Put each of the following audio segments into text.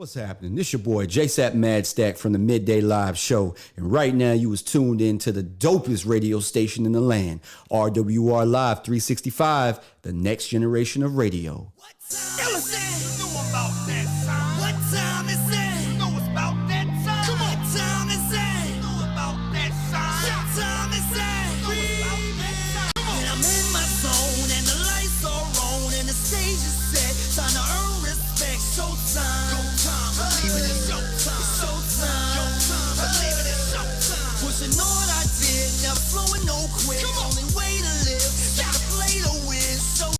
What's happening? This your boy JSapp MadStak from the Midday Live Show, and right now you was tuned in to the dopest radio station in the land, RWR Live 365, the next generation of radio. What time is it? Know about that time. What time is it? Know about that time. Come on. What time is it? Know about that time. What time is it? Know about that time. Come on. And I'm in my zone, and the lights are on, and the stage is set. Time to earn respect. Showtime. Go time. Believe it, it's showtime. It's showtime. Showtime. Believe it, it's showtime. Pushing all I did, never slowing, no quit. Only way to live. Gotta play to win. Showtime.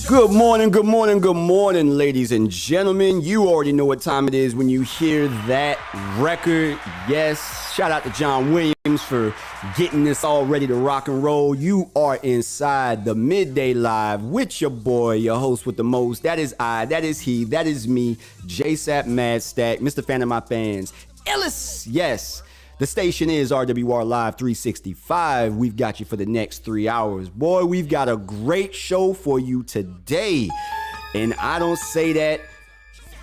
Good morning, good morning, good morning, ladies and gentlemen. You already know what time it is when you hear that record. Yes, shout out to John Williams for getting this all ready to rock and roll. You are inside the Midday Live with your boy, your host with the most. That is I, that is he, that is me, JSapp MadStak, Mr. Fan of my fans. iLLEST, yes. The station is RWR Live 365. We've got you for the next 3 hours. Boy, we've got a great show for you today. And I don't say that.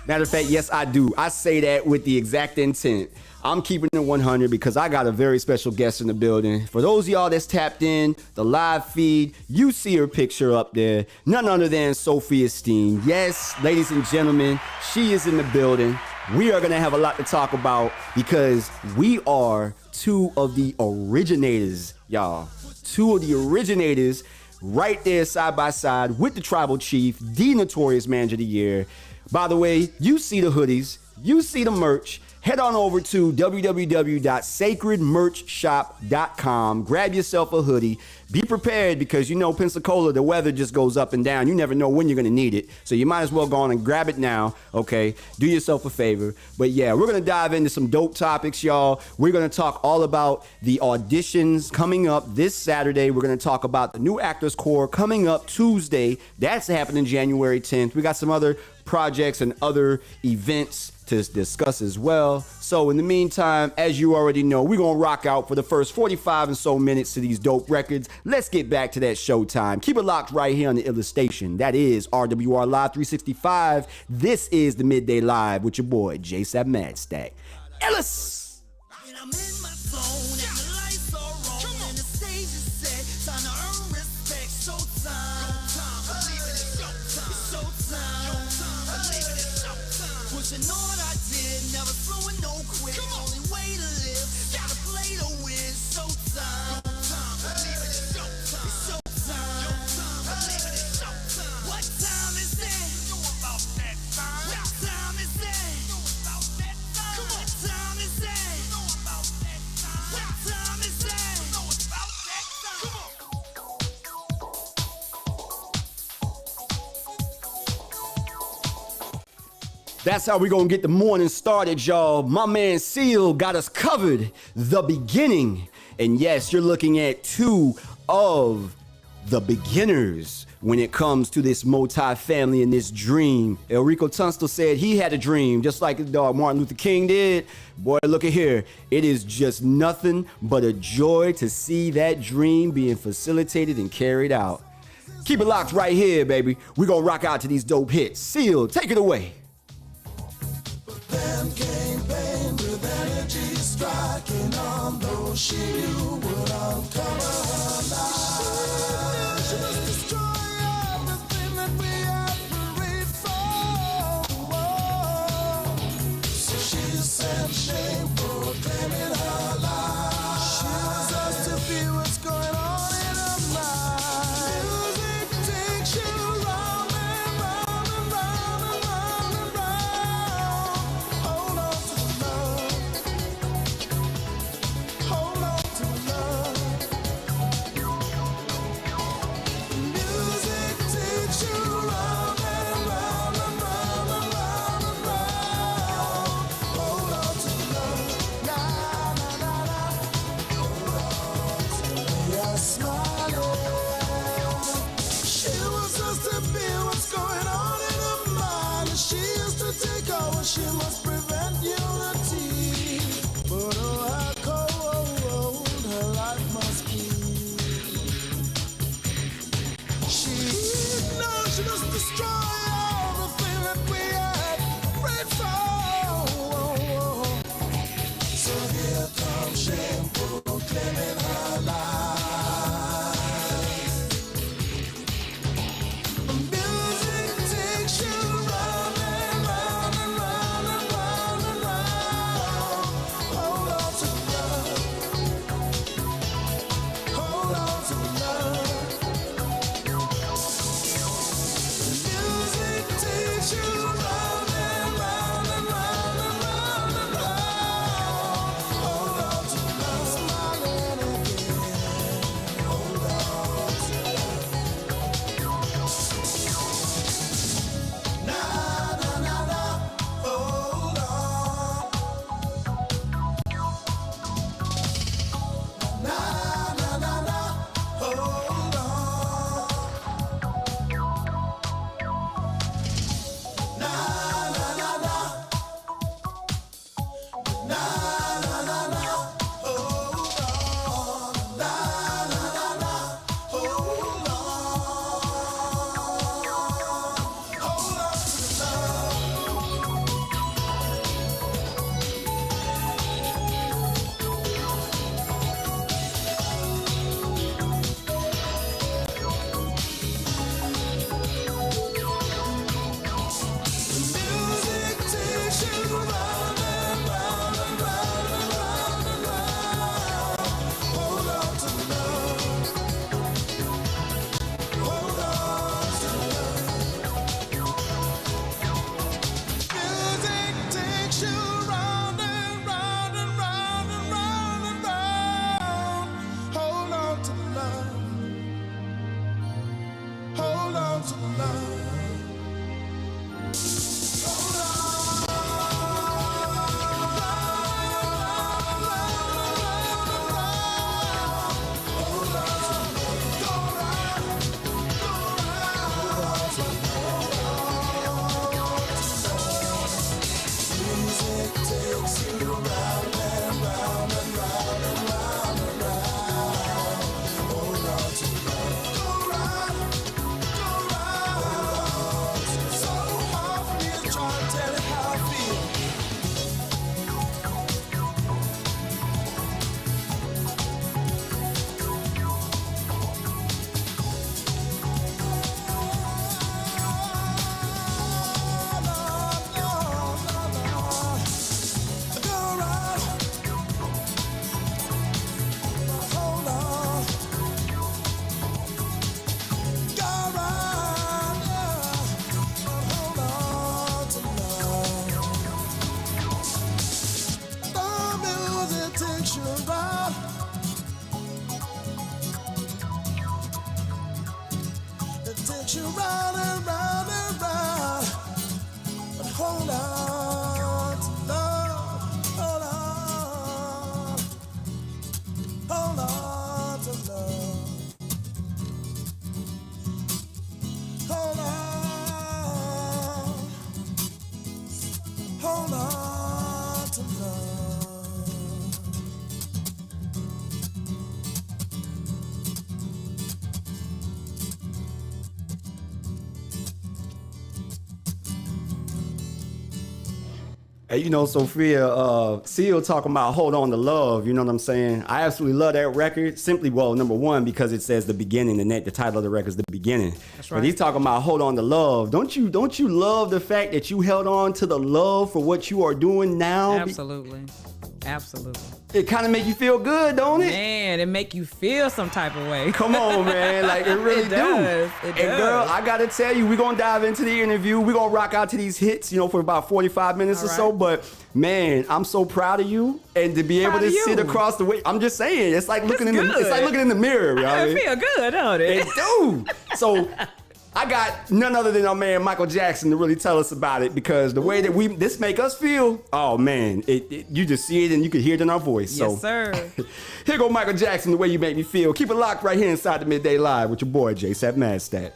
Matter of fact, yes, I do. I say that with the exact intent. I'm keeping it 100 because I got a very special guest in the building. For those of y'all that's tapped in the live feed, you see her picture up there. None other than Sophia Steen. Yes, ladies and gentlemen, she is in the building. We are going to have a lot to talk about because we are two of the originators, y'all. Two of the originators right there side by side with the tribal chief, the notorious manager of the year. By the way, you see the hoodies, you see the merch. Head on over to www.sacredmerchshop.com. Grab yourself a hoodie. Be prepared because you know Pensacola, the weather just goes up and down. You never know when you're going to need it. So you might as well go on and grab it now, okay? Do yourself a favor. But yeah, we're going to dive into some dope topics, y'all. We're going to talk all about the auditions coming up this Saturday. We're going to talk about the new Actors Corps coming up Tuesday. That's happening January 10th. We got some other projects and other events to discuss as well. So in the meantime, as you already know, we're gonna rock out for the first 45 and so minutes to these dope records. Let's get back to that showtime. Keep it locked right here on the iLLEST station. That is RWR Live 365. This is the Midday Live with your boy JSapp MadStak. iLLEST! And I'm in my zone, and the lights are on, and the stage is set. Time to earn respect. Showtime. Believe it, it's showtime. It's showtime. Believe it, it's showtime. Pushing on I did, never slowing, no quit. Only way to live. Gotta play to win. Showtime. Believe it, it's showtime. It's showtime. Believe it, it's showtime. What time is it? Know about that time. What time is it? Know about that time. What time is it? Know about that time. What time is it? Know about that time. That's how we're gonna get the morning started, y'all. My man Seal got us covered. The beginning. And yes, you're looking at two of the beginners when it comes to this multi-family and this dream. Enrico Tunstall said he had a dream, just like his dog Martin Luther King did. Boy, look at here. It is just nothing but a joy to see that dream being facilitated and carried out. Keep it locked right here, baby. We're gonna rock out to these dope hits. Seal, take it away. Them came bang with energy striking on those she knew would uncover her life. She must destroy everything that we have prayed for. So she sent shame proclaiming her life. She was asked to feel what's going on in her mind. Music takes you round and round and round and round and round. Hold on to love. Hold on to love. takes you around. It takes you round and round and round. But hold on to love. Hold on. Hold on to love. Hold on. Hold on to love. Hey, you know, Sophia, Seal talking about hold on to love, you know what I'm saying? I absolutely love that record. Simply, well, number one, because it says the beginning, the title of the record is the beginning. That's right. But he's talking about hold on to love. Don't you love the fact that you held on to the love for what you are doing now? Absolutely. Absolutely. It kind of make you feel good, don't it? Man, it make you feel some type of way. Come on, man. Like, it really It does. It And does. girl, I got to tell you, we're going to dive into the interview. We're going to rock out to these hits, you know, for about 45 minutes All or so. right. But, man, I'm so proud of you. And to be able Proud to of you. sit across the way, I'm just saying, it's like looking It's it's like good. looking in the mirror, y'all. It feel good, don't it? It do. So I got none other than our man Michael Jackson to really tell us about it, because the way that this make us feel, oh man, you just see it and you can hear it in our voice. Yes, So sir. here go Michael Jackson, the way you make me feel. Keep it locked right here inside the Midday Live with your boy JSapp MadStak.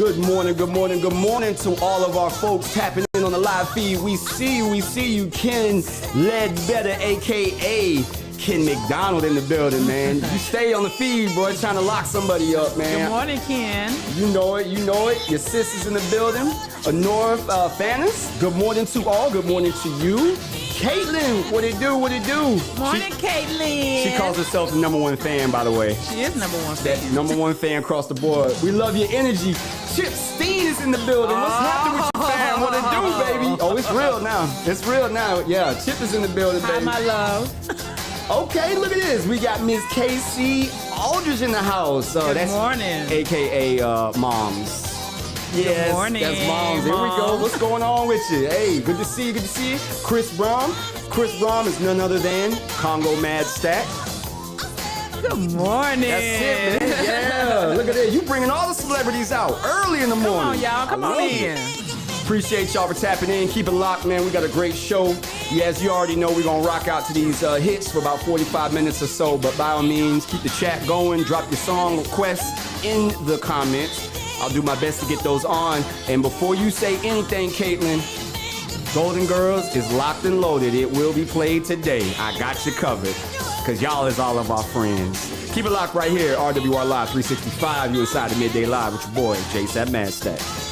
And good morning to all of our folks tapping in on the live feed. We see you. Ken Ledbetter, a.k.a. Ken McDonald in the building, man. You stay on the feed, boy, trying to lock somebody up, man. Good morning, Ken. You know it. Your sister's in the building. Honora Fannis, good morning to all. Good morning to you. Caitlin, what it do? Morning, Caitlin. She calls herself the #1 fan, by the way. She is #1 That fan. #1 fan across the board. We love your energy. Chip Steen is in the building. What's happening with your fam? What it do, baby? Oh, it's real now. It's real now. Yeah, Chip is in the building, Hi, baby. my love. Okay, look at this. We got Miss Casey Aldridge in the house. Good morning. AKA Moms. Yes, morning, that's Moms. Here we go. Mom. What's going on with you? Hey, good to see you. Chris Brom. Chris Brom is none other than Congo MadStak. Good morning. That's it, man. Yeah, look at that. You bringing all the celebrities out early in the morning. Come on, y'all. Come I on love in. it. Appreciate y'all for tapping in. Keep it locked, man. We got a great show. Yeah, as you already know, we're going to rock out to these hits for about 45 minutes or so. But by all means, keep the chat going. Drop your song requests in the comments. I'll do my best to get those on. And before you say anything, Caitlin, Golden Girls is locked and loaded. It will be played today. I got you covered, because y'all is all of our friends. Keep it locked right here. RWR Live 365. You inside the Midday Live with your boy, JSapp MadStak.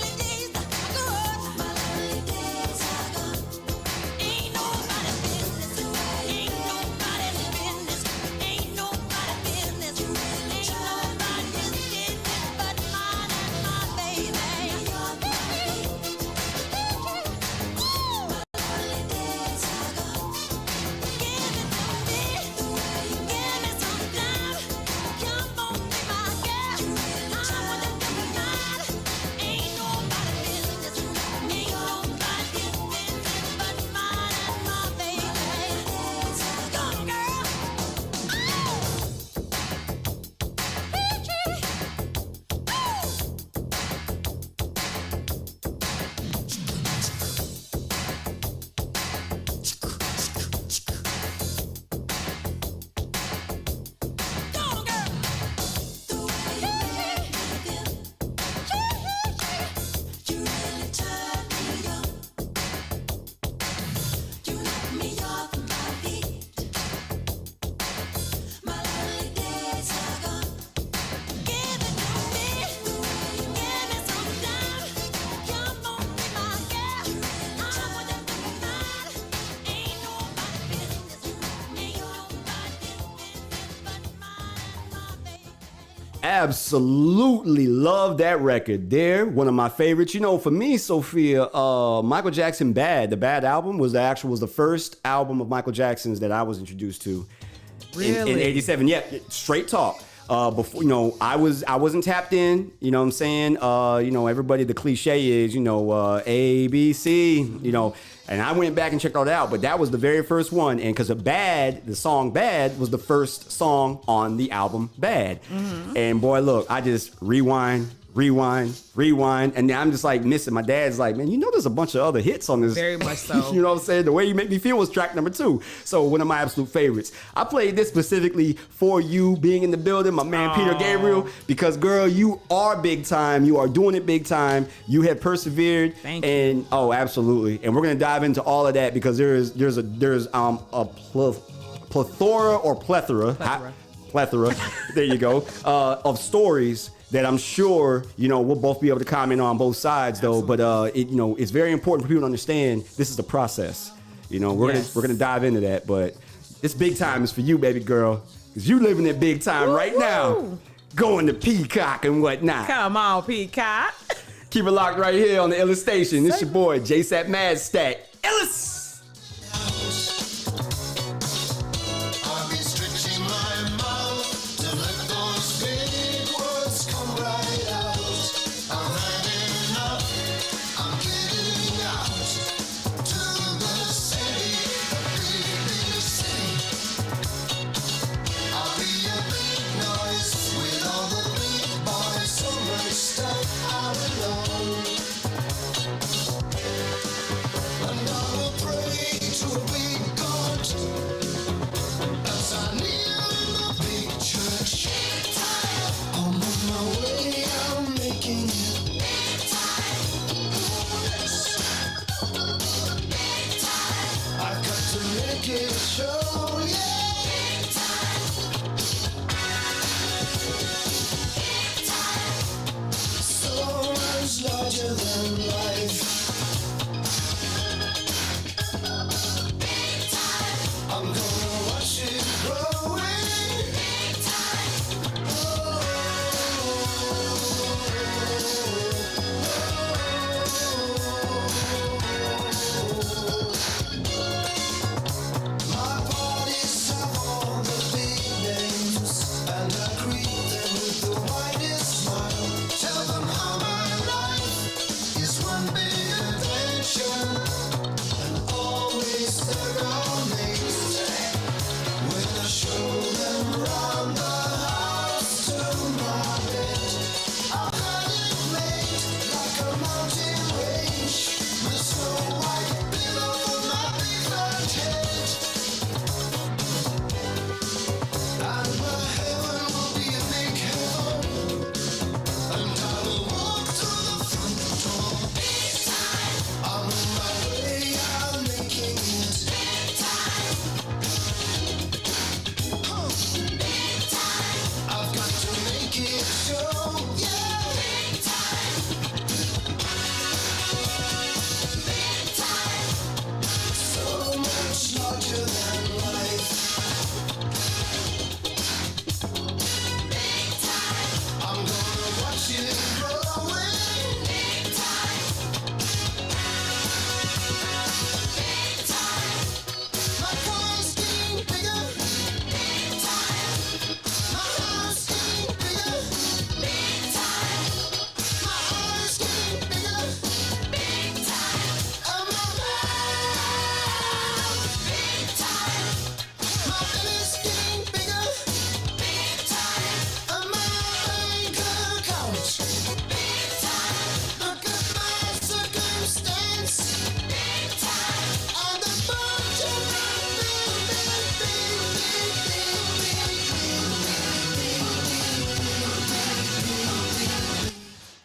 absolutely love that record. They're one of my favorites. You know, for me, Sophia, Michael Jackson Bad, the Bad album was the first album of Michael Jackson's that I was introduced to. Really? In 87. Yeah, straight talk. Before, you know, I wasn't tapped in, you know what I'm saying? You know, everybody, the cliche is, you know, A, B, C, you know, and I went back and checked all that out, but that was the very first one. And because the song Bad was the first song on the album Bad. Mm-hmm. And boy, look, I just rewind. And then I'm just like missing. My dad's like, man, you know, there's a bunch of other hits on this. Very much so. You know what I'm saying? The Way You Make Me Feel was track number 2. So one of my absolute favorites. I played this specifically for you being in the building, my man Peter Gabriel, because girl, you are big time. You are doing it big time. You have persevered. Thank you. And oh, absolutely. And we're gonna dive into all of that because there's a plethora. There you go. Of stories that I'm sure, you know, we'll both be able to comment on both sides though. But you know, it's very important for people to understand this is the process. You know, we're gonna dive into that, but this big time is for you, baby girl, because you living it big time right now, going to Peacock and whatnot. Come on, Peacock. Keep it locked right here on the iLLEST station. It's your boy JSapp MadStak. iLLEST. I'll be stretching my mouth to let those big words come right out. I'm having enough. I'm getting out to the city, the big city. I'll be a big noise with all the big boys. So much stuff I alone. And I will pray to a big God as I kneel in the big church. I'm on my way, I'm making it. I've got to make it show, so much larger than life. I'm gonna watch it growing. My parties have all the big names, and I greet them with the widest smile. Tell them how my life is one big adventure, and always there are names. When I show them round the house to my bed, I'll have it made like a mountain range with snow white below my big fat head. And my heaven will be a big heaven, and I will walk through the front door. I'm on my way, I'm making it. I've got to make it show, so much larger than life. I'm gonna watch it growing. My car's getting bigger. My house getting bigger. My eyes getting bigger. And my mouth. My belly's getting bigger. And my bank account. Look at my circumstance. And the budget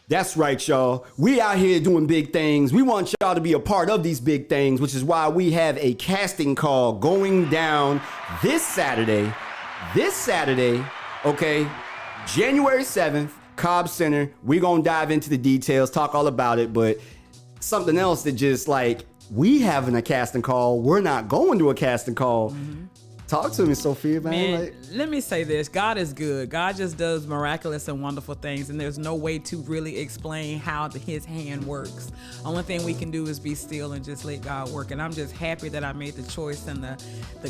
That's right, y'all. We out here doing big things. We want y'all to be a part of these big things, which is why we have a casting call going down this Saturday, okay, January 7th, Cobb Center. We're going to dive into the details, talk all about it, but something else that just like, we having a casting call, we're not going to a casting call. Talk to me, Sophia, man. Man, Like, let me say this. God is good. God just does miraculous and wonderful things, and there's no way to really explain how his hand works. Only thing we can do is be still and just let God work. And I'm just happy that I made the choice and the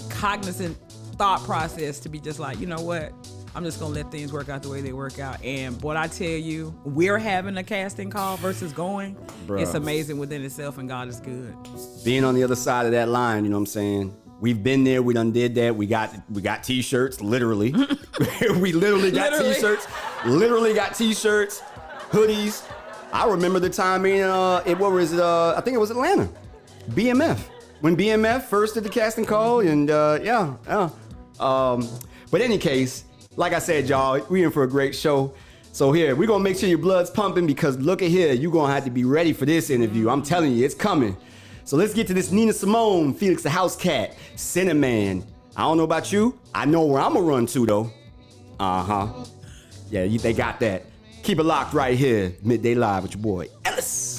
cognizant thought process to be just like, you know what? I'm just going to let things work out the way they work out. And what I tell you, we're having a casting call versus going. Bruh. It's amazing within itself, and God is good. being on the other side of that line, you know what I'm saying? We've been there. We done did that. We got T-shirts, literally. We literally got Literally. T-shirts. Literally got T-shirts, hoodies. I remember the time in I think it was Atlanta, BMF. When BMF first did the casting call, and yeah. But any case, like I said, y'all, we in for a great show. So here, we're gonna make sure your blood's pumping because look at here, you're gonna have to be ready for this interview. I'm telling you, it's coming. So let's get to this Nina Simone, Felix the House Cat, Cinnamon. I don't know about you. I know where I'm gonna run to though. Yeah, they got that. Keep it locked right here. Midday Live with your boy, Ellis.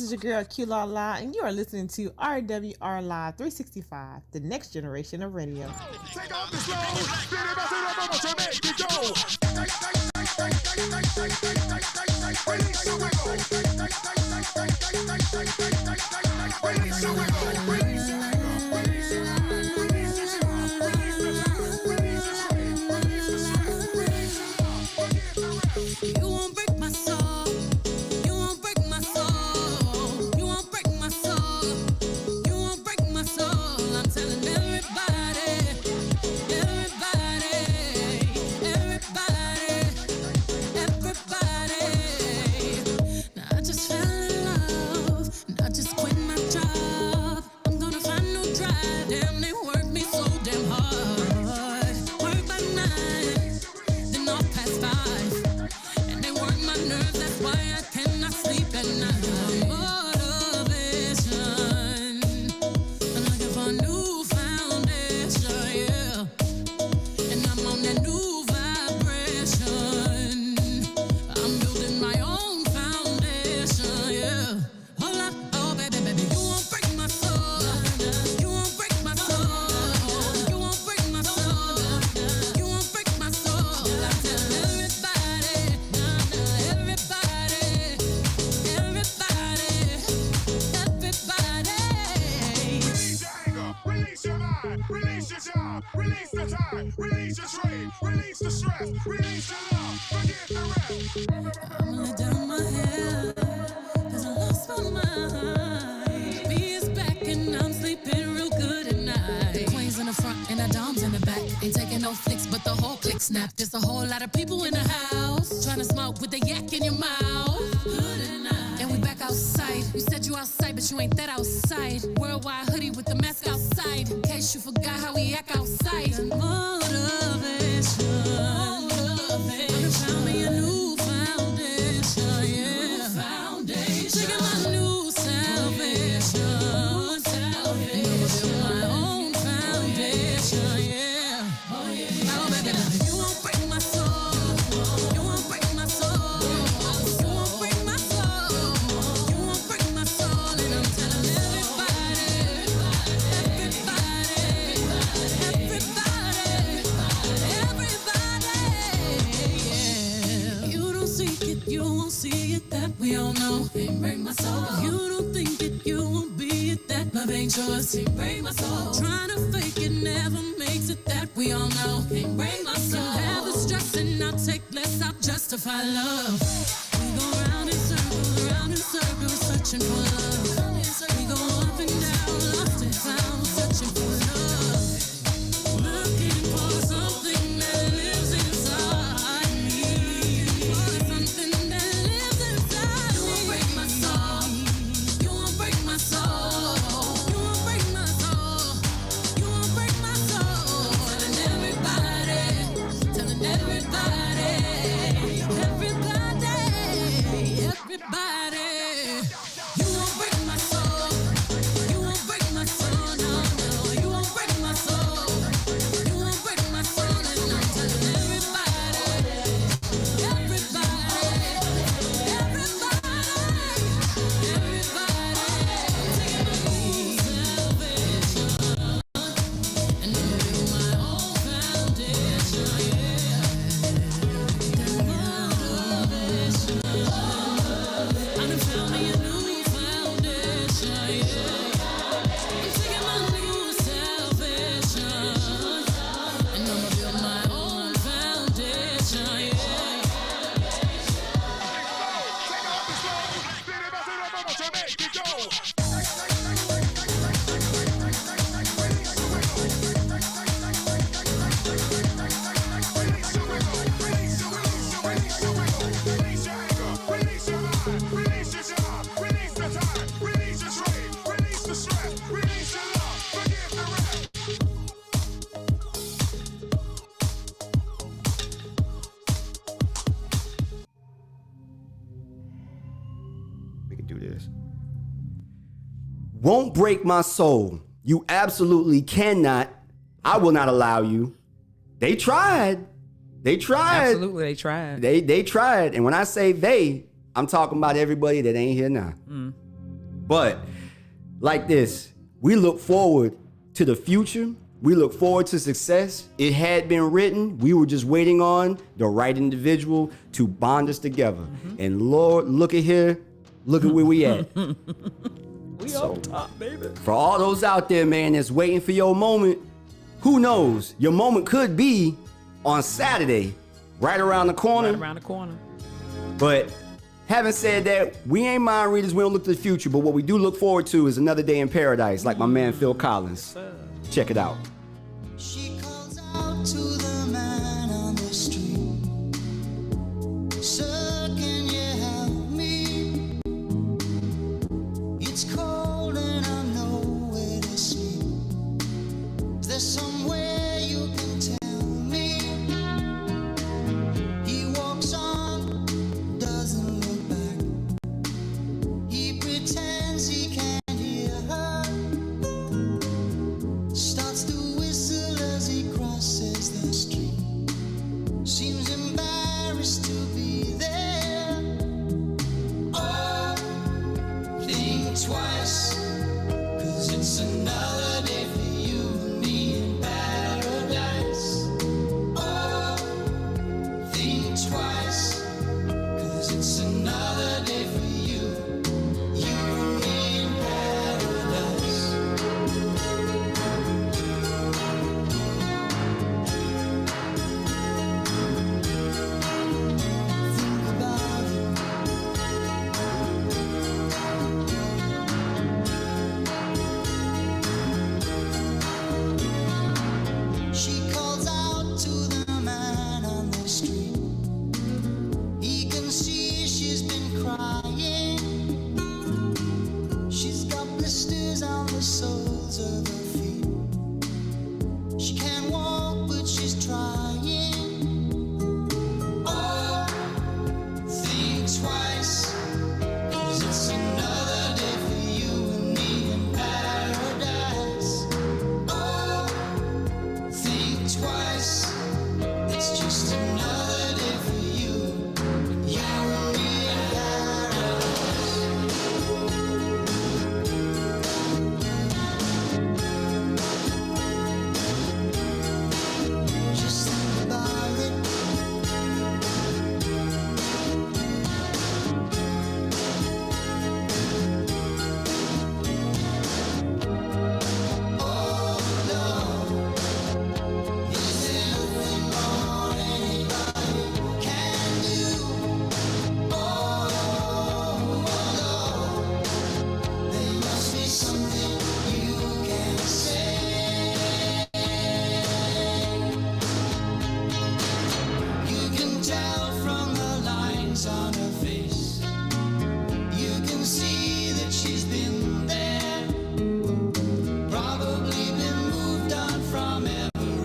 Your girl Q La La, and you are listening to RWR Live 365, the next generation of radio. Take off the slow, vamos a Mexico. Release the wiggle. Release the wiggle. Release the You won't break my soul. You won't break my soul. You won't break my soul. You won't break my soul. I'm telling everybody, everybody, everybody. the stress, release the love, forget the rest. I'ma let down my hair, 'cause I lost my mind. Me is back and I'm sleeping real good at night. The queen's in the front and the dom's in the back. Ain't taking no flicks, but the whole click snap. There's a whole lot of people in the house trying to smoke with the yak in your mouth. Good at night. And we back outside. You said you outside, but you ain't that outside. Worldwide hoodie with the mask outside. In case you forgot how we act outside. Motivation. I found me a new foundation, yeah. Taking my new salvation. My own foundation, yeah. Oh, baby, you won't break my soul. You won't break my soul. You won't break my soul. You won't break my soul. And I'm telling everybody, yeah. You don't seek it, you won't see it, that we all know. Can't break my soul. You don't think it, you won't be it, that love ain't yours. Can't break my soul. Trying to fake it never makes it, that we all know. Can't break my soul. You have the stress and I'll take less, I'll justify love. We go round in circles, searching for love. We go up and down, lost and found, searching for love. Looking for something that lives inside me. For something that lives inside me. You won't break my soul. You won't break my soul. You won't break my soul. You won't break my soul. Telling everybody, everybody, everybody. You won't break my soul. You won't break my soul. No, no. You won't break my soul. You won't break my soul. And I'm telling everybody, everybody, taking my own salvation. And I'm building my own foundation, yeah. Motivation. I done found me a new foundation, yeah. I'm taking my new salvation. And I'ma build my own foundation, yeah. Take off the slow, spin it back to the bubble to make it go. Release your wiggle, release your wiggle, release your wiggle, release your anger, release your mind, release your job, release the time, release your trade, release the stress, release your love, forgive the rest. We can do this. Won't break my soul. You absolutely cannot. I will not allow you. They tried. They tried. Absolutely, they tried. They tried. And when I say they, I'm talking about everybody that ain't here now. But like this, we look forward to the future. We look forward to success. It had been written. We were just waiting on the right individual to bond us together. And Lord, look at here. Look at where we at. We up top, baby. For all those out there, man, that's waiting for your moment, who knows? Your moment could be on Saturday, right around the corner. Right around the corner. But having said that, we ain't mind readers. We don't look to the future. But what we do look forward to is another day in paradise, like my man Phil Collins. Check it out. She calls out to the man on the street. Sir, can you help me? It's cold and I'm nowhere to sleep. Is there somewhere you can tell me? He walks on, doesn't look back. He pretends he can't hear her. Starts to whistle as he crosses the street. Seems embarrassed to be there. Oh, think twice, 'cause it's another day for you and me in paradise. Oh, think twice, 'cause it's another day for you and me in paradise.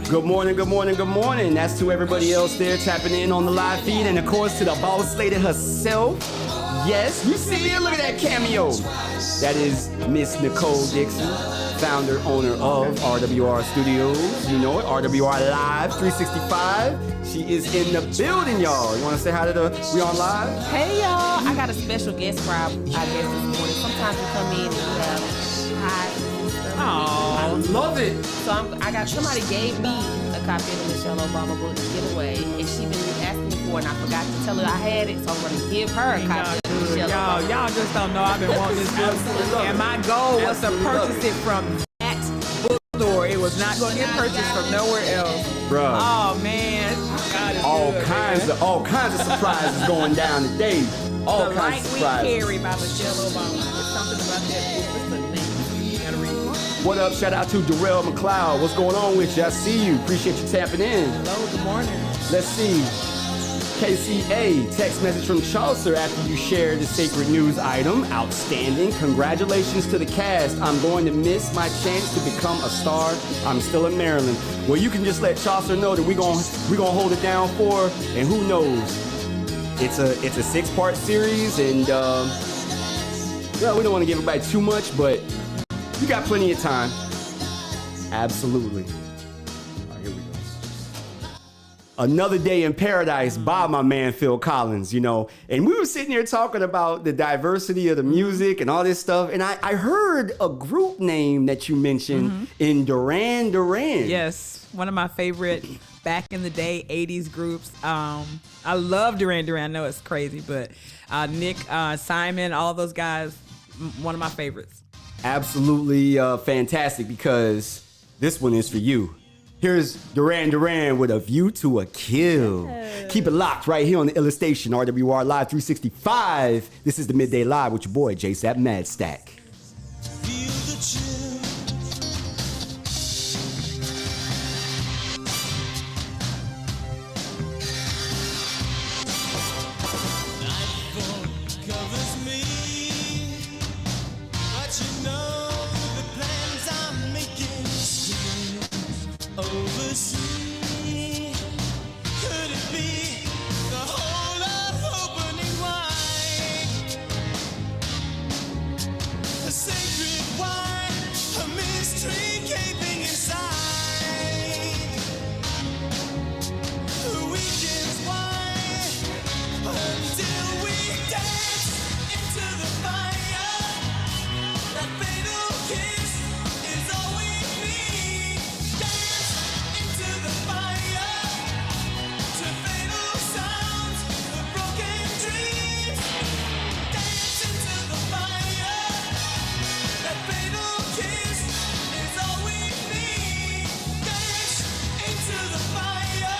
Good morning, good morning, good morning. That's to everybody else there tapping in on the live feed, and of course to the boss lady herself. Yes, you see me? Look at that cameo. That is Miss Nicole Dixon, founder, owner of RWR Studios. You know it, RWR Live 365. She is in the building, y'all. You want to say hi to we on live? Hey y'all, I got a special guest for I guess this morning. Sometimes we come in and we have pies and stuff. I love it. So I got somebody gave me a copy of the Michelle Obama book to give away, and she been asking me for it, and I forgot to tell her I had it, so I'm gonna give her a copy of the Michelle Obama. Y'all just don't know I've been wanting this book. And my goal was to purchase it from that bookstore. It was not going to get purchased from nowhere else. Bruh. Oh man, God is All good, kinds of surprises going down today. All The kinds Light of We surprises. Carry by Michelle Obama. There's something about that book. What's the name? You gotta read it. What up? Shout out to Darrell McLeod. What's going on with you? I see you. Appreciate you tapping in. Hello, good morning. Let's see. KCA, text message from Chaucer after you shared the sacred news item. Outstanding. Congratulations to the cast. I'm going to miss my chance to become a star. I'm still in Maryland. Well, you can just let Chaucer know that we're gonna hold it down for, and who knows? It's a 6-part series, and well, we don't want to give everybody too much, but you got plenty of time. Absolutely. All right, here we go. Another Day in Paradise by my man Phil Collins, you know. And we were sitting here talking about the diversity of the music and all this stuff. And I heard a group name that you mentioned in Duran Duran. Yes, one of my favorite back in the day 80s groups. I love Duran Duran. I know it's crazy, but Nick, Simon, all those guys, one of my favorites. Absolutely fantastic, because this one is for you. Here's Duran Duran with A View to a Kill. Keep it locked right here on the iLLEST station, RWR Live 365. This is the Midday Live with your boy, JSapp MadStak. Feel the chill. Nightfall covers me, but you know the plans I'm making still oversee. Could it be the whole of opening wide? A sacred wine, a mystery gaping inside. The weekend's wine until we dance into the fire. That fatal kiss is all we need. Dance into the fire to fatal sounds of broken dreams. Dance into the fire. That fatal kiss is all we need. Dance into the fire.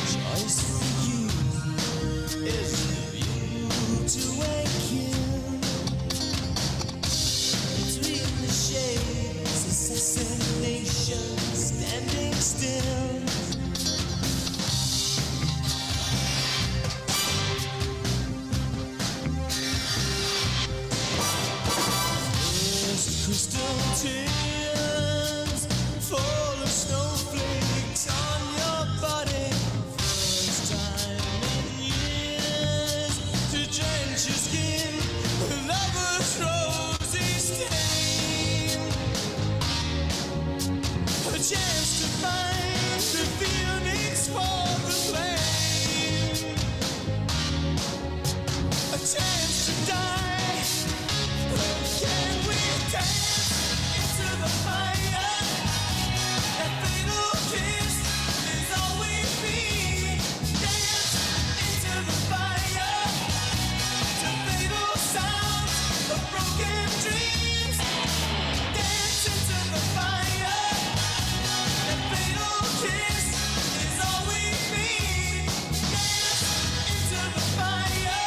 Choice for you is the view to a kill. Between the shades, assassination standing still. First crystal tears fall of snowflakes on your body. First time in years to drench your skin with lover's rosy stain. A chance to find the phoenix for the flame. A chance to die. Can we dance into the fire? That fatal kiss is all we need. Dance into the fire to fatal sounds of broken dreams. Dance into the fire. That fatal kiss is all we need. Dance into the fire.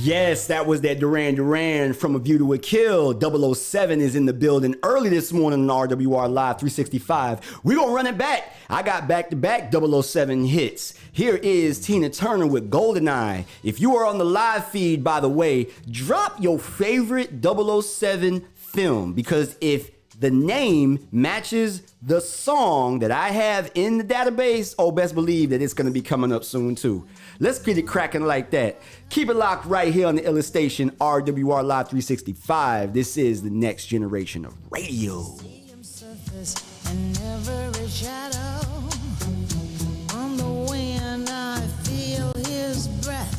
Yes, that was that Duran Duran from A View to a Kill. 007 is in the building early this morning on RWR Live 365. We're going to run it back. I got back-to-back 007 hits. Here is Tina Turner with GoldenEye. If you are on the live feed, by the way, drop your favorite 007 film, because if the name matches the song that I have in the database, oh, best believe that it's going to be coming up soon too. Let's get it cracking like that. Keep it locked right here on the iLLEST station, RWR Live 365. This is the next generation of radio. Surface and every shadow on the wind, I feel his breath.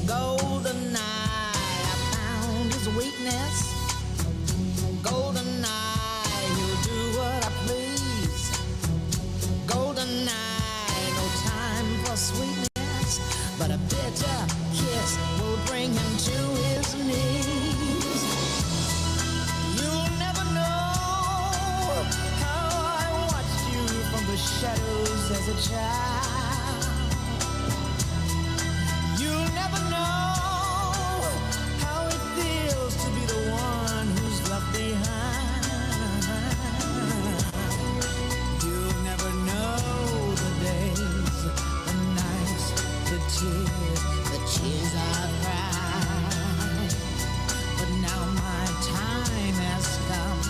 Golden eye, I found his weakness. Golden eye, he'll do what I please. Golden eye, no time for sweetness, but a bitter kiss will bring him to his knees. You'll never know how I watched you from the shadows as a child. You'll never know how it feels to be the one who's left behind. You'll never know the days, the nights, the tears I've cried. But now my time has come,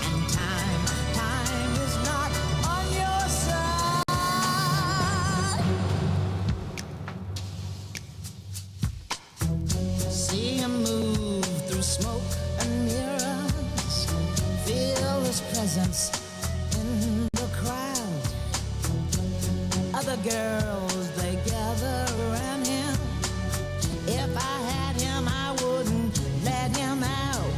and time is not on your side. See him move through smoke and mirrors, feel his presence in the crowd. Other girls, they gather around him. If I had him, I wouldn't let him out.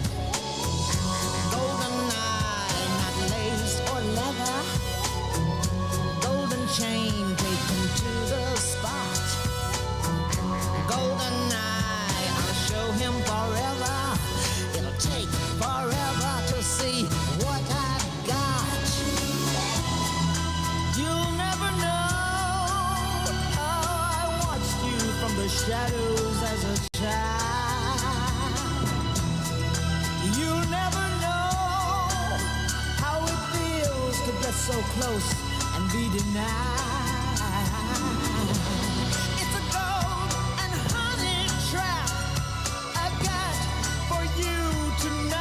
Golden eye, not lace or leather. Golden chain, take him to the spot. Golden eye, I'll show him forever. It'll take forever to see what I've got. You'll never know how I watched you from the shadows as a child. You'll never know how it feels to get so close and be denied. It's a gold and honey trap I got for you tonight.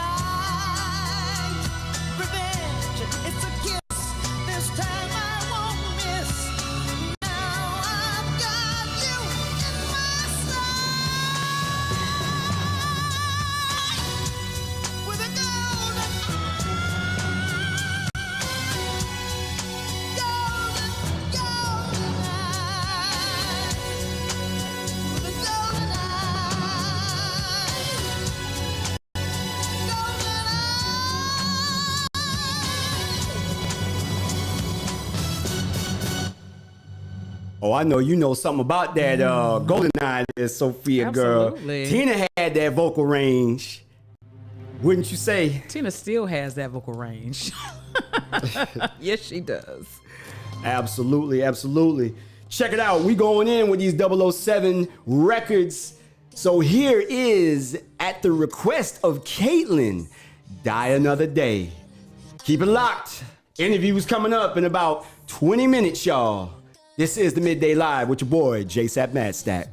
Revenge, it's a kiss. This time I won't miss. Now I've got you in my sight. With a golden Oh, I know you know something about that GoldenEye there, Sophia girl. Absolutely. Tina had that vocal range. Wouldn't you say? Tina still has that vocal range. Yes, she does. Absolutely, absolutely. Check it out. We going in with these 007 records. So here is, at the request of Caitlin, Die Another Day. Keep it locked. Interviews coming up in about 20 minutes, y'all. This is the Midday Live with your boy, JSapp MadStak.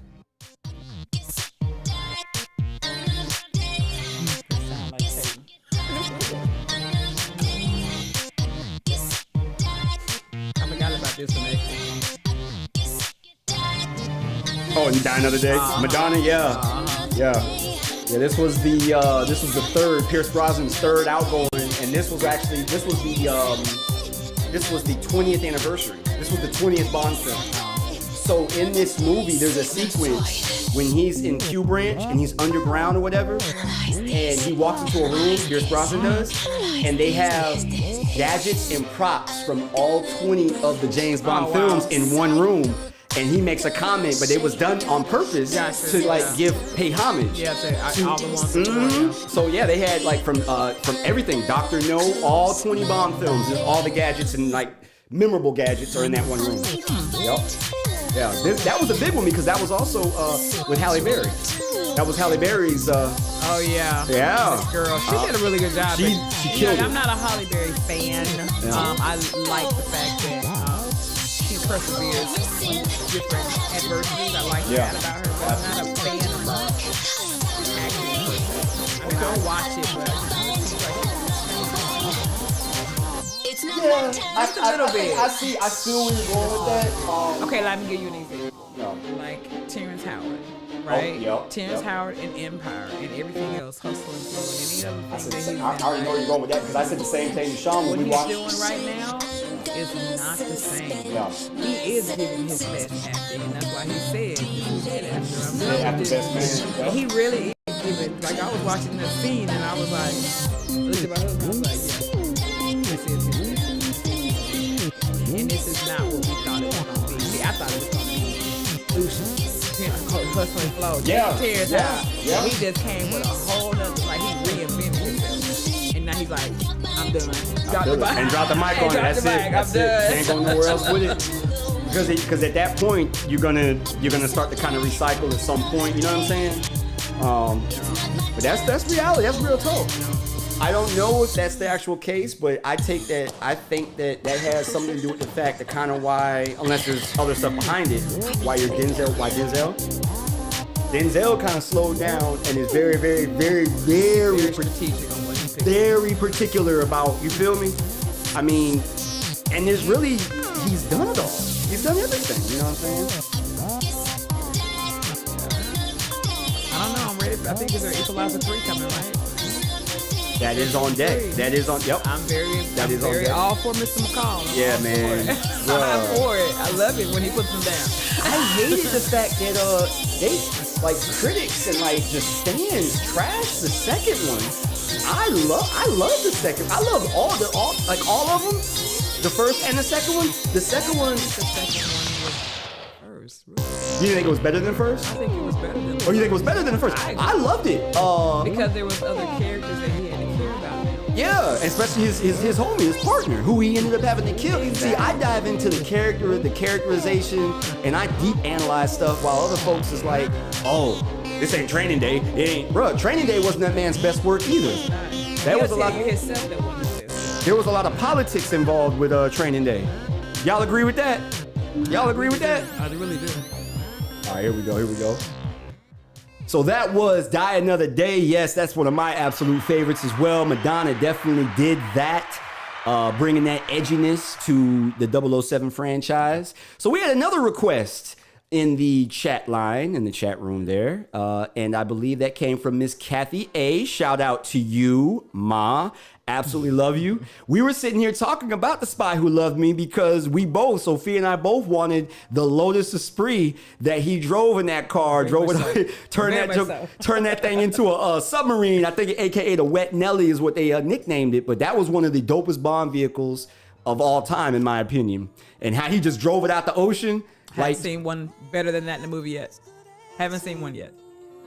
I forgot about this one, actually. Oh, and Die Another Day. Madonna, yeah. This was the third, Pierce Brosnan's third outgoing, and this was the 20th anniversary. This was the 20th Bond film. So in this movie, there's a sequence when he's in Q Branch and he's underground or whatever, and he walks into a room, Pierce Brosnan does, and they have gadgets and props from all 20 of the James Bond films in one room. And he makes a comment, but it was done on purpose to pay homage. Yeah, all the ones. So yeah, they had like from everything, Dr. No, all 20 Bond films, and all the gadgets and like memorable gadgets are in that one room. Yep. Yeah, that was a big one because that was also with Halle Berry. That was Halle Berry's. Oh yeah. Yeah. This girl, she did a really good job. She killed it. I'm not a Halle Berry fan. I like the fact that she perseveres in different adversities. I like that about her, but I'm not a fan of her acting. I mean, I'll watch it, but it seems like Yeah, just a little bit. I see where you're going with that. Okay, let me give you an example. No. Like Terrence Howard, right? yep, Terrence yep. Howard and Empire and everything else, Hustle and Flow and any other thing that he's I already know where you're going with that because I said the same thing to Sean when what we he's watched. doing right now is not the same. Yeah. He is giving his best acting, and that's why he said, "This is it after I'm done After with Best this." Man. And he really is giving. Like I was watching the scene, and I was like, looked at my husband, I was like, "Yeah, this is his best." And this is not what we thought it was going to be. See, I thought it was going to be Lucian, Hustle and Flow. Yeah, Tears yeah, out. yeah. He just came with a whole nother, like he reinvented himself. And now he's like, I'm done. Drop the mic. And drop the mic on it. Drop That's the it. mic. That's I'm it. done. Can't go nowhere else with it. Because at that point you're gonna start to kind of recycle at some point. You know what I'm saying? But that's reality. That's real talk. I don't know if that's the actual case, but I think that has something to do with the fact that kind of why, unless there's other stuff behind it, why Denzel kind of slowed down and is very, very, very, very strategic on what he picked. very particular about, you feel me? I mean, and there's really, he's done it all. He's done everything, you know what I'm saying? I don't know. I'm ready. I think there's an Equalizer 3 coming, right? That is on deck. That is on, yep. I'm very all for Mr. McCall. Yeah, man. I'm for it. I love it when he puts them down. I hated the fact that they, like, critics and like just fans trash the second one. I love the second. I love all of them. The first and the second one. The second one The second one was first. Really. You think it was better than first? I think it was better than Or you think it was better than the first? I loved it. because there was other characters that he had to care about now. Yeah, especially his homie, his partner, who he ended up having to kill. See, I dive into the characterization, and I deep analyze stuff while other folks is like, oh, this ain't Training Day. It ain't, bruh. Training Day wasn't that man's best work either. That was a lot. Himself that wasn't this. There was a lot of politics involved with Training Day. Y'all agree with that? Y'all agree with that? I really do. All right, here we go. So that was Die Another Day. Yes, that's one of my absolute favorites as well. Madonna definitely did that, bringing that edginess to the 007 franchise. So we had another request in the chat line, in the chat room there, and I believe that came from Miss Kathy A. Shout out to you, Ma. Absolutely love you. We were sitting here talking about The Spy Who Loved Me because we both, Sophia and I both wanted the Lotus Esprit that he drove in that car, turned that thing into a submarine. I think AKA the Wet Nelly is what they nicknamed it, but that was one of the dopest Bond vehicles of all time, in my opinion. And how he just drove it out the ocean. Haven't seen one better than that in the movie yet. Haven't seen one yet.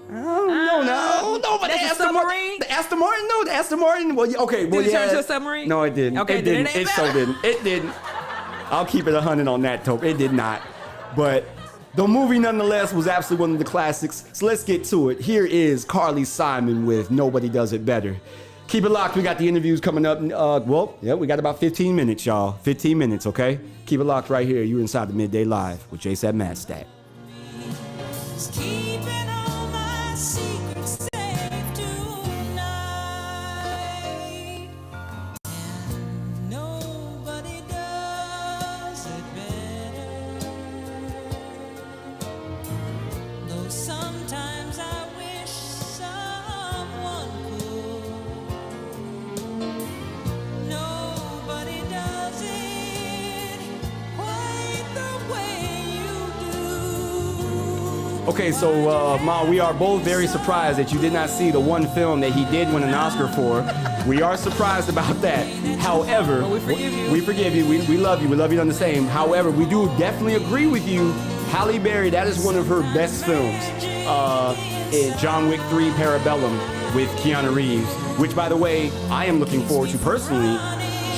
No, but That's a submarine? The Aston Martin, no, the Aston Martin. Well, okay, well, Did it yeah. turn into a submarine? No, it didn't. Okay, it then didn't. it ain't It so better. didn't. It didn't. I'll keep it 100 on that, Tope. It did not. But the movie, nonetheless, was absolutely one of the classics. So let's get to it. Here is Carly Simon with Nobody Does It Better. Keep it locked. We got the interviews coming up. We got about 15 minutes, y'all. 15 minutes, okay? Keep it locked right here. You inside the Midday Live with JSapp MadStak. Keeping all my secrets safe tonight. Nobody does it better. Though sometimes I wish someone could. Nobody does it quite the way you do. Okay, so Ma, we are both very surprised that you did not see the one film that he did win an Oscar for. We are surprised about that. However, we forgive you. We forgive you. We love you. We love you on the same. However, we do definitely agree with you. Halle Berry, that is one of her best films. In John Wick 3 Parabellum with Keanu Reeves, which, by the way, I am looking forward to personally.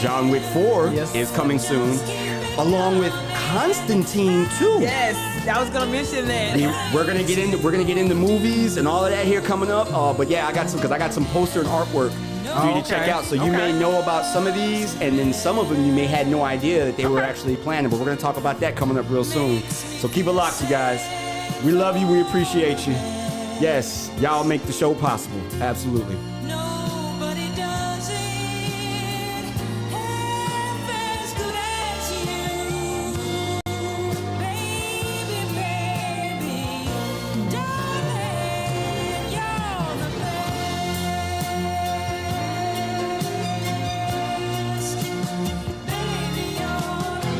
John Wick 4 is coming soon. along with Constantine too. Yes, I was gonna mention that. I mean, we're gonna get into movies and all of that here coming up. But yeah, I got some poster and artwork for you to check out. So you may know about some of these, and then some of them you may had no idea that they were actually planning. But we're gonna talk about that coming up real soon. So keep it locked, you guys. We love you. We appreciate you. Yes, y'all make the show possible. Absolutely. Nobody does it half as good as you, baby, baby, darling, you're the best, baby, you're the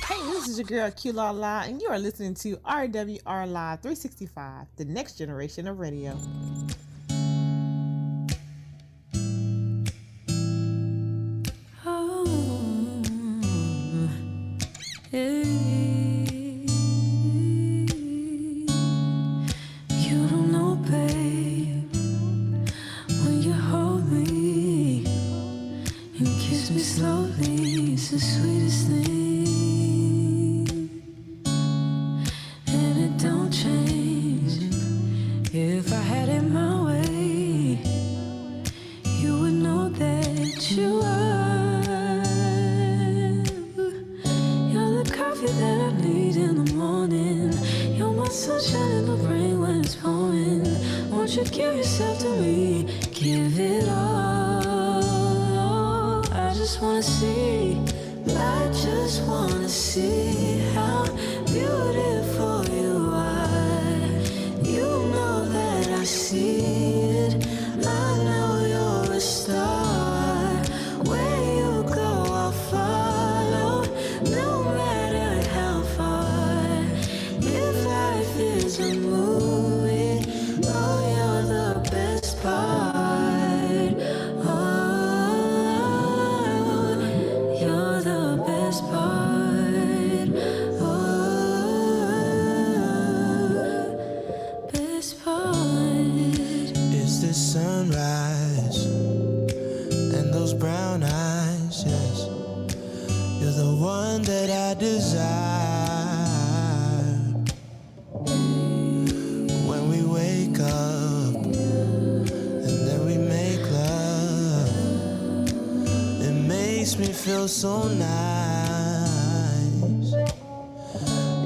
Hey, this is your girl Q La La, and you are listening to RWR Live 365, the next generation of radio. You don't know, babe, when you hold me and kiss me slowly, it's the sweetest thing, and it don't change. If I had it my way, you would know that you are. You're the coffee that I need in the morning. You're my sunshine in the rain when it's pouring. Won't you give yourself to me? Give it all. I just wanna see. I just wanna see how beautiful you are. You know that I see it. I know you're a star. Where you go, I'll follow, no matter how far. If life is a movie, oh, you're the best part. Oh, you're the best part. Oh, best part. It's the sunrise and those brown eyes, yes. You're the one that I desire. When we wake up and then we make love, it makes me feel so nice.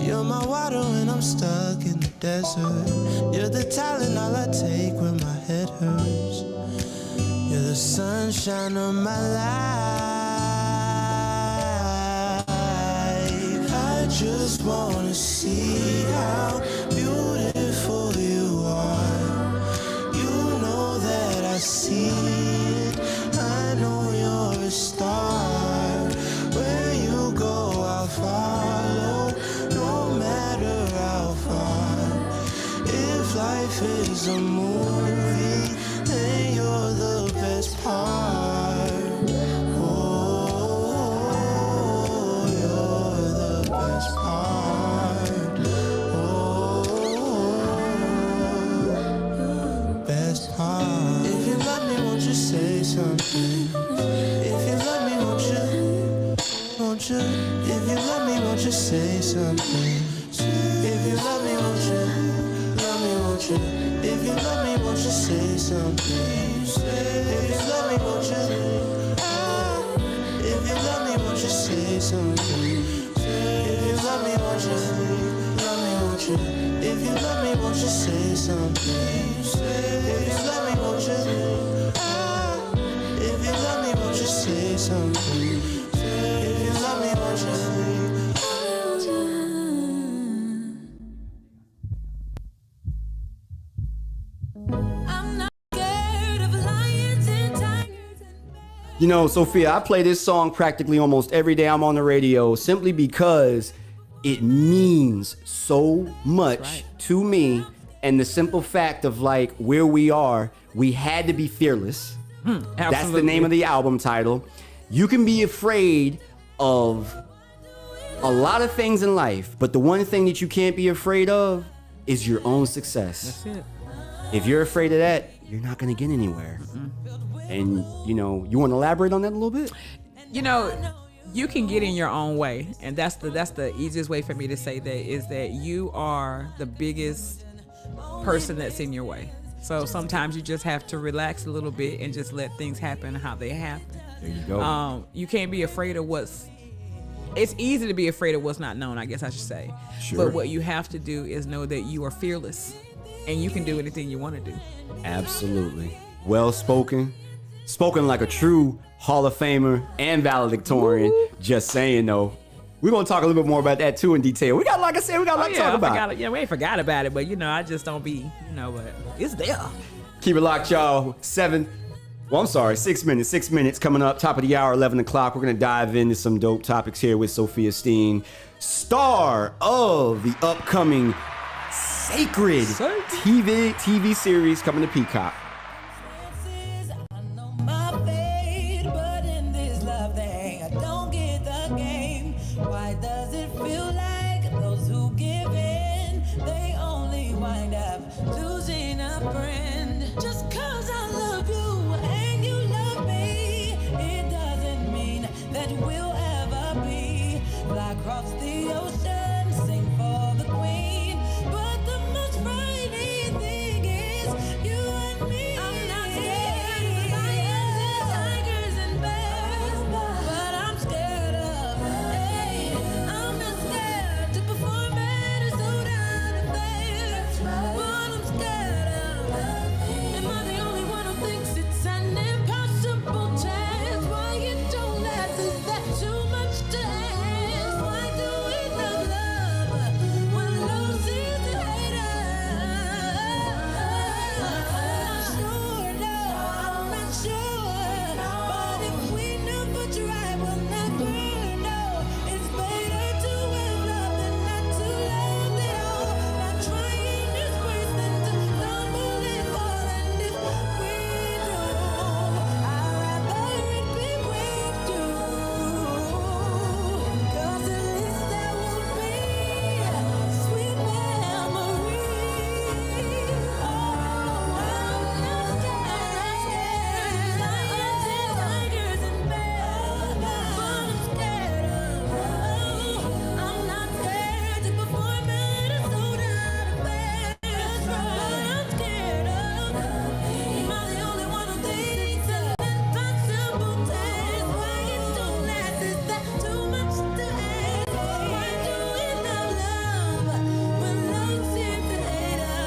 You're my water when I'm stuck in the desert. You're the Tylenol I take when my head hurts. You're the sunshine of my life. I just wanna see how beautiful you are. You know that I see it. I know you're a star. Where you go, I'll follow, no matter how far. If life is a movie, then you're the best part. Oh, you're the best part. Oh, best part. If you love me, won't you say something? If you love me, won't you? If you love me, won't you say something? If you love me, won't you? Won't you? If you love me, won't you say something? If you love me, won't you? If you love me, won't you say something? If you love me, won't you? If If you love me, won't you say something? If you love me, won't you? If you love me, won't you say something? If you love me, won't you? I'm not scared of lions and tigers and bears. You know, Sophia, I play this song practically almost every day I'm on the radio simply because it means so much to me. And the simple fact of like where we are, we had to be fearless. That's the name of the album title. You can be afraid of a lot of things in life, but the one thing that you can't be afraid of is your own success. That's it. If you're afraid of that, you're not going to get anywhere. And, you know, you want to elaborate on that a little bit? You know, you can get in your own way, and that's the easiest way for me to say that is that you are the biggest person that's in your way. So sometimes you just have to relax a little bit and just let things happen how they happen. There you go. You can't be afraid of it's easy to be afraid of what's not known, I guess I should say. Sure. But what you have to do is know that you are fearless and you can do anything you want to do. Absolutely. Well spoken. Spoken like a true Hall of Famer and valedictorian. Just saying, though. We're going to talk a little bit more about that, too, in detail. We got, like I said, we got a lot to talk about. Yeah, we ain't forgot about it, but, you know, I just don't be, but it's there. Keep it locked, y'all. 6 minutes. 6 minutes coming up. Top of the hour, 11 o'clock. We're going to dive into some dope topics here with Sophia Steen, star of the upcoming Sacred TV series coming to Peacock. I know my fate, but in this love thing, I don't get the game. Why does it feel like those who give in, they only wind up losing a friend? Just 'cause I love you and you love me, it doesn't mean that we'll ever be. Fly across the ocean, sing for the queen, but the most frightening thing is you and me. I'm not scared of lions and tigers and bears, but I'm scared of, hey, I'm not scared to perform at a showdown affair, but I'm scared of, am I the only one who thinks it's an impossible chance? Why you don't ask, is that too much to ask? Why do we love when love seems to hate us? I'm not sure, but if we never try, we'll never know. It's better to have love than not to love at all. Not trying is worse than to stumble and fall, and if we do, I'd rather it be with you. 'Cause at least there will be sweet memories. Oh, I'm not scared of lions and tigers and bears, but I'm scared of, I'm not scared to perform at a showdown affair, but I'm scared of, am I the only one who thinks of impossible task? Why it don't last, is that too much to ask? Why do we love when love seems to hate us?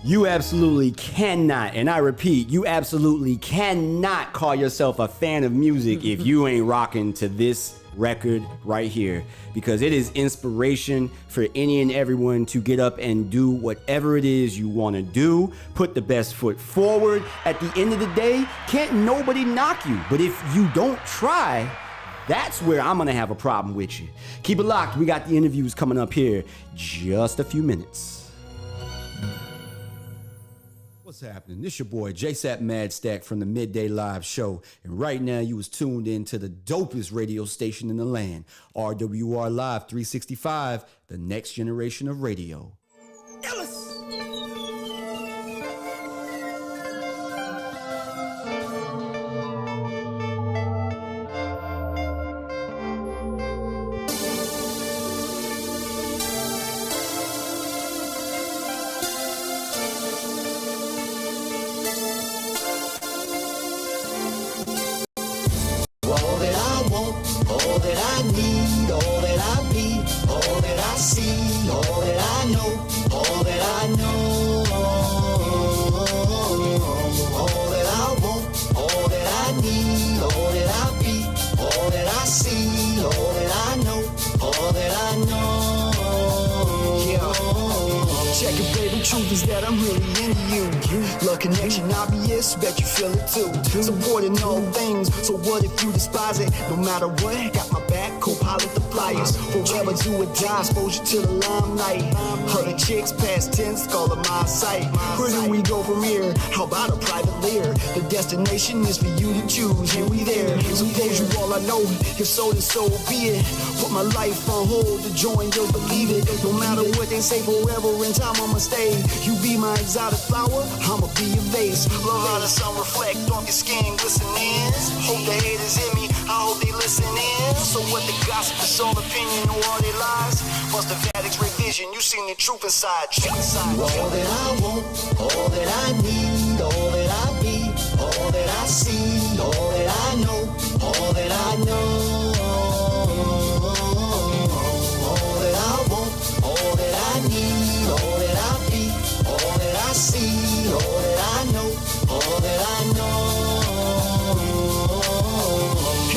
You absolutely cannot, and I repeat, you absolutely cannot call yourself a fan of music if you ain't rocking to this record right here, because it is inspiration for any and everyone to get up and do whatever it is you want to do. Put the best foot forward. At the end of the day, can't nobody knock you, but if you don't try, that's where I'm gonna have a problem with you. Keep it locked. We got the interviews coming up here just a few minutes. What's happening? This your boy JSapp MadStak from the Midday Live Show, and right now you was tuned in to the dopest radio station in the land, RWR Live 365, the next generation of radio. iLLEST! All that I want, all that I need, all that I be, I know, all that I know, all that I want, all that I need, all that I be, all that I see, all that I know, all that I know. Yeah. Check it, baby, truth is that I'm really into you. Love connection, obvious, bet you feel it too. Supporting all things, so what if you despise it? No matter what, got my back, co-pilot the flyers. Forever do or die, exposure to the limelight. Other chicks past tense, call of my sight. Where do we go from here? How about a private lair? The destination is for you to choose, and we there. Suppose you all I know, if so then so be it. Put my life on hold to join, you'll believe it. No matter what they say, forever in time I'ma stay. You be my exotic flower, I'ma be your vase. Love how the sun reflect off your skin, glistening. Hope the haters hear me, I hope they listen in. So what the gossip is all opinion or all they lies? Must have had X-ray vision, you seen the truth inside. All that I want, all that I need, all that I be, all that I see, all that I know, all that I know. All that I want, all that I need, all that I be, all that I see, all that I know, all that I know.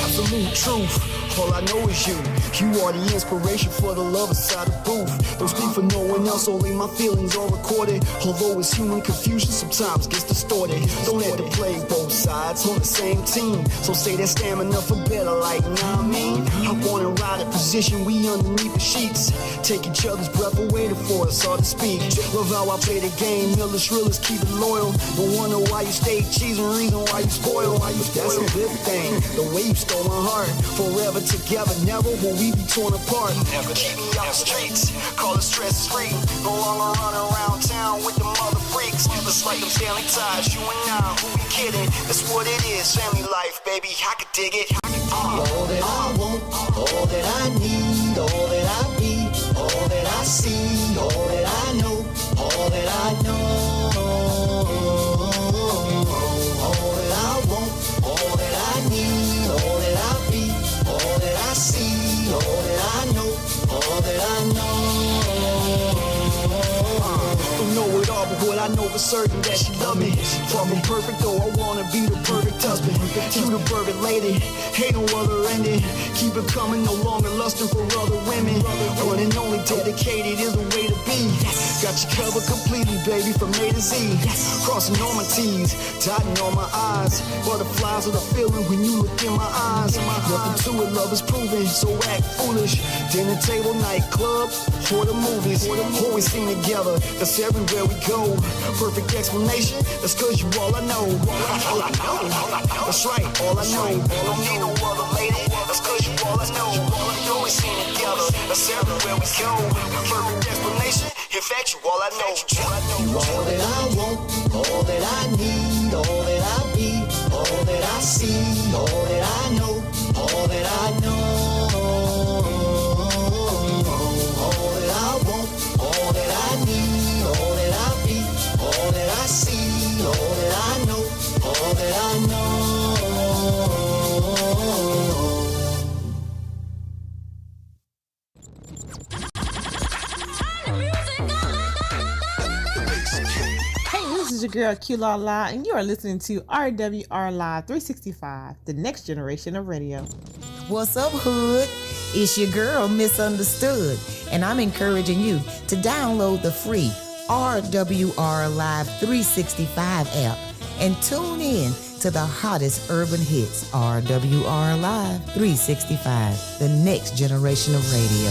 Absolute truth. All I know is you. You are the inspiration for the lover side of booth. Don't speak for no one else, only my feelings are recorded. Although it's human confusion, sometimes gets distorted. Don't have to play both sides on the same team. So say that stamina for better, like, nah, I mean. I wanna ride a position, we underneath the sheets. Take each other's breath away for us all to speak. Love how I play the game, realest, realest, keep it loyal. Don't wonder why you stay cheesing, reason why you spoil. That's a good thing, the way you stole my heart. Forever together, never will we be torn apart. Never keep me out the streets, call it stress free. No longer run around town with the mother freaks. It's like them Stanley ties, you and I, who we kidding? That's what it is, family life, baby, I could dig it. All that I want, all that I need, all that I be, all that I see, all that I know, all that I know. All that I want, all that I need, all that I be, all that I see, all that I know, all that I know. Don't know it all, but what I know for certain that she love me. Far from perfect, though I wanna be the perfect husband. You the perfect lady, ain't no other ending. Keep it coming, no longer lusting for other women. One and only dedicated is the way to be. Got you covered completely, baby, from A to Z. Crossing all my T's, dotting all my I's. Butterflies are the feeling when you look in my eyes. Nothing to it, love is proven, so act foolish. Dinner table, nightclub, or the movies. Always sing together, that's everywhere we go. Perfect explanation, that's cause you all I know. All I know, that's right, all I know. Don't need no other lady, that's cause you all I know. All I know is sing together, that's everywhere we go. Perfect explanation, in fact you all I know. You all that I want, all that I need, all that I be, all that I see, all that I know, all that I know. All that I want, all that I need, all that I be, all that I see, all that I know, all that I know. Hey, this is your girl Q La La, and you are listening to RWR Live 365, the next generation of radio. What's up, hood? It's your girl, Misunderstood, and I'm encouraging you to download the free RWR Live 365 app and tune in to the hottest urban hits. RWR Live 365, the next generation of radio.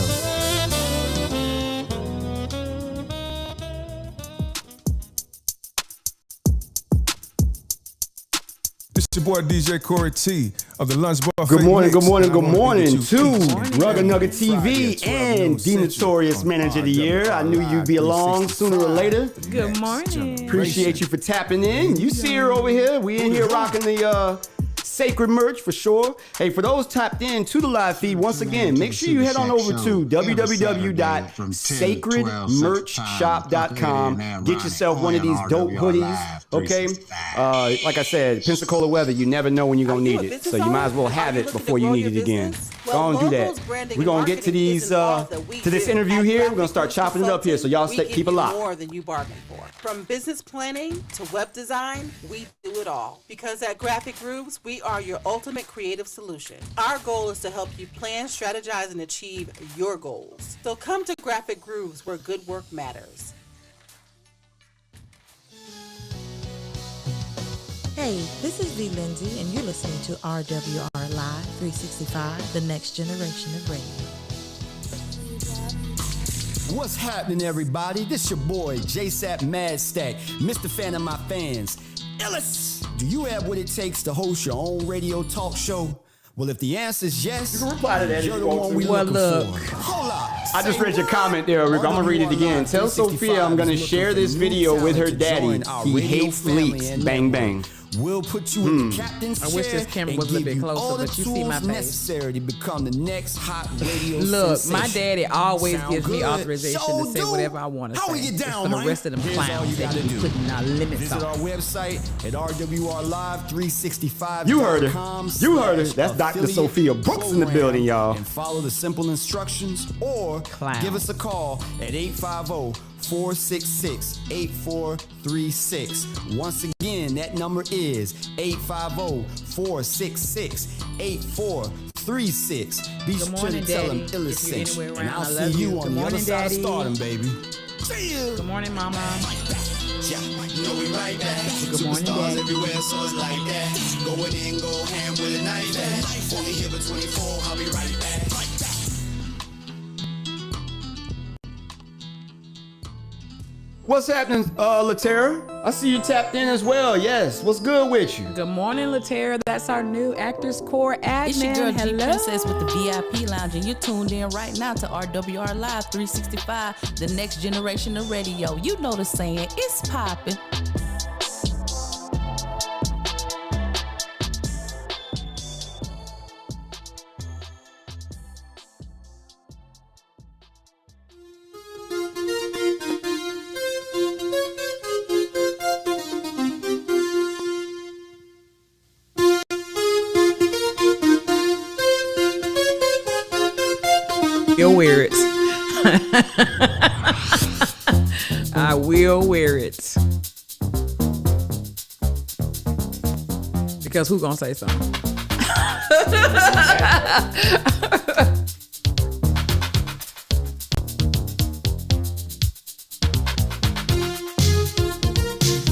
It's your boy DJ Corey T of the Lunch Buffet. Good morning, Mix. good morning, I good wanna morning get you to each Rugger Nugget Friday TV at 12 and noon the Central Notorious on Manager of the Year. I knew you'd be along sooner or later. Good morning. Appreciate you for tapping in. You see her over here. We in here rocking the sacred merch for sure. Hey, for those tapped in to the live feed, once again, make sure you head on over to www.sacredmerchshop.com. Get yourself one of these dope hoodies, okay? Like I said, Pensacola weather, you never know when you're going to need it. So you might as well have it before you need it again. Go on, do that. We're gonna get to these to this interview here. We're gonna start chopping it up here. So y'all keep a lot. More than you bargained for. From business planning to web design, we do it all. Because at Graphic Grooves, we are your ultimate creative solution. Our goal is to help you plan, strategize, and achieve your goals. So come to Graphic Grooves, where good work matters. Hey, this is V. Lindsay, and you're listening to RWR Live 365, the next generation of radio. What's happening, everybody? This your boy, JSapp MadStak, Mr. Fan of my fans. iLLEST, do you have what it takes to host your own radio talk show? Well, if the answer is yes, you can reply to that you're the one we looking for. Hold up. I just read your comment there, Rick. I'm gonna read it again. Tell Sophia I'm gonna share this video with her daddy. He hates leaks. Bang bang. We'll put you in the captain's chair. I wish this camera was a little bit closer, but you see my face. Necessary to become the next hot radio Look, sensation. my daddy always Sound gives me good? authorization to say whatever I want to say. How we get down, for the man? rest of them Here's all clowns you that gotta be do. putting our limits Visit on. our website at rwrlive365.com. You heard her. You heard her. That's Dr. Sophia Brooks in the building, y'all. And follow the simple instructions or give us a call at 850-466-8436. Once again, that number is 850-466-8436. Be sure to morning, tell them Daddy. iLLEST If you're sent you. anywhere And around, I'll I see love you you. on Good the other morning, side of Daddy. stardom, baby. See you. Good morning, Mama. Yeah, you know we right back. Good morning, Superstars Daddy. everywhere, so it's like that. Going in, go ham with a night back. Only here for 24, I'll be right back. What's happening, Latera? I see you tapped in as well. Yes. What's good with you? Good morning, Latera. That's our new Actors Core admin. It's your girl G Hello. Princess with the VIP Lounge, and you're tuned in right now to RWR Live 365, the next generation of radio. You know the saying, it's popping. You'll wear it. I will wear it. Because who gonna say something?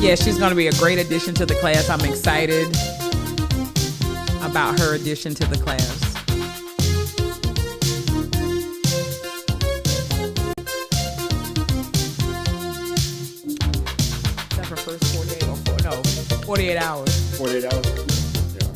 Yeah, she's gonna be a great addition to the class. I'm excited about her addition to the class. That's her first 48 hours. 48 hours. Yeah.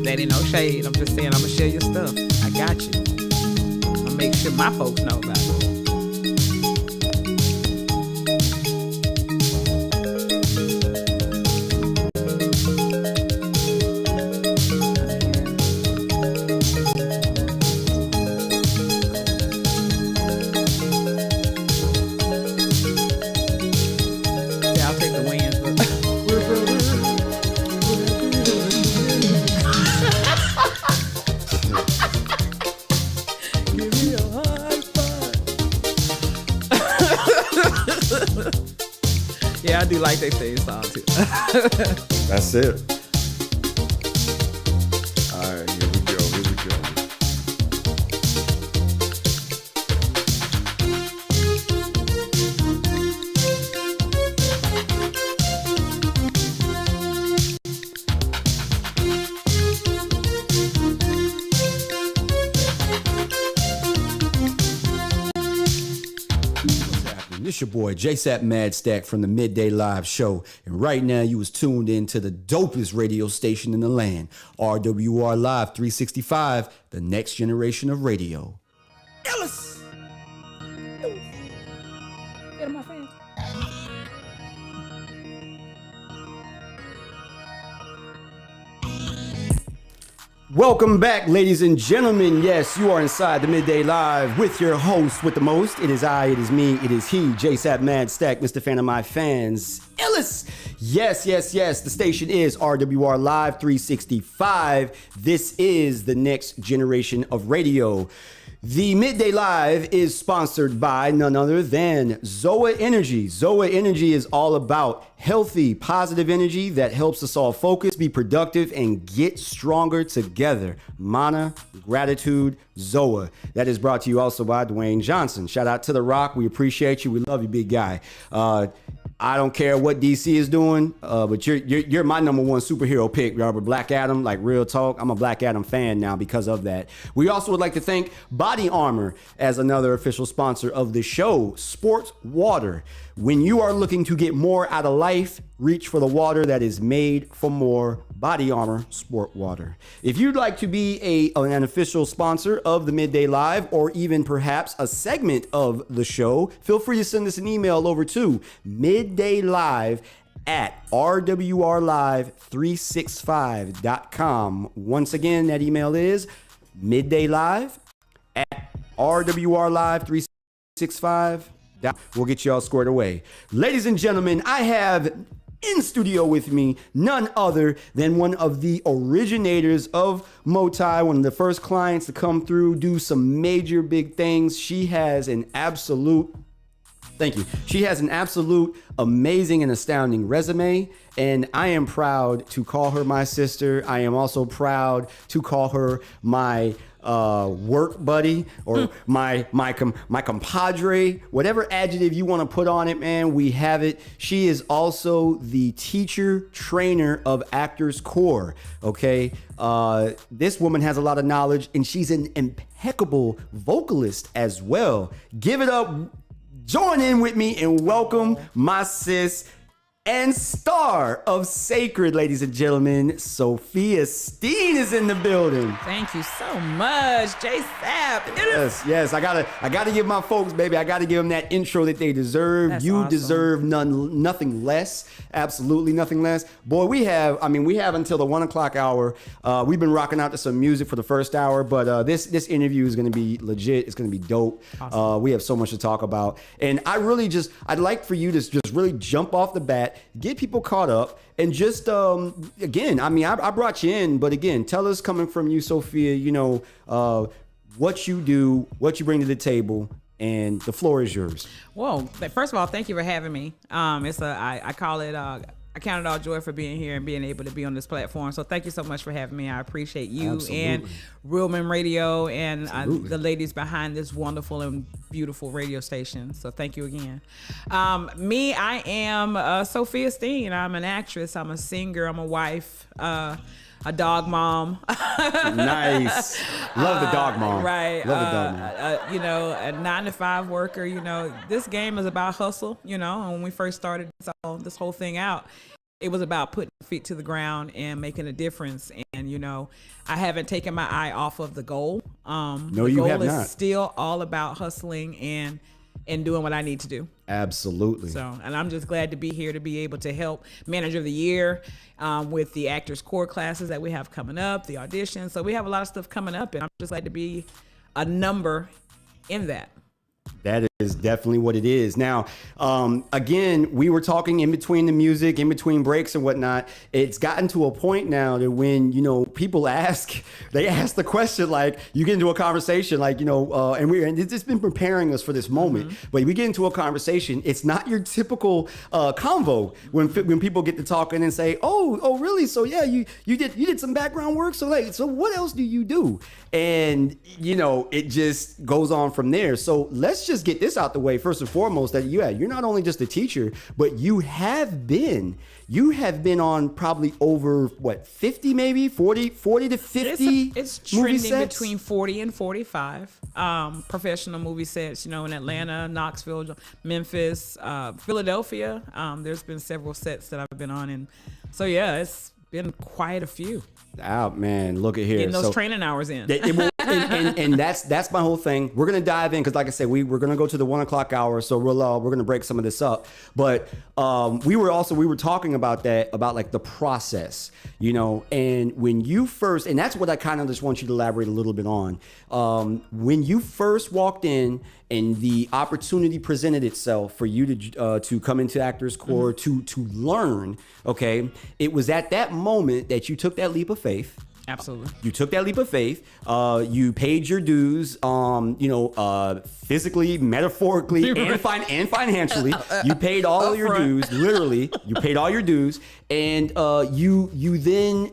That ain't no shade. I'm just saying I'm gonna share your stuff. I got you. I'll make sure my folks know about it. Yeah, I'll take the wins. Yeah, I do like they theme song too. That's it. All right, here we go. your boy JSapp MadStak from the Midday Live Show, and right now you was tuned in to the dopest radio station in the land, RWR Live 365, the next generation of radio. iLLEST. Get him, my friend. Welcome back, ladies and gentlemen. Yes, you are inside the Midday Live with your host with the most. It is I, it is me, it is he, JSapp MadStak, Mr. Fan of My Fans, iLLEST. Yes, yes, yes. The station is RWR Live 365. This is the next generation of radio. The Midday Live is sponsored by none other than Zoa Energy. Zoa Energy is all about healthy, positive energy that helps us all focus, be productive, and get stronger together. Mana, gratitude, Zoa. That is brought to you also by Dwayne Johnson. Shout out to The Rock. We appreciate you. We love you, big guy. I don't care what DC is doing, but you're my number one superhero pick, Robert. Black Adam, like real talk. I'm a Black Adam fan now because of that. We also would like to thank Body Armor as another official sponsor of the show. Sports Water. When you are looking to get more out of life, reach for the water that is made for more. Body Armor Sport Water. If you'd like to be an official sponsor of the Midday Live, or even perhaps a segment of the show, feel free to send us an email over to middaylive@rwrlive365.com. Once again, that email is middaylive@rwrlive365.com. We'll get you all squared away. Ladies and gentlemen, I have in studio with me none other than one of the originators of Motai, one of the first clients to come through, do some major big things. She has an absolute amazing and astounding resume, and I am proud to call her my sister. I am also proud to call her my work buddy, or my compadre, whatever adjective you want to put on it, man, we have it. She is also the teacher trainer of Actors Core. Okay, this woman has a lot of knowledge, and she's an impeccable vocalist as well. Give it up, join in with me, and welcome my sis and star of Sacred, ladies and gentlemen, Sophia Steen is in the building. Thank you so much, JSapp. Yes. I gotta give my folks, baby. I gotta give them that intro that they deserve. That's you awesome. deserve nothing less. Absolutely nothing less. Boy, we have until the 1 o'clock hour. We've been rocking out to some music for the first hour, but this interview is gonna be legit. It's gonna be dope. Awesome. We have so much to talk about, and I'd like for you to just really jump off the bat, get people caught up, and just again, I brought you in, but again, tell us, coming from you, Sophia, what you do, what you bring to the table, and the floor is yours. Well, first of all, thank you for having me. I call it I count it all joy for being here and being able to be on this platform. So thank you so much for having me. I appreciate you. Absolutely. And Real Men Radio and the ladies behind this wonderful and beautiful radio station. So thank you again. I am Sophia Steen. I'm an actress. I'm a singer. I'm a wife. A dog mom. Nice. Love the dog mom. Right. Love the dog mom. A 9-to-5 worker. This game is about hustle. And when we first started this whole thing out, it was about putting feet to the ground and making a difference. And, I haven't taken my eye off of the goal. No, you have not. The goal is still all about hustling and doing what I need to do. Absolutely. So, and I'm just glad to be here to be able to help Manager of the Year with the Actors Core classes that we have coming up, the auditions. So we have a lot of stuff coming up, and I'm just glad to be a number in that. That is definitely what it is. Now, again, we were talking in between the music, in between breaks and whatnot. It's gotten to a point now that when, people ask the question, like, you get into a conversation, like, and it's been preparing us for this moment, but we get into a conversation, it's not your typical convo when people get to talking and say, oh, really? So yeah, you did some background work. So what else do you do? And, it just goes on from there. So let's just get this out the way first and foremost, that you're not only just a teacher, but you have been on probably over what, 50, maybe 40 to 50 it's movie trending sets? between 40 and 45 professional movie sets, in Atlanta, Knoxville, Memphis, Philadelphia. There's been several sets that I've been on, and so yeah, it's been quite a few. Oh man, look at here. Getting those training hours in. And that's my whole thing. We're gonna dive in because, like I said, we're gonna go to the 1 o'clock hour, so we're gonna break some of this up. But we were talking about like the process, and when you first, and that's what I kind of just want you to elaborate a little bit on. When you first walked in and the opportunity presented itself for you to come into Actors Corps, to learn, okay, it was at that moment that you took that leap of faith. Absolutely. You took that leap of faith. You paid your dues, physically, metaphorically, and financially. You paid all your dues, literally. You paid all your dues, and you then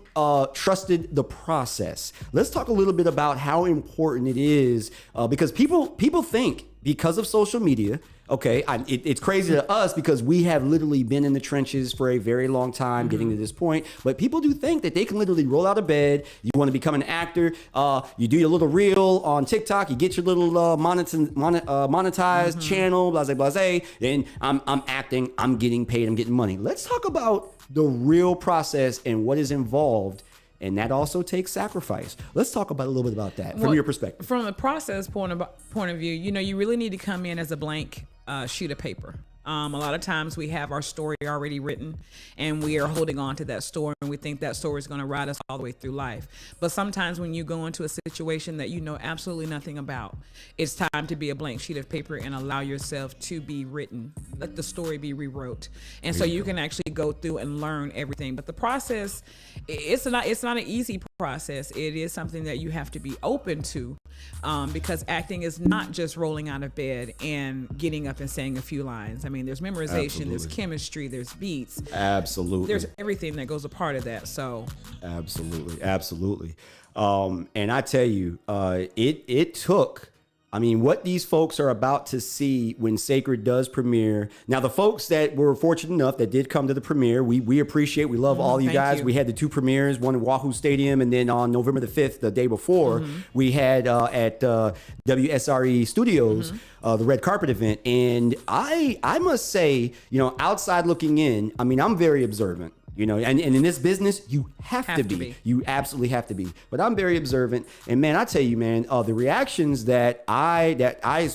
trusted the process. Let's talk a little bit about how important it is, because people think, because of social media, okay, it's crazy to us because we have literally been in the trenches for a very long time, getting to this point. But people do think that they can literally roll out of bed. You want to become an actor. You do your little reel on TikTok. You get your little monetized channel, blase, blase. And I'm acting. I'm getting paid. I'm getting money. Let's talk about the real process and what is involved. And that also takes sacrifice. Let's talk about a little bit about that from your perspective. From the process point of view, you really need to come in as a blank sheet of paper. A lot of times we have our story already written and we are holding on to that story, and we think that story is going to ride us all the way through life. But sometimes when you go into a situation that you know absolutely nothing about, it's time to be a blank sheet of paper and allow yourself to be written. Let the story be rewrote. And so you can actually go through and learn everything. But the process, it's not an easy process. It is something that you have to be open to, because acting is not just rolling out of bed and getting up and saying a few lines. I mean, there's memorization, there's chemistry, there's beats. Absolutely. There's everything that goes a part of that. So absolutely. And I tell you, it took, what these folks are about to see when Sacred does premiere. Now, the folks that were fortunate enough that did come to the premiere, we appreciate, we love all you guys. We had the two premieres, one in Wahoo Stadium, and then on November the 5th, the day before, we had at WSRE Studios, the red carpet event. And I must say, outside looking in, I'm very observant. And in this business, you have to be. You absolutely have to be. But I'm very observant. And man, I tell you, man, the reactions that I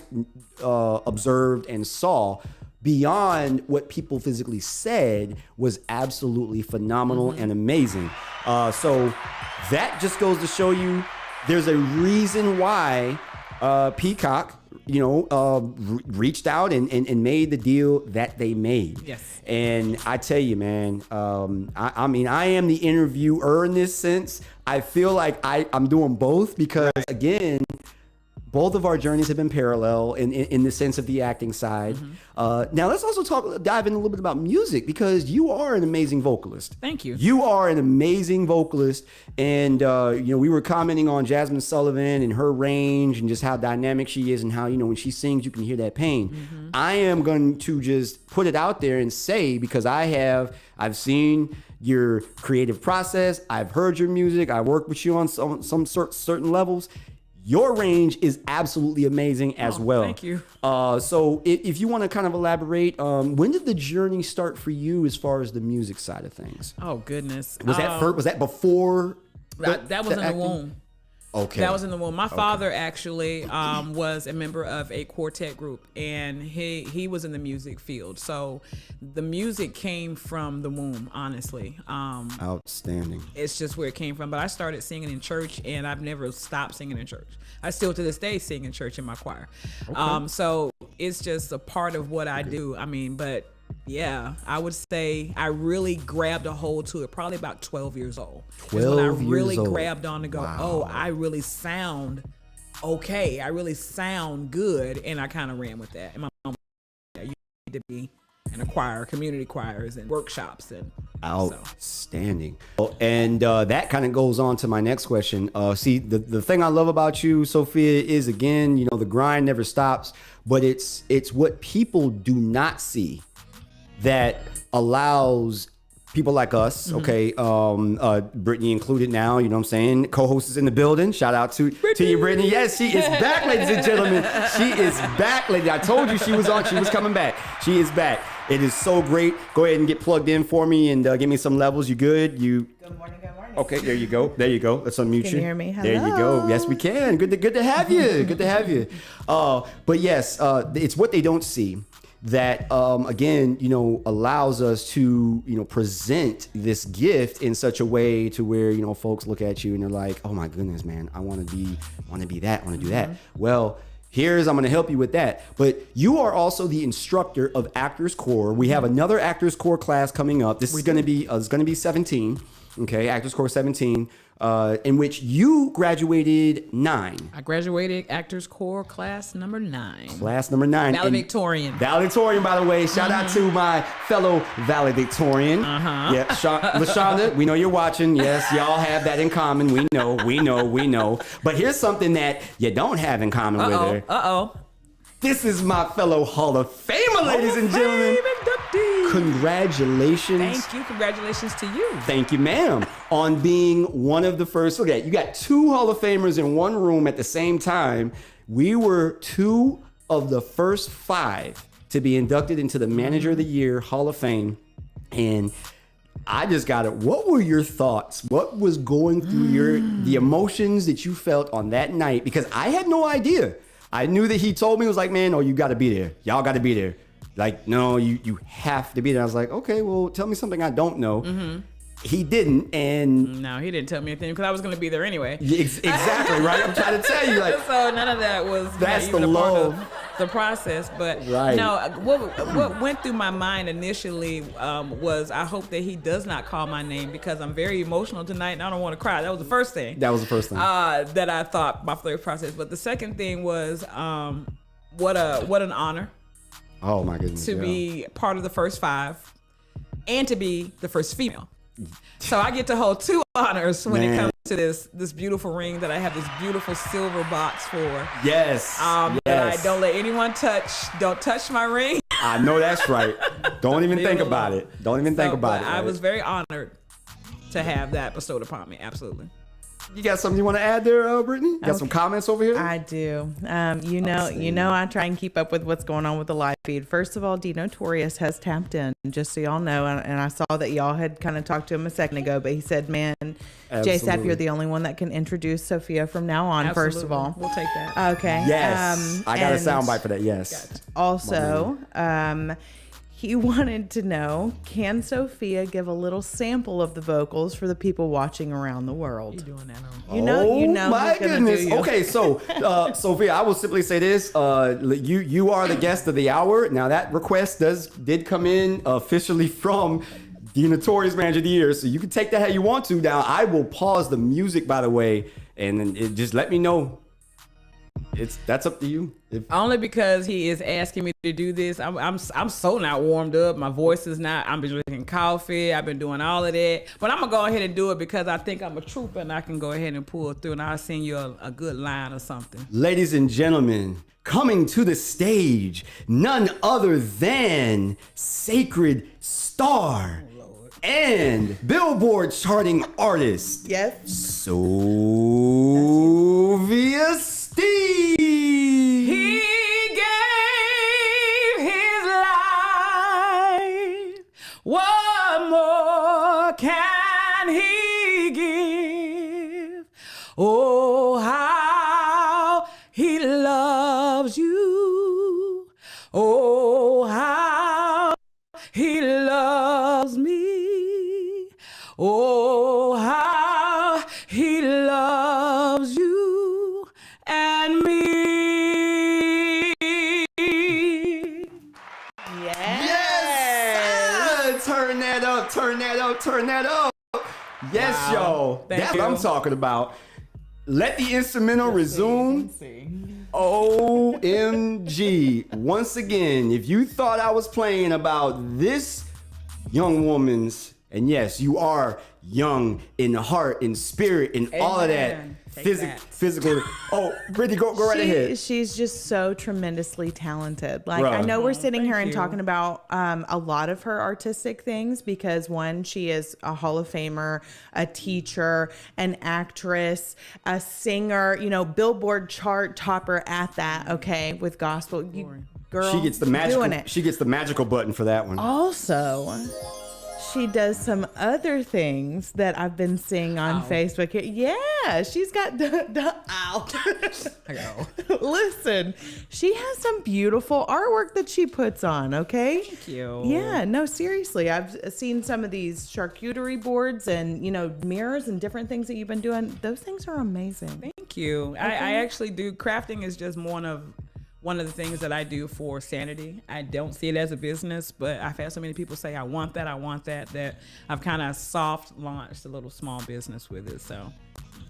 observed and saw beyond what people physically said was absolutely phenomenal and amazing. So that just goes to show you there's a reason why Peacock reached out and made the deal that they made. Yes. And I tell you, man, I am the interviewer in this sense. I feel like I'm doing both because, again, both of our journeys have been parallel in the sense of the acting side. Now let's also dive in a little bit about music, because you are an amazing vocalist. Thank you. You are an amazing vocalist. And, we were commenting on Jasmine Sullivan and her range and just how dynamic she is and how, when she sings, you can hear that pain. I am going to just put it out there and say, because I've seen your creative process. I've heard your music. I worked with you on some certain levels. Your range is absolutely amazing as well. Thank you. So if you want to kind of elaborate, when did the journey start for you as far as the music side of things? Oh, goodness. Was that before? That was in the womb. Okay. That was in the womb. My father actually was a member of a quartet group, and he was in the music field. So the music came from the womb, honestly. Outstanding. It's just where it came from. But I started singing in church, and I've never stopped singing in church. I still to this day sing in church in my choir. Okay. So it's just a part of what I do. But yeah, I would say I really grabbed a hold to it probably about 12 years old. 12 when I really years old. grabbed on to go, wow. I really sound okay. I really sound good. And I kind of ran with that. And my mom, you need to be in a choir, community choirs and workshops. And Outstanding. And that kind of goes on to my next question. See, the thing I love about you, Sophia, is again, the grind never stops, but it's what people do not see that allows people like us, okay, Brittany included now, you know what I'm saying? Co-host is in the building. Shout out to you, Brittany. Yes, she is back, ladies and gentlemen. She is back, ladies. I told you she was coming back. She is back. It is so great. Go ahead and get plugged in for me and give me some levels. You good? Good morning. Okay, there you go. Let's unmute you. Can you hear me? Hello. There you go. Yes, we can. Good to have you. Good to have you. But yes, it's what they don't see that, again, allows us to, present this gift in such a way to where, folks look at you and they're like, oh my goodness, man, I want to be that. I want to do that. Well, I'm going to help you with that. But you are also the instructor of Actors Core. We have another Actors Core class coming up. This is going to be 17. Okay, Actors Core 17, in which you graduated 9. I graduated Actors Core class number 9. Class number 9. Valedictorian. Valedictorian, by the way. Shout out to my fellow valedictorian. Yeah, LaShonda, we know you're watching. Yes, y'all have that in common. We know. But here's something that you don't have in common with her. This is my fellow Hall of Famer, ladies and gentlemen. Congratulations. Thank you. Congratulations to you. Thank you, ma'am, on being one of the first. Look at that. You got 2 Hall of Famers in one room at the same time. We were 2 of the first 5 to be inducted into the Manager of the Year Hall of Fame. And I just got it. What were your thoughts? What was going through the emotions that you felt on that night? Because I had no idea. I knew that he told me, was like, man, you got to be there. Y'all got to be there. Like, no, you have to be there. I was like, okay, well, tell me something I don't know. He didn't, and no, he didn't tell me anything because I was going to be there anyway. Exactly, right? I'm trying to tell you, like, so none of that was that's even the a part love. of the process. But right. No, what went through my mind initially was I hope that he does not call my name because I'm very emotional tonight and I don't want to cry. That was the first thing. That I thought my third process. But the second thing was what an honor. Oh my goodness! To be part of the first 5 and to be the first female. So I get to hold 2 honors when it comes to this beautiful ring that I have this beautiful silver box for. Yes. That I don't let anyone touch. Don't touch my ring. I know that's right. Don't even think about it. Don't even think about it. I was very honored to have that bestowed upon me. Absolutely. You got something you want to add there, Brittany? You got some comments over here? I do. I try and keep up with what's going on with the live feed. First of all, D Notorious has tapped in, just so y'all know, and I saw that y'all had kind of talked to him a second ago, but he said, man, JSapp, you're the only one that can introduce Sophia from now on. Absolutely. First of all. We'll take that. Okay. Yes. I got a soundbite for that. Yes. Gotcha. Also, he wanted to know, can Sophia give a little sample of the vocals for the people watching around the world? You're doing that on. You know my goodness. Okay, so Sophia, I will simply say this: you are the guest of the hour. Now that request did come in officially from the Notorious Manager of the Year, so you can take that how you want to. Now I will pause the music, by the way, and then just let me know. That's up to you. Only because he is asking me to do this. I'm so not warmed up. My voice is not. I've been drinking coffee. I've been doing all of that. But I'm gonna go ahead and do it because I think I'm a trooper and I can go ahead and pull through. And I'll send you a good line or something. Ladies and gentlemen, coming to the stage, none other than Sacred Star and Billboard charting artist. Yes. Sylvia Steve. He gave his life. What more can he give? Oh, how he loves you. Oh, how he loves me. Oh, how he loves you and me. Yes! Turn that up, turn that up, turn that up. Yes, Wow. y'all. Thank That's you. what I'm talking about. Let the instrumental resume. OMG. Once again, if you thought I was playing about this young woman's And yes, you are young in heart, in spirit, in all of that. Physical. Oh, Brittany, go right ahead. She's just so tremendously talented. Like, I know we're sitting here and talking about a lot of her artistic things because, one, she is a Hall of Famer, a teacher, an actress, a singer, you know, Billboard chart topper at that, okay, with gospel. Girl, she gets the magical button for that one. Also, she does some other things that I've been seeing on Facebook. Yeah, she's got the ow. Listen, she has some beautiful artwork that she puts on, okay? Thank you. Yeah, no, seriously. I've seen some of these charcuterie boards and, you know, mirrors and different things that you've been doing. Those things are amazing. Thank you. Okay. I actually do. Crafting is just one of the things that I do for sanity. I don't see it as a business, but I've had so many people say, I want that, that I've kind of soft launched a little small business with it. So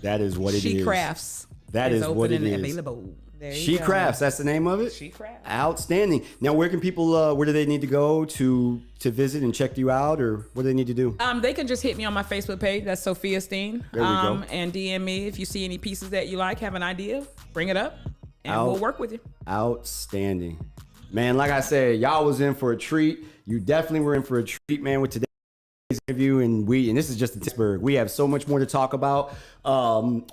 that is what it is. She Crafts. That is what it is. Available. She Crafts. That's the name of it? She Crafts. Outstanding. Now, where can people, where do they need to go to visit and check you out, or what do they need to do? They can just hit me on my Facebook page. That's Sophia Steen. There we go. And DM me if you see any pieces that you like, have an idea, bring it up. And we'll work with you. Outstanding. Man, like I said, y'all was in for a treat. You definitely were in for a treat, man, with today's interview. And this is just Pittsburgh. We have so much more to talk about.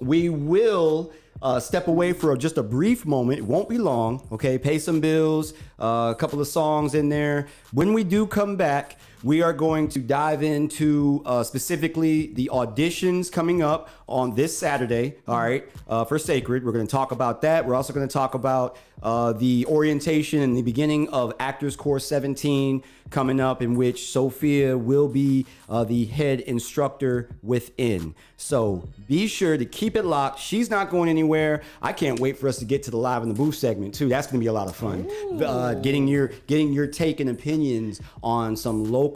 We will step away for just a brief moment. It won't be long, okay? Pay some bills, a couple of songs in there. When we do come back, we are going to dive into specifically the auditions coming up on this Saturday, all right, for Sacred. We're going to talk about that. We're also going to talk about the orientation and the beginning of Actors Course 17 coming up, in which Sophia will be the head instructor within. So be sure to keep it locked. She's not going anywhere. I can't wait for us to get to the live in the booth segment too. That's going to be a lot of fun. Getting your take and opinions on some local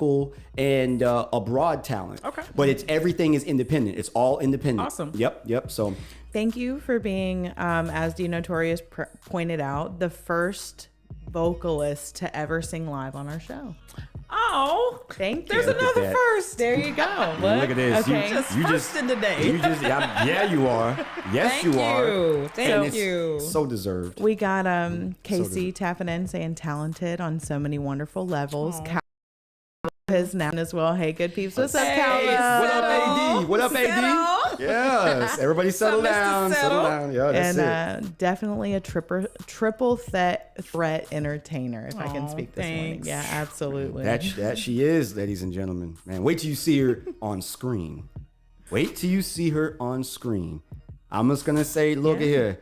and abroad talent. Okay. But everything is independent. It's all independent. Awesome. Yep. So thank you for being, as D Notorious pointed out, the first vocalist to ever sing live on our show. Oh, thank you. There's another first. There you go. Man, look at this. Okay. You first in the day. Yeah, you are. Yes, Thank you are. Thank you. So deserved. We got Casey tapping in saying talented on so many wonderful levels. His now as well. Hey, good peeps. What's up, Calva? What up, AD? What up, AD? Yes. Everybody settle down. Settle down. Yeah, that's and definitely a triple threat entertainer, if I can speak this morning. Yeah, absolutely. That she is, ladies and gentlemen. Man, wait till you see her on screen. Wait till you see her on screen. I'm just gonna say, look at here.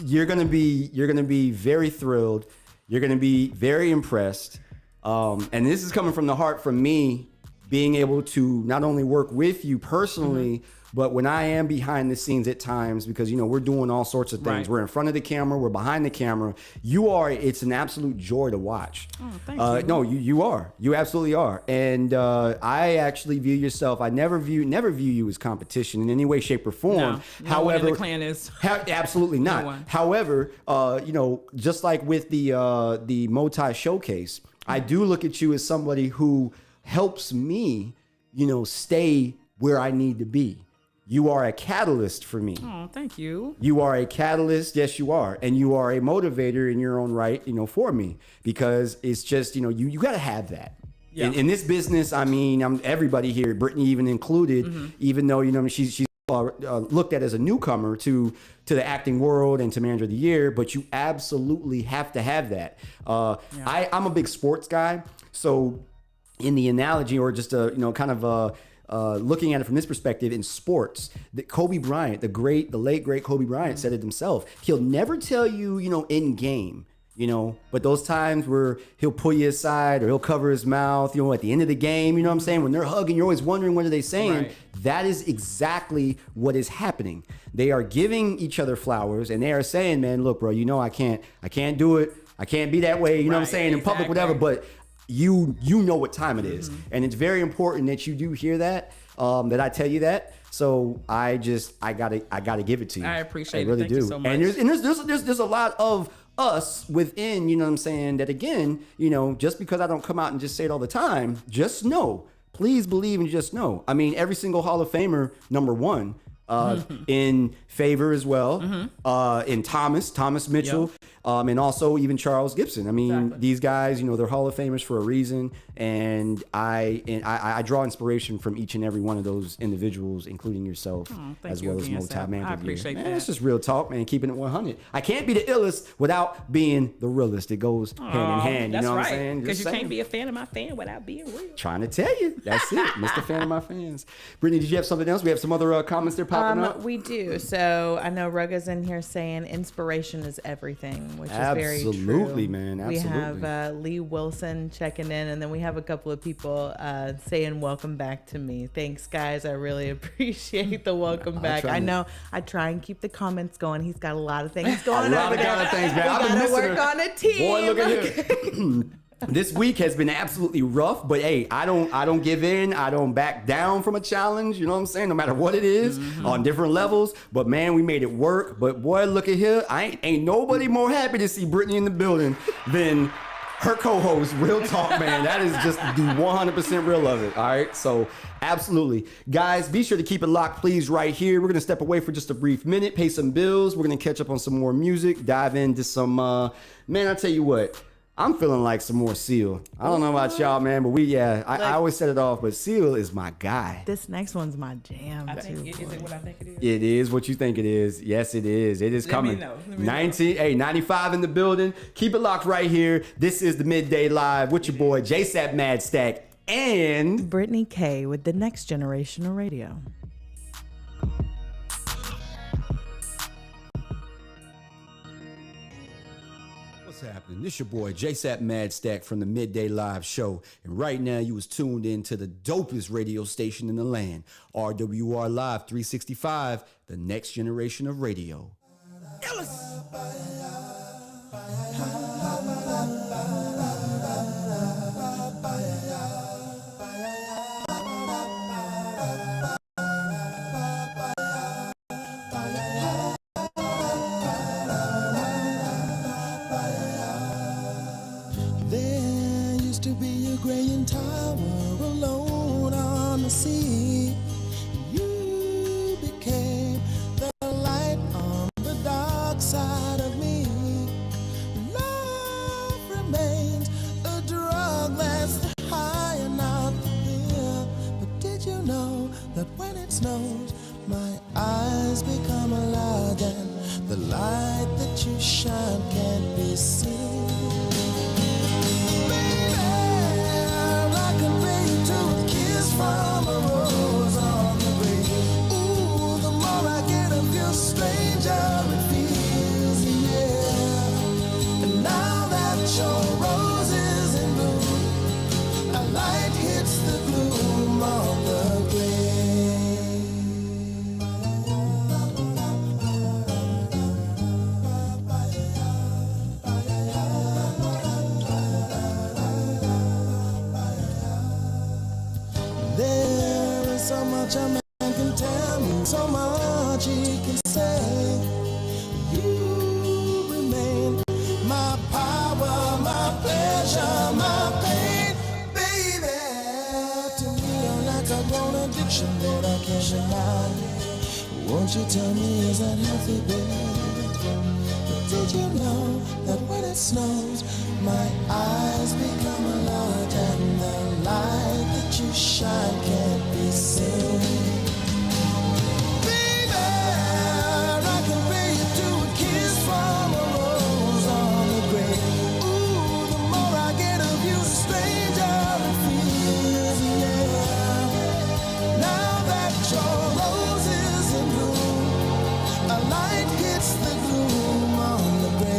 You're gonna be very thrilled. You're gonna be very impressed. And this is coming from the heart, from me being able to not only work with you personally, but when I am behind the scenes at times, because, we're doing all sorts of things. Right. We're in front of the camera. We're behind the camera. It's an absolute joy to watch. Oh, thank you. No, you are. You absolutely are. And I actually view yourself, I never view you as competition in any way, shape, or form. No one in the clan is. Absolutely not. No one. However, just like with the Motai Showcase, I do look at you as somebody who helps me, stay where I need to be. You are a catalyst for me. Oh, thank you. You are a catalyst. Yes, you are. And you are a motivator in your own right, for me, because it's just, you got to have that. Yeah. In this business, everybody here, Brittany even included, even though, she's looked at as a newcomer to the acting world and to Manager of the Year, but you absolutely have to have that. I'm a big sports guy, so in the analogy, or just looking at it from this perspective, in sports, that Kobe Bryant, the late great Kobe Bryant, said it himself. He'll never tell you, in game. But those times where he'll pull you aside or he'll cover his mouth, at the end of the game, what I'm saying? When they're hugging, you're always wondering, what are they saying? Right. That is exactly what is happening. They are giving each other flowers, and they are saying, man, look, bro, I can't do it. I can't be that way. You know what I'm saying? In public, whatever, but you know what time it is. And it's very important that you do hear that, that I tell you that. So I gotta give it to you. I appreciate it. I really Thank do. you so much. And there's a lot of us within, you know what I'm saying, that again, you know, just because I don't come out and just say it all the time, just know, please believe and just know. I mean, every single Hall of Famer, number one, in favor as well, in Thomas Mitchell, and also even Charles Gibson. I mean, these guys, you know, they're Hall of Famers for a reason, and I draw inspiration from each and every one of those individuals, including yourself, as well as Motab Man. I appreciate that. It's just real talk, man. Keeping it 100. I can't be the illest without being the realest. It goes hand in hand. You know what I'm saying? Because you can't be a fan of my fan without being real. Trying to tell you, that's it, Mr. Fan of my fans. Brittany, did you have something else? We have some other comments there popping up. We do. So I know Rugga's in here saying inspiration is everything, which is very true. Absolutely, man. Absolutely. We have Lee Wilson checking in, and then we have a couple of people saying welcome back to me. Thanks, guys. I really appreciate the welcome back. I know I try and keep the comments going. He's got a lot of things going on. A lot of things, man. We gotta work on a team. Boy, look at here. This week has been absolutely rough, but hey, I don't give in. I don't back down from a challenge. You know what I'm saying? No matter what it is, on different levels. But man, we made it work. But boy, look at here. Ain't nobody more happy to see Brittany in the building than her co-host. Real talk, man. That is just the 100% real of it. All right. So absolutely, guys, be sure to keep it locked, please. Right here, we're gonna step away for just a brief minute, pay some bills. We're gonna catch up on some more music, dive into some. Man, I tell you what. I'm feeling like some more Seal. I don't know about y'all, man, but I always set it off, but Seal is my guy. This next one's my jam. Is it what I think it is? It is what you think it is. Yes, it is. It is coming. Let me know. 95 in the building. Keep it locked right here. This is the Midday Live with your boy JSapp MadStak and Brittani Kei with the Next Generation of Radio. Happening. This your boy JSapp MadStak from the Midday Live Show, and right now you was tuned in to the dopest radio station in the land, RWR Live 365, the next generation of radio. Won't you tell me, is that healthy, baby? But did you know that when it snows, my eyes become a lot, and the light that you shine can't be seen? Baby, I can pay you to a kiss from a rose on the grave. Ooh, the more I get of you, the stranger it feels, yeah. Now that your rose is in bloom, a light hits the gloom on the grave.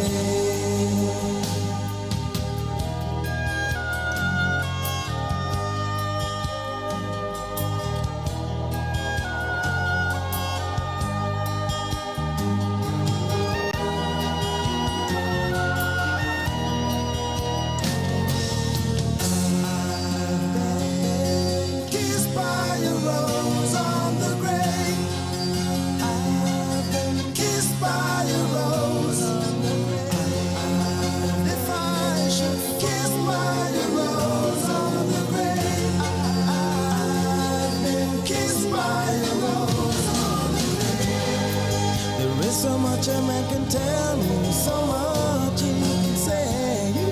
So much a man can tell me, so much he can say. You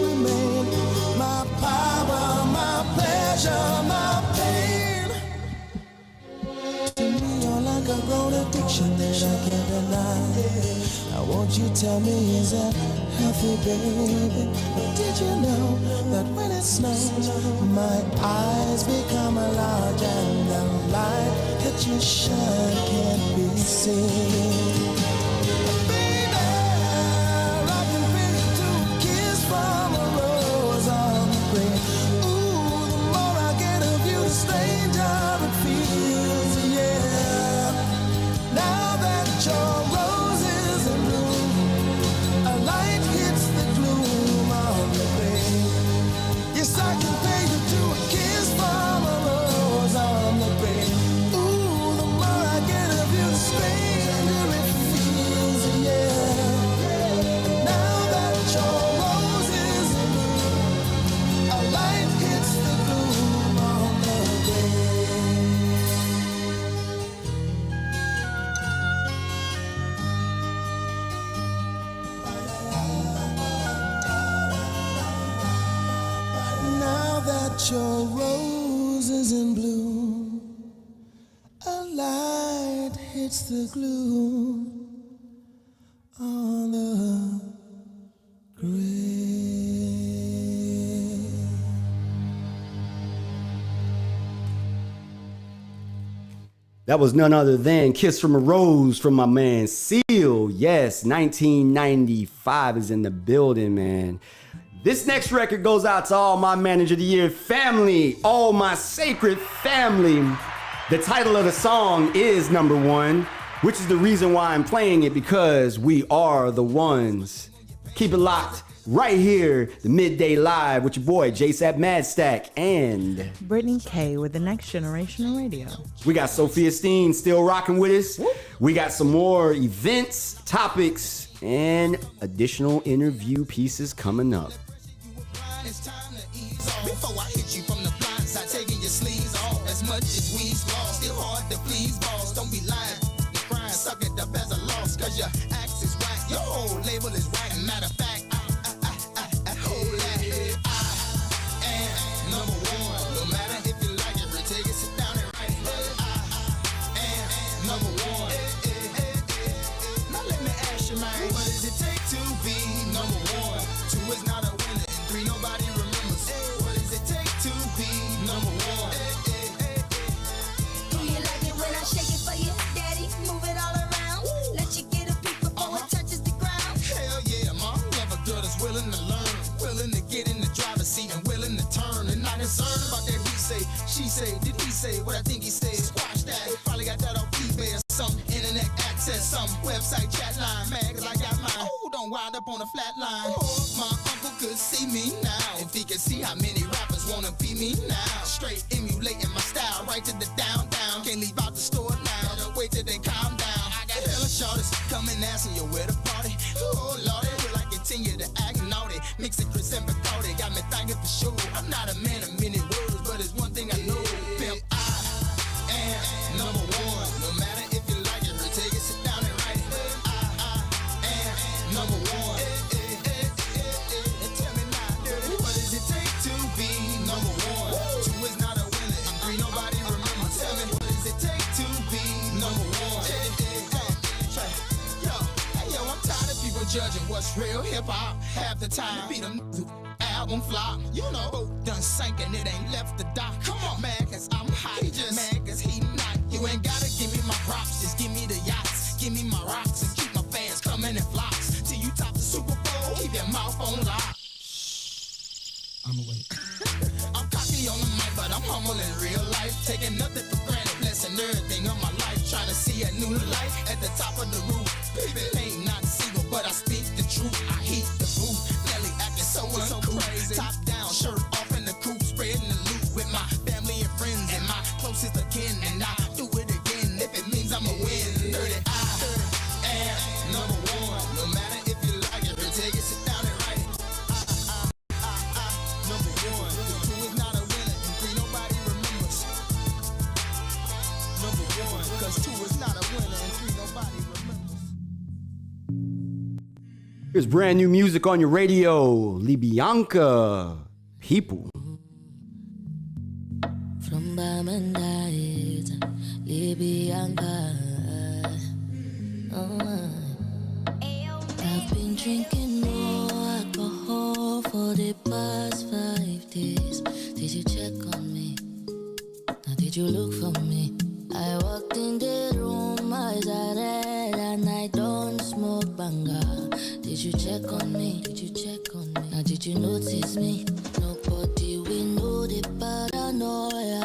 remain my power, my pleasure, my pain. To me, you're like a grown addiction that I can't deny. Now won't you tell me, is that healthy, baby? But did you know that when it snows, my eyes become large and the light that you shine can't be seen? Baby, I can feel you too. Kiss from a rose on the green. Ooh, the more I get of you, the stranger it feels, yeah. Now that your rose is in bloom, a light hits the gloom on the green. Yes, I can pay you to a kiss from a rose on the green. Ooh, the more I get of you, the stranger it feels, yeah. Now that your rose is in bloom, a light hits the gloom on the green. Now that your rose is in bloom, a light hits the gloom on the grave. That was none other than Kiss from a Rose from my man Seal. Yes, 1995 is in the building, man. This next record goes out to all my Manager of the Year family, all my sacred family. The title of the song is Number One, which is the reason why I'm playing it, because we are the ones. Keep it locked right here, the Midday Live with your boy JSapp MadStak and Brittani Kei with the Next Generation Radio. we got Sophia Steen still rocking with us. We got some more events, topics, and additional interview pieces coming up. It's time to ease off. Before I hit you from the blind side, taking your sleeves off. As much as we's lost, still hard to please, boss. Don't be lying. You're crying, suck it up as a loss. Cause your axe is whack, your whole label is whack. Matter of fact, hold that. I am number one. No matter if you like it, retake it, sit down and write it. I am number one. Now let me ask you, man, what does it take to be number one? Two is not a winner, and three nobody remembers. What does it take to be number one? Do you like it when I shake it for you, daddy? Move it all around. Let you get a peek before it touches the ground. Hell yeah, mom. Love a girl that's willing to learn, willing to get in the driver's seat and willing to turn. And not concerned about that he say, she say, did he say what I think he said? Squash that. Probably got that off eBay or something. Internet access, some website chat line. Man, cause I got mine. Oh, don't wind up on a flat line. Oh, my uncle could see me now. If he could see how many rappers wanna be me now. Straight emulating my style right to the down. Can't leave out the store now. Gotta wait till they calm down. I got hella shorties coming asking you where the party. Oh lordy, will I continue to act naughty? Mix it Chris and Bacardi, got me thinking for sure. I'm not a man of many words, but it's one thing I know. Pimp, I am number one. No matter if you like it or take it, sit down and write it. I am number one. And tell me now, dirty, what does it take to be number one? Two is not a winner, and three nobody remembers. Tell me, what does it take to be number one? Yo, I'm tired of people judging what's real hip hop. Half the time, beat them album flop. You know, boat done sank and it ain't left the dock. Come on, man, cause I'm hot. He just mad cause he not. You ain't gotta give me my props, just give me the yachts. Give me my rocks and keep my fans coming in flocks. Till you top the Super Bowl, keep your mouth on lock. I'm awake. I'm cocky on the mic, but I'm humble in real life. Taking nothing for granted, blessing everything of my life. Trying to see a new light at the top of the roof. Baby, ain't not single, but I speak the truth. I heat the booth. Nelly acting so uncool. Top down, shirt off in the coupe, spreading the loot with my family and friends and my closest akin. And I do it again if it means I'ma win. Dirty, I am number one. No matter if you like it or take it, sit down and write it. Number one. Two is not a winner, and three nobody remembers. Number one, cause two is not a winner, and three nobody remembers. Here's brand new music on your radio. Libianca. People. From Bamandait, Libianca. I've been drinking more alcohol for the past 5 days. Did you check on me? Now did you look for me? I walked in the room, eyes are red, and I don't smoke banga. Did you check on me? Did you check on me? Now did you notice me? Nobody will know the paranoia.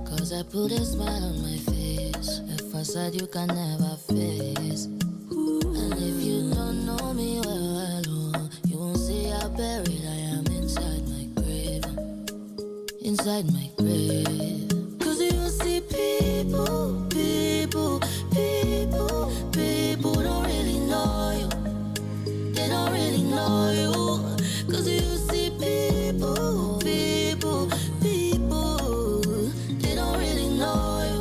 Cause I put a smile on my face, a facade you can never face. And if you don't know me well, you won't see how buried I am inside my grave. Inside my grave. Cause you see people don't really know you. They don't really know you. Cause you see people, they don't really know you.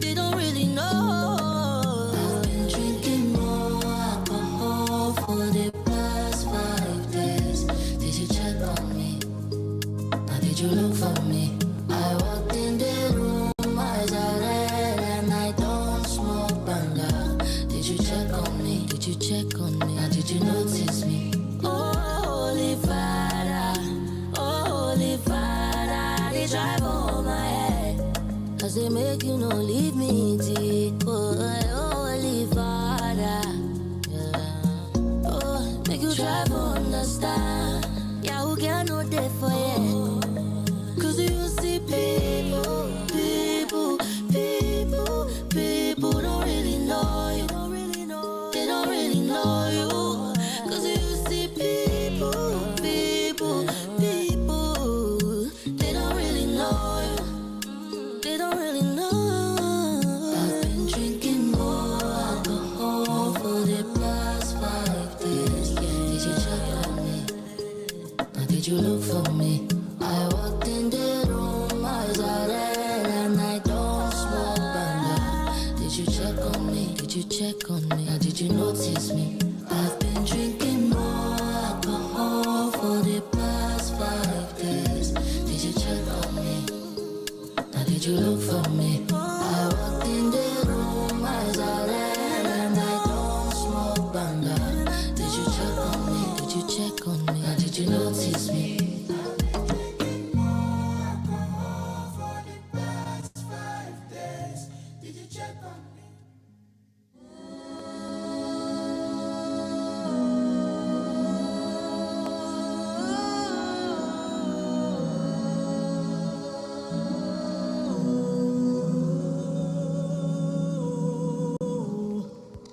They don't really know. I've been drinking more alcohol for the past 5 days. Did you check on me? Now did you look for me? I walked in the room, eyes are red, and I don't smoke banga. Did you check on me? Did you check on me? Now did you notice me? Oh, Holy Father, they drive on my head. Cause they make you no leave me deep. Oh, Holy Father, yeah. Oh, make you try to understand. Yeah, who can know that for you? Cause you see people don't really know you. They don't really know you. Cause you see people, they don't really know you. They don't really know. I've been drinking more alcohol for the past 5 days. Did you check on me? Now did you look for me? I walked in the room, eyes are red, and I don't smoke banga. Did you check on me? Did you check on me? Now did you notice me? I've been drinking more alcohol for the past 5 days. Did you check on me? Now did you look for me? I walked in the room, eyes are red, and I don't smoke banga. Did you check on me? Did you check on me? Now did you notice me?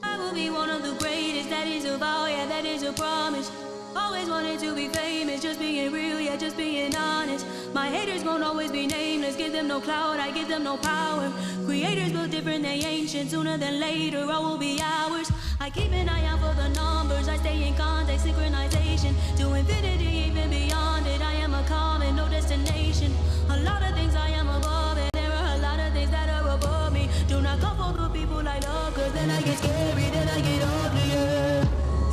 I will be one of the greatest, that is a vow, yeah, that is a promise. Always wanted to be famous, just being real, yeah, just being honest. My haters won't always be nameless, give them no clout, I give them no power. Creators built different, they ancient, sooner than later, all will be ours. I keep an eye out for the numbers, I stay in contact, synchronization. To infinity, even beyond it, I am a common, no destination. A lot of things I am above, and there are a lot of things that are above me. Do not come for the people I love, cause then I get scary, then I get ugly, yeah.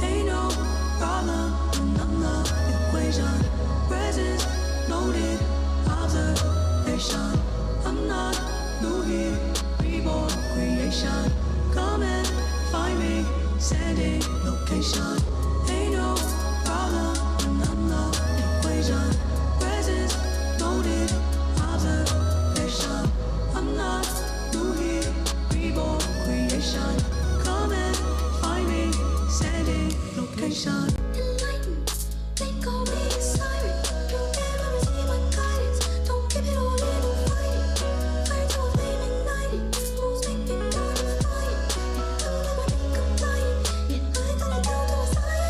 Ain't no problem, I'm the equation. Presence, noted, observation. I'm not new here, reborn creation. Come and find me, sending location. Ain't no problem, I'm the equation. Presence, noted, observation. I'm not new here, reborn creation. Come and find me, sending location. Enlightened, they call me a siren. You never receive my guidance. Don't keep it all in a fight. Fire to a flame ignited. Who's making God of fire? Don't ever be compliant. Yet I got it down to a science.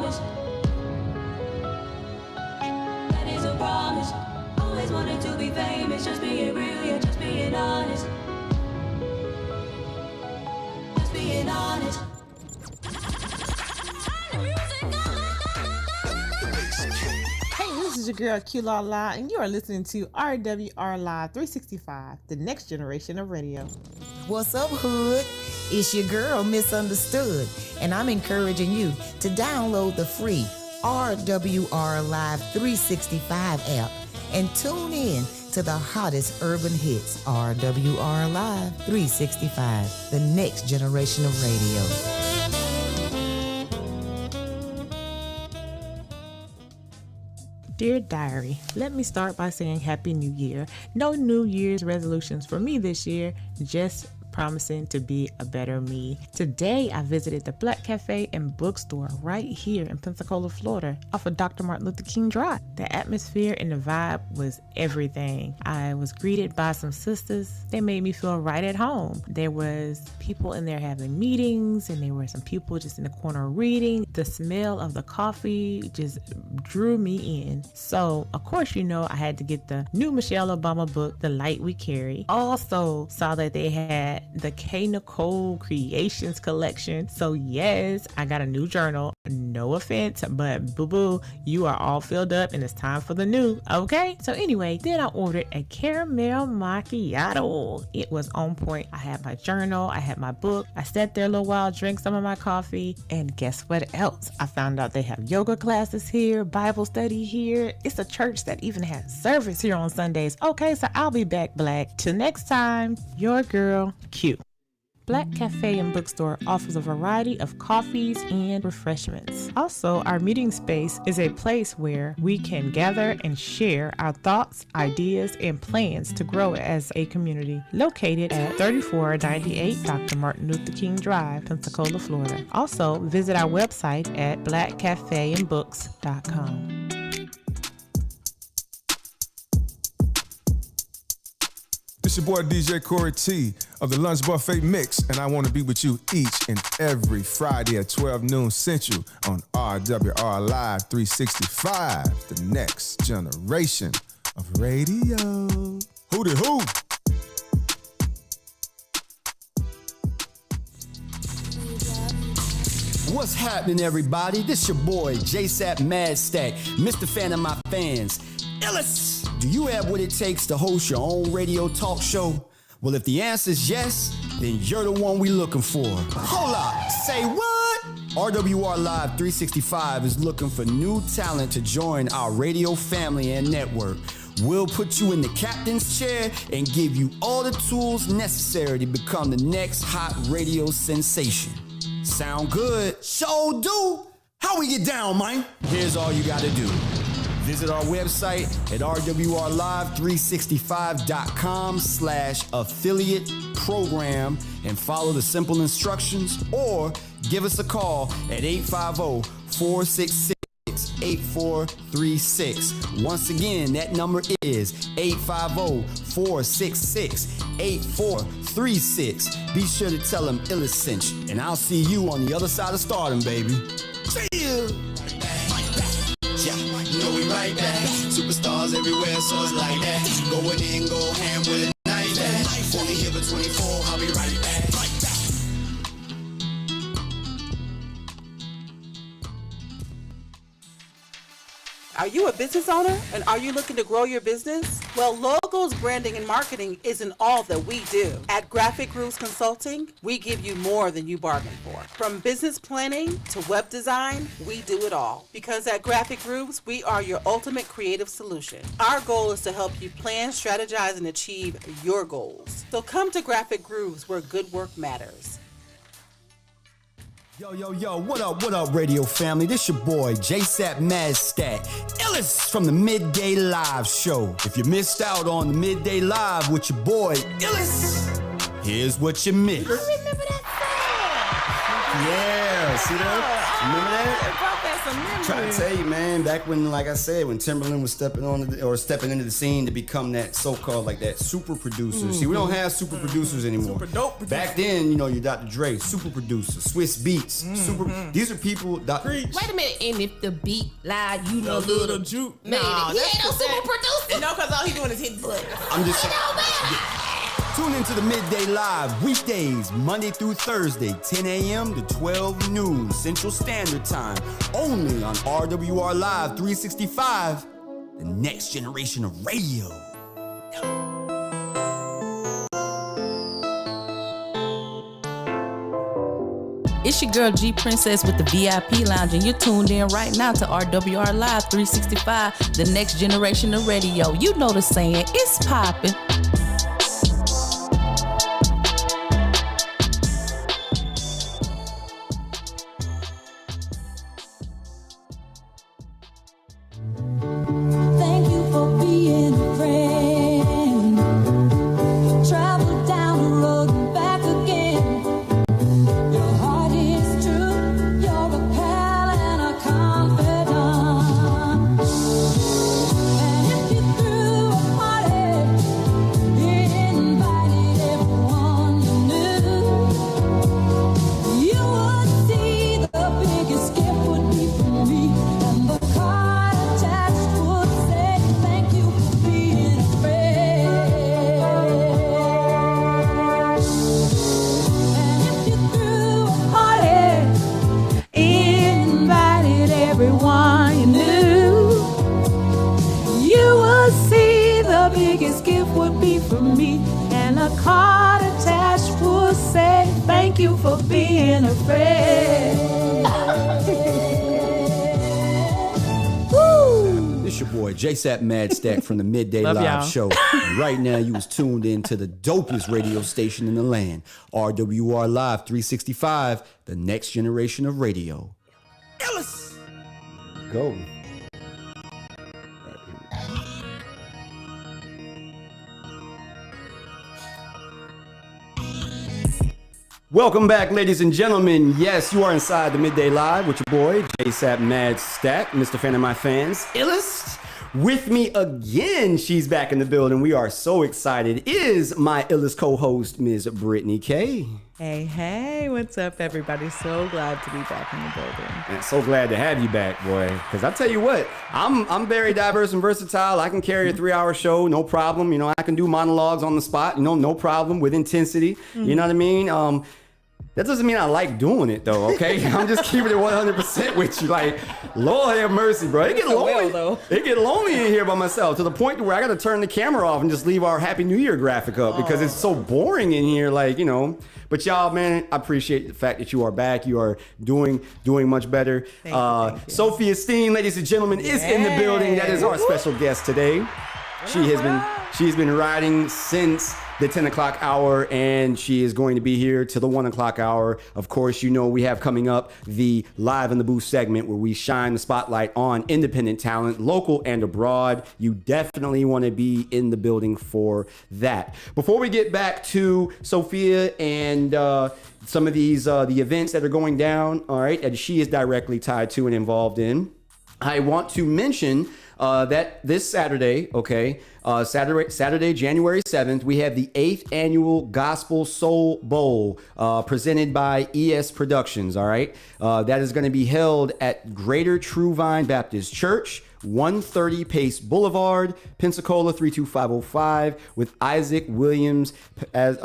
promise. That is a promise. Always wanted to be famous, just being real, yeah, just being honest. Just being honest. Hey, this is your girl Q La La, and you are listening to RWR Live 365, the next generation of radio. What's up, Hood? It's your girl, Misunderstood, and I'm encouraging you to download the free RWR Live 365 app and tune in to the hottest urban hits. RWR Live 365, the next generation of radio. Dear Diary, let me start by saying Happy New Year. No New Year's resolutions for me this year, just promising to be a better me. Today, I visited the Black Cafe and Bookstore right here in Pensacola, Florida, off of Dr. Martin Luther King Drive. The atmosphere and the vibe was everything. I was greeted by some sisters. They made me feel right at home. There was people in there having meetings, and there were some people just in the corner reading. The smell of the coffee just drew me in. So, of course, you know, I had to get the new Michelle Obama book, The Light We Carry. Also saw that they had the K. Nicole Creations collection. So yes, I got a new journal. No offense, but boo-boo, you are all filled up and it's time for the new, okay? So anyway, then I ordered a caramel macchiato. It was on point. I had my journal, I had my book. I sat there a little while, drank some of my coffee, and guess what else? I found out they have yoga classes here, Bible study here. It's a church that even has service here on Sundays. Okay, so I'll be back, Black. Till next time, your girl, Q. Black Cafe and Bookstore offers a variety of coffees and refreshments. Also, our meeting space is a place where we can gather and share our thoughts, ideas, and plans to grow as a community. Located at 3498 Dr. Martin Luther King Drive, Pensacola, Florida. Also, visit our website at blackcafeandbooks.com. It's your boy DJ Corey T of the Lunch Buffet Mix, and I want to be with you each and every Friday at 12 noon Central on RWR Live 365, the next generation of radio. Hootie hoo! What's happening, everybody? This your boy, JSapp MadStak, Mr. Fan of my fans. iLLEST! Do you have what it takes to host your own radio talk show? Well, if the answer is yes, then you're the one we looking for. Hold up, say what? RWR Live 365 is looking for new talent to join our radio family and network. We'll put you in the captain's chair and give you all the tools necessary to become the next hot radio sensation. Sound good? So do. How we get down, man? Here's all you gotta do. Visit our website at rwrlive365.com/affiliate program and follow the simple instructions, or give us a call at 850-466-8436. Once again, that number is 850-466-8436. Be sure to tell them iLLEST sent you, and I'll see you on the other side of stardom, baby. See ya! You know we right back. Superstars everywhere, so it's like that. Going in, go ham with a knife. Only here for 24, I'll be right back. Are you a business owner and are you looking to grow your business? Well, logos, branding, and marketing isn't all that we do. At Graphic Grooves Consulting, we give you more than you bargained for. From business planning to web design, we do it all. Because at Graphic Grooves, we are your ultimate creative solution. Our goal is to help you plan, strategize, and achieve your goals. So come to Graphic Grooves where good work matters. Yo, what up, radio family? This your boy, JSapp MadStak, iLLEST from the Midday Live show. If you missed out on the Midday Live with your boy, iLLEST, here's what you missed. I remember that song. Yeah, see that? Remember that? It brought that some memories. Trying to tell you, man, back when, like I said, when Timberland was stepping into the scene to become that so-called like that super producer. See, we don't have super producers anymore. Super dope producer. Back then, you know, your Dr. Dre, super producer, Swiss Beats, super. These are people. Wait a minute, and if the beat loud, you know, little juke. made it. He ain't no super producer. No, because all he doing is hit the button. I'm just. It don't matter. Tune into the Midday Live weekdays, Monday through Thursday, 10 a.m. to 12 noon Central Standard Time, only on RWR Live 365, the next generation of radio. It's your girl G Princess with the VIP Lounge, and you're tuned in right now to RWR Live 365, the next generation of radio. You know the saying, it's poppin'. Thank you for being a friend. Travel down the road and back again. Your heart is true. You're a pal and a confidant. And if you threw a party, invited everyone you knew, you would see the biggest gift would be from me. And the card attached would say, thank you for being a friend. And if you threw a party, invited everyone you knew, you would see the biggest gift would be from me. And a card attached would say, thank you for being a friend. Woo! This your boy JSapp MadStak from the Midday Love Live y'all. Show. And right now, you was tuned in to the dopest radio station in the land, RWR Live 365, the next generation of radio. Go. Welcome back, ladies and gentlemen. Yes, you are inside the Midday Live with your boy, JSapp MadStak, Mr. Fan of My Fans, iLLEST. With me again, she's back in the building. We are so excited. Is my iLLEST co-host, Ms. Brittani Kei. Hey, what's up, everybody? So glad to be back in the building. And so glad to have you back, boy. Because I tell you what, I'm very diverse and versatile. I can carry a 3-hour show, no problem. You know, I can do monologues on the spot, you know, no problem, with intensity. You know what I mean? That doesn't mean I like doing it, though, okay? I'm just keeping it 100% with you. Like, Lord have mercy, bro. It get lonely. It get lonely in here by myself, to the point where I got to turn the camera off and just leave our Happy New Year graphic up because it's so boring in here, like, you know. But y'all, man, I appreciate the fact that you are back. You are doing much better. Thank you. Sophia Steen, ladies and gentlemen, is in the building. That is our special guest today. She's been riding since the 10 o'clock hour, and she is going to be here till the 1 o'clock hour. Of course, you know we have coming up the Live in the Booth segment where we shine the spotlight on independent talent, local and abroad. You definitely want to be in the building for that. Before we get back to Sophia and some of these the events that are going down, all right, that she is directly tied to and involved in, I want to mention that this Saturday, Saturday, January 7th, we have the 8th annual Gospel Soul Bowl presented by ES Productions, all right? That is going to be held at Greater True Vine Baptist Church, 130 Pace Boulevard, Pensacola 32505, with Isaac Williams as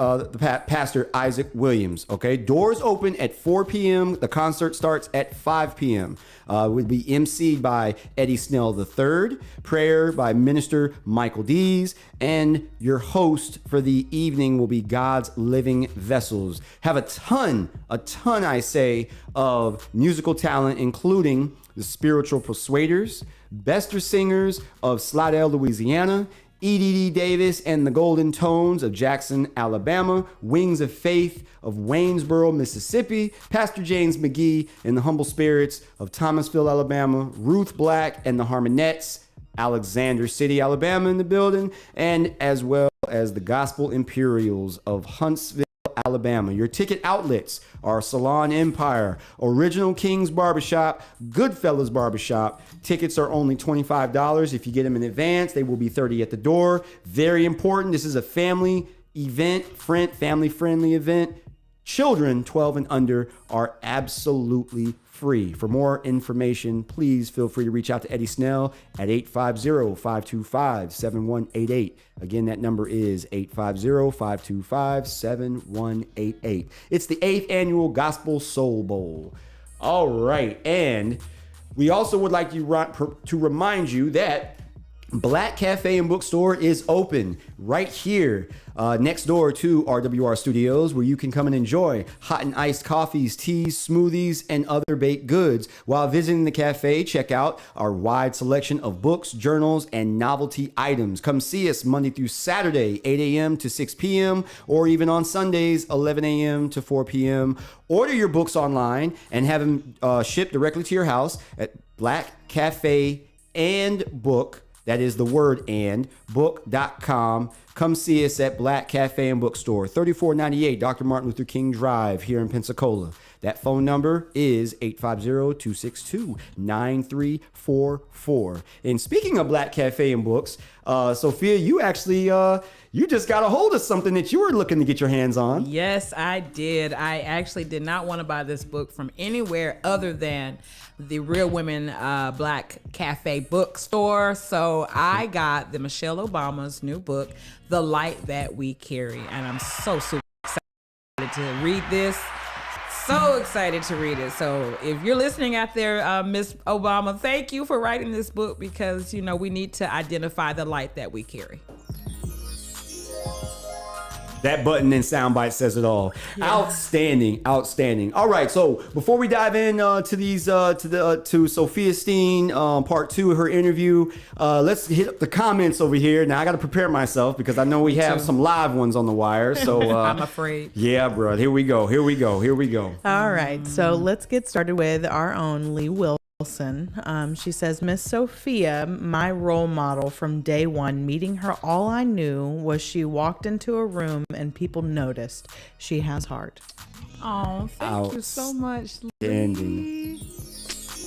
Pastor Isaac Williams. Okay, doors open at 4 p.m. The concert starts at 5 p.m. Will be emceed by Eddie Snell III, prayer by Minister Michael Dees, and your host for the evening will be God's Living Vessels. Have a ton, I say, of musical talent, including the Spiritual Persuaders, Bester Singers of Slidell, Louisiana, E.D.D. Davis and the Golden Tones of Jackson, Alabama, Wings of Faith of Waynesboro, Mississippi, Pastor James McGee and the Humble Spirits of Thomasville, Alabama, Ruth Black and the Harmonettes, Alexander City, Alabama in the building, and as well as the Gospel Imperials of Huntsville, Alabama. Your ticket outlets are Salon Empire, Original Kings Barbershop, Goodfellas Barbershop. Tickets are only $25. If you get them in advance, they will be $30 at the door. Very important. This is a family event, family-friendly event. Children 12 and under are absolutely free. For more information, please feel free to reach out to Eddie Snell at 850-525-7188. Again, that number is 850-525-7188. It's the 8th annual Gospel Soul Bowl. All right, and we also would like to remind you that Black Cafe and Bookstore is open right here next door to RWR Studios, where you can come and enjoy hot and iced coffees, teas, smoothies, and other baked goods. While visiting the cafe, check out our wide selection of books, journals, and novelty items. Come see us Monday through Saturday, 8 a.m. to 6 p.m., or even on Sundays, 11 a.m. to 4 p.m. Order your books online and have them shipped directly to your house at Black Cafe and Book. That is the word and book.com. Come see us at Black Cafe and Bookstore, 3498 Dr. Martin Luther King Drive here in Pensacola. That phone number is 850-262-9344. And speaking of Black Cafe and Books, Sophia, you actually you just got a hold of something that you were looking to get your hands on. Yes, I did. I actually did not want to buy this book from anywhere other than the Real Women Black Cafe Bookstore. So I got the Michelle Obama's new book, The Light That We Carry. And I'm so super excited to read this. So excited to read it. So if you're listening out there, Miss Obama, thank you for writing this book, because, you know, we need to identify the light that we carry. That button and soundbite says it all. Yeah. Outstanding. All right, so before we dive in to these to Sophia Steen part 2 of her interview, let's hit up the comments over here. Now I got to prepare myself because I know we have some live ones on the wire. So I'm afraid. Yeah, bro. Here we go. All right, so let's get started with our own Lee Wilson. She says, Miss Sophia, my role model from day one. Meeting her, all I knew was she walked into a room and people noticed. She has heart. Oh, thank you so much, Lee.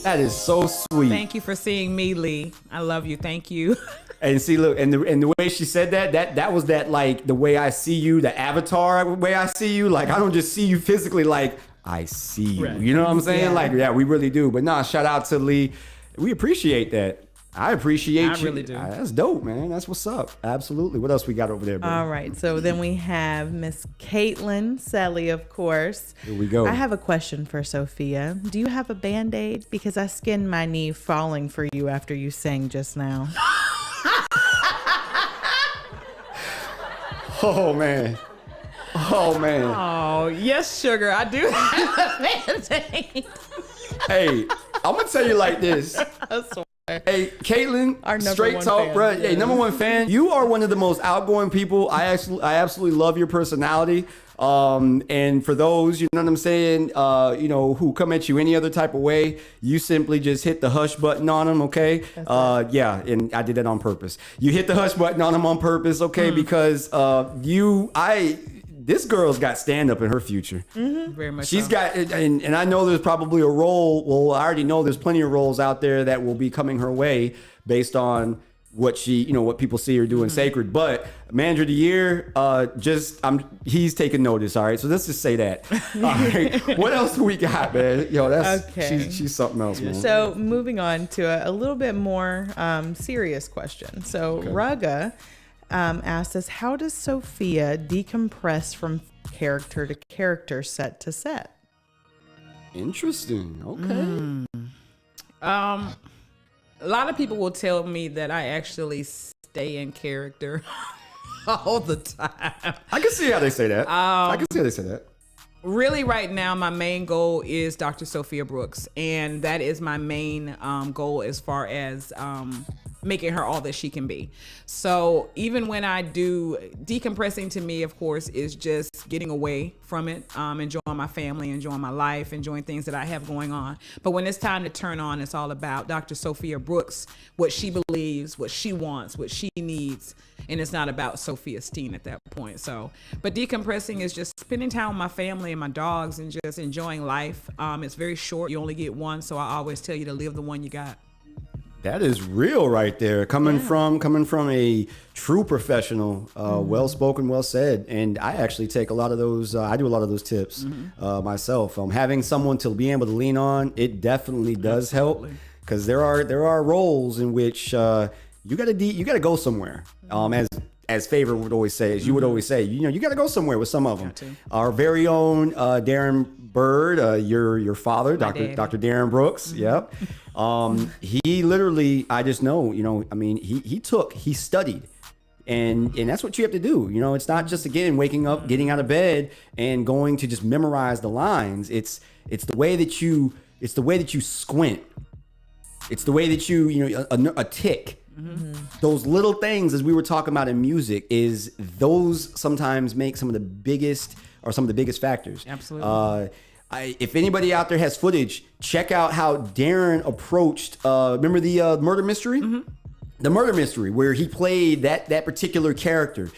That is so sweet. Thank you for seeing me, Lee. I love you. Thank you. And see, look, and the way she said that was that, like, the way I see you, the avatar way I see you. Like, I don't just see you physically, like, I see you. Right. You know what I'm saying? Yeah. Like, yeah, we really do. But nah, shout out to Lee. We appreciate that. I appreciate you. I really do. That's dope, man. That's what's up. Absolutely. What else we got over there, bro? All right. So then we have Miss Caitlin Selly, of course. Here we go. I have a question for Sophia. Do you have a Band-Aid? Because I skinned my knee falling for you after you sang just now. Oh, man. Oh, yes, sugar. I do have a Band-Aid. Hey, I'm going to tell you like this. Hey, Caitlin, our straight talk, bro. Yeah. Hey, number one fan. You are one of the most outgoing people. I absolutely love your personality. And for those, you know what I'm saying, who come at you any other type of way, you simply just hit the hush button on them, okay? Right. Yeah, and I did that on purpose. You hit the hush button on them on purpose, okay? Because this girl's got stand-up in her future. Mm-hmm. Very much. She's got, and I know there's probably a role. Well, I already know there's plenty of roles out there that will be coming her way based on what what people see her doing sacred. But Manager of the Year, he's taking notice. All right, so let's just say that. All right, what else do we got, man? That's okay. She's something else, man. So moving on to a little bit more serious question. So Rugga asked us, how does Sophia decompress from character to character, set to set? Interesting. Okay. A lot of people will tell me that I actually stay in character all the time. I can see how they say that. Really, right now, my main goal is Dr. Sophia Brooks, and that is my main goal as far as making her all that she can be. So even when I do decompressing, to me, of course, is just getting away from it, enjoying my family, enjoying my life, enjoying things that I have going on. But when it's time to turn on, it's all about Dr. Sophia Brooks, what she believes, what she wants, what she needs. And it's not about Sophia Steen at that point. So, but decompressing is just spending time with my family and my dogs and just enjoying life. It's very short. You only get one. So I always tell you to live the one you got. That is real right there. Coming from a true professional, well spoken, well said. And I actually take a lot of those. I do a lot of those tips myself. Having someone to be able to lean on, it definitely does help, because there are roles in which you gotta go somewhere. As Favor would always say, as you would always say, you got to go somewhere with some of them. Our very own Darren Bird, your father, Dr. Darren Brooks. Yep. He literally, I just know, he studied, and that's what you have to do. It's not just, again, waking up, getting out of bed and going to just memorize the lines. It's the way that you squint. It's the way that a tick. Those little things, as we were talking about in music, is those sometimes make some of the biggest factors. Absolutely. If anybody out there has footage, check out how Darren approached. Remember the murder mystery? The murder mystery, where he played that particular character.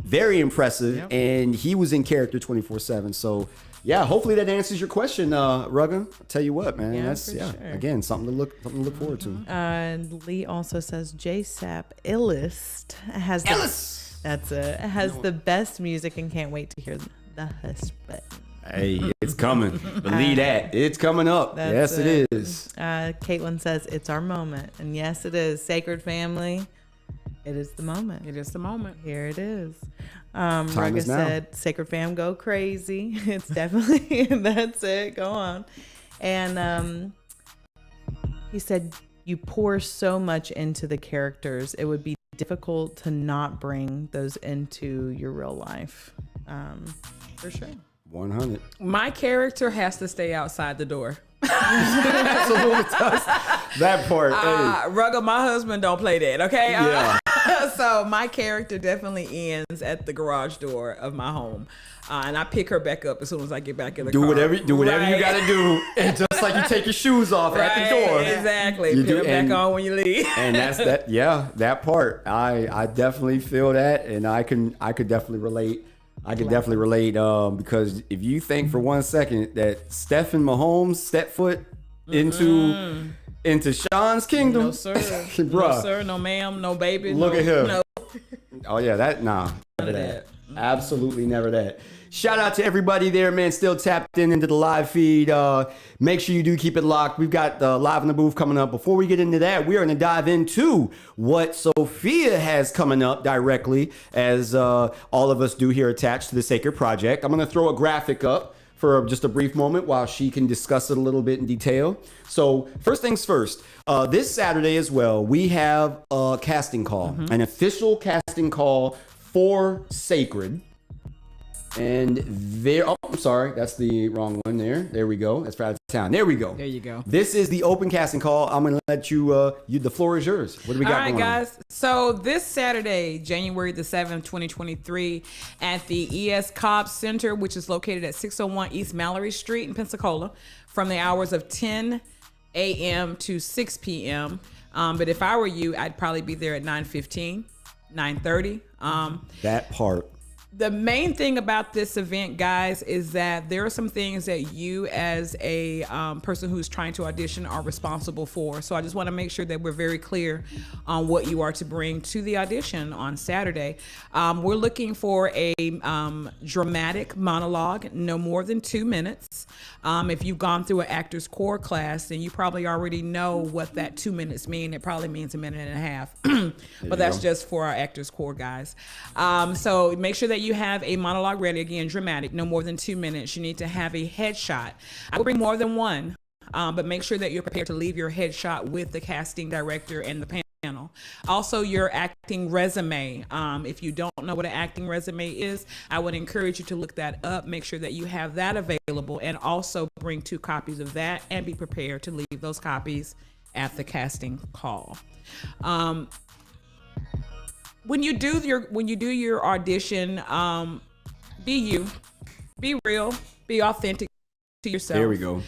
Very impressive, and he was in character 24/7. So. Yeah, hopefully that answers your question, Rugga. I'll tell you what, man. That's sure. Again, something to look forward to. Lee also says JSapp iLLEST has the best music and can't wait to hear the husband. Hey, it's coming. Believe that. It's coming up. Yes, it is. Caitlin says it's our moment. And yes, it is. Sacred family. It is the moment. It is the moment. Here it is. Rugga said, Sacred fam, go crazy. It's definitely, that's it. Go on. And he said, you pour so much into the characters. It would be difficult to not bring those into your real life. For sure. 100. My character has to stay outside the door. That part. Rugga, my husband don't play that, okay? Yeah. So my character definitely ends at the garage door of my home. And I pick her back up as soon as I get back in the car. Whatever you got to do. And just like you take your shoes off at the door. Exactly. Put it back on when you leave. And that's that. Yeah, that part. I definitely feel that. And I could definitely relate. Because if you think for 1 second that Stephen Mahomes stepped foot into Sean's kingdom, no sir, bruh, no sir, no ma'am, no baby. Look at him. No. Oh yeah, none of that. Absolutely never that. Shout out to everybody there, man. Still tapped into the live feed. Make sure you do keep it locked. We've got Live in the Booth coming up. Before we get into that, we are going to dive into what Sophia has coming up directly, as all of us do here attached to the Sacred Project. I'm going to throw a graphic up for just a brief moment while she can discuss it a little bit in detail. So first things first, this Saturday as well, we have a casting call, an official casting call for Sacred. And I'm sorry, that's the wrong one there. There we go. That's for out of town. There we go. There you go. This is the open casting call. I'm going to let you, the floor is yours. What do we got going on? All right, guys. So this Saturday, January the 7th, 2023, at the ES Cobb Center, which is located at 601 East Mallory Street in Pensacola, from the hours of 10 a.m. to 6 p.m. But if I were you, I'd probably be there at 9:15, 9:30. That part. The main thing about this event, guys, is that there are some things that you as a person who's trying to audition are responsible for. So I just want to make sure that we're very clear on what you are to bring to the audition on Saturday. We're looking for a dramatic monologue, no more than 2 minutes. If you've gone through an actor's core class, then you probably already know what that 2 minutes mean. It probably means 1.5 minutes. But that's just for our actors core guys. So make sure that you have a monologue ready. Again, dramatic, no more than 2 minutes. You need to have a headshot. I will bring more than one, but make sure that you're prepared to leave your headshot with the casting director and the panel. Also, your acting resume. If you don't know what an acting resume is, I would encourage you to look that up. Make sure that you have that available, and also bring 2 copies of that, and be prepared to leave those copies at the casting call. When you do your audition, be you, be real, be authentic to yourself. There we go.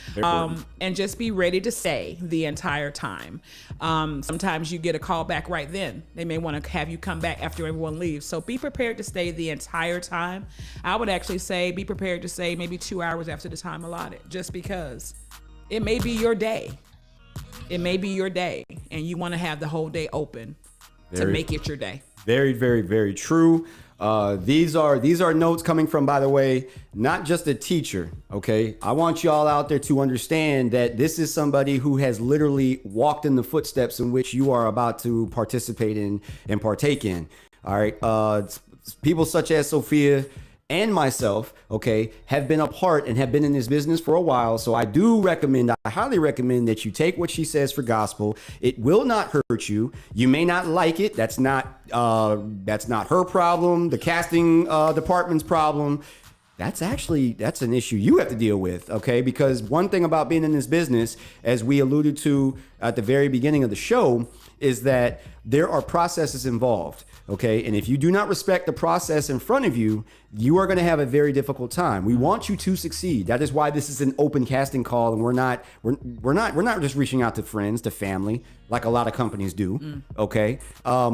And just be ready to stay the entire time. Sometimes you get a call back right then. They may want to have you come back after everyone leaves. So be prepared to stay the entire time. I would actually say be prepared to stay maybe 2 hours after the time allotted, just because it may be your day. It may be your day, and you want to have the whole day open to make it your day. Very, very, very true. These are notes coming from, by the way, not just a teacher. Okay, I want y'all out there to understand that this is somebody who has literally walked in the footsteps in which you are about to participate in and partake in. All right, people such as Sophia and myself, okay, have been a part and have been in this business for a while. So I highly recommend that you take what she says for gospel. It will not hurt you. You may not like it. That's not her problem. The casting department's problem. That's an issue you have to deal with, okay? Because one thing about being in this business, as we alluded to at the very beginning of the show, is that there are processes involved. Okay, and if you do not respect the process in front of you, you are going to have a very difficult time. We want you to succeed. That is why this is an open casting call, and we're not just reaching out to friends, to family, like a lot of companies do. Okay,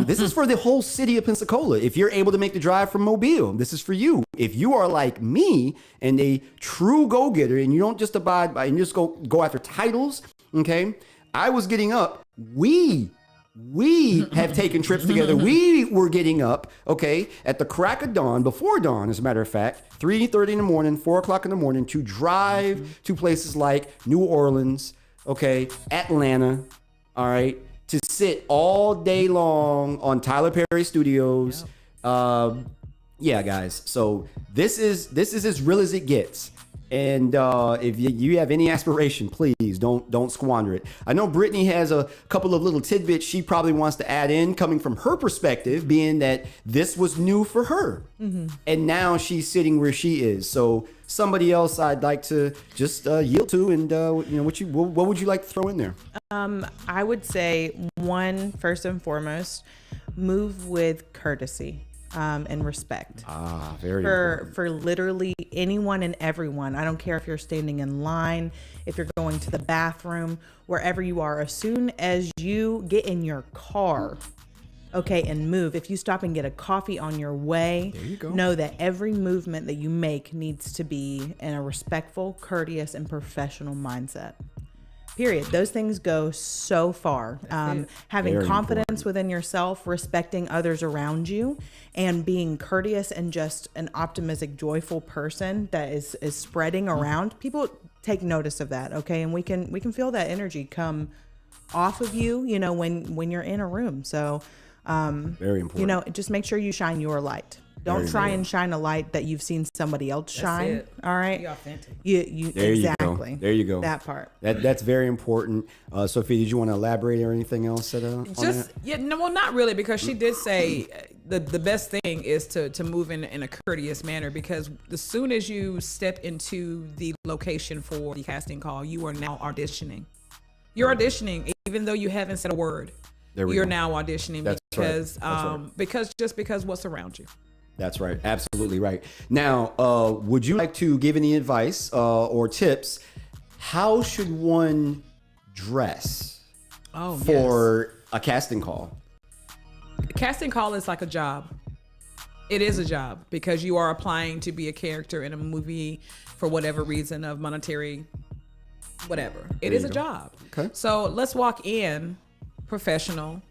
this is for the whole city of Pensacola. If you're able to make the drive from Mobile, this is for you. If you are like me and a true go-getter, and you don't just abide by and just go after titles. Okay, I was getting up. We have taken trips together. We were getting up, okay, at the crack of dawn, before dawn, as a matter of fact, 3:30 in the morning, 4 o'clock in the morning, to drive to places like New Orleans, okay, Atlanta, all right, to sit all day long on Tyler Perry Studios. Yeah, guys. So this is as real as it gets. And if you have any aspiration, please don't squander it. I know Brittany has a couple of little tidbits she probably wants to add in, coming from her perspective, being that this was new for her, and now she's sitting where she is. So somebody else I'd like to just yield to, and what would you like to throw in there? I would say first and foremost, move with courtesy. And respect. Very important. For literally anyone and everyone. I don't care if you're standing in line, if you're going to the bathroom, wherever you are. As soon as you get in your car, okay, and move. If you stop and get a coffee on your way, there you go. Know that every movement that you make needs to be in a respectful, courteous, and professional mindset. Period. Those things go so far. Having Very confidence important. within yourself, respecting others around you, and being courteous and just an optimistic, joyful person that is spreading around. People take notice of that, okay? And we can feel that energy come off of you, when you're in a room. So, very important. Just make sure you shine your light. Don't try and shine a light that you've seen somebody else shine. It. All right. Be authentic. You There exactly. you go. There you go. That part. That's very important. Sophie, did you want to elaborate or anything else? Not really, because she did say the best thing is to move in a courteous manner, because as soon as you step into the location for the casting call, you are now auditioning. You're auditioning, even though you haven't said a word. You're now auditioning. That's because right. because what's around you. That's right. Absolutely right. Now, would you like to give any advice or tips? How should one dress for a casting call? A casting call is like a job. It is a job, because you are applying to be a character in a movie for whatever reason of monetary, whatever. It is a job. Okay. So let's walk in professional,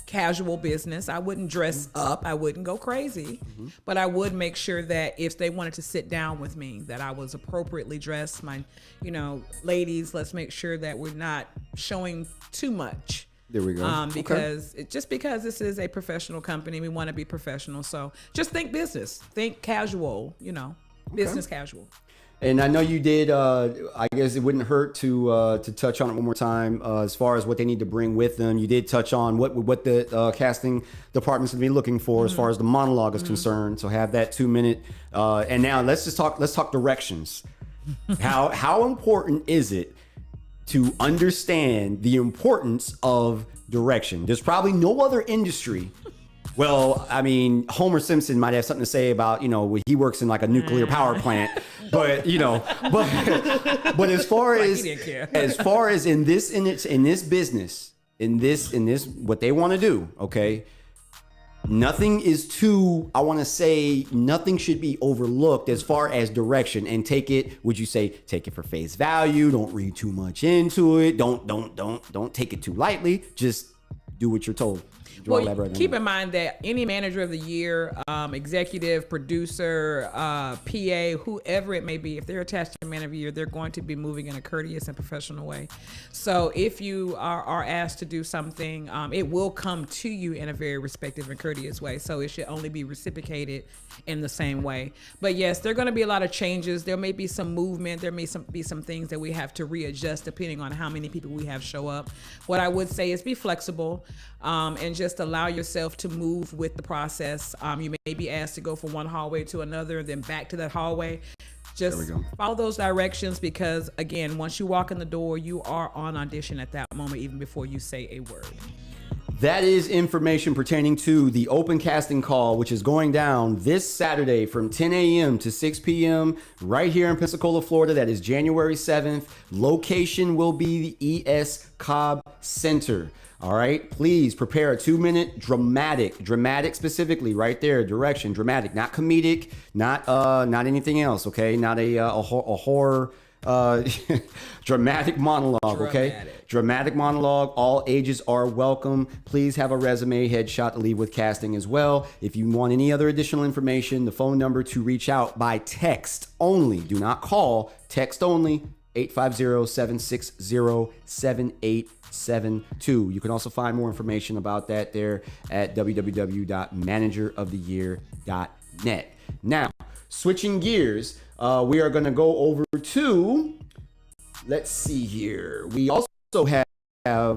casual business. I wouldn't dress up. I wouldn't go crazy, but I would make sure that if they wanted to sit down with me, that I was appropriately dressed. My, ladies, let's make sure that we're not showing too much. There we go. Because because this is a professional company, we want to be professional. So just think business, think casual, business casual. And I know you did. I guess it wouldn't hurt to touch on it one more time as far as what they need to bring with them. You did touch on what the casting department's going to be looking for as far as the monologue is concerned. So have that 2 minute. And now let's talk directions. How important is it to understand the importance of direction. There's probably no other industry. Well, I mean, Homer Simpson might have something to say about, he works in like a nuclear power plant, but but as far as in this business, in this what they want to do, okay? Nothing is too, I want to say, nothing should be overlooked as far as direction, and take it for face value. Don't read too much into it. Don't take it too lightly. Just do what you're told. Well, keep in mind that any manager of the year, executive, producer, PA, whoever it may be, if they're attached to manager of the year, they're going to be moving in a courteous and professional way. So if you are asked to do something, it will come to you in a very respectful and courteous way. So it should only be reciprocated in the same way. But yes, there are going to be a lot of changes. There may be some movement. There may be some things that we have to readjust depending on how many people we have show up. What I would say is be flexible and just allow yourself to move with the process. You may be asked to go from one hallway to another, then back to that hallway. Just follow those directions, because again, once you walk in the door, you are on audition at that moment, even before you say a word. That is information pertaining to the open casting call, which is going down this Saturday from 10 a.m. to 6 p.m. right here in Pensacola, Florida. That is January 7th. Location will be the ES Cobb Center. All right, please prepare a 2-minute dramatic specifically right there. Direction, dramatic, not comedic, not anything else. Okay, not a horror. Dramatic monologue. Okay, dramatic monologue. All ages are welcome. Please have a resume, headshot to leave with casting as well. If you want any other additional information, the phone number to reach out by text only. Do not call. Text only. 850-760-7872. You can also find more information about that there at www.manageroftheyear.net. Now, switching gears, we are going to go over to, let's see here. We also have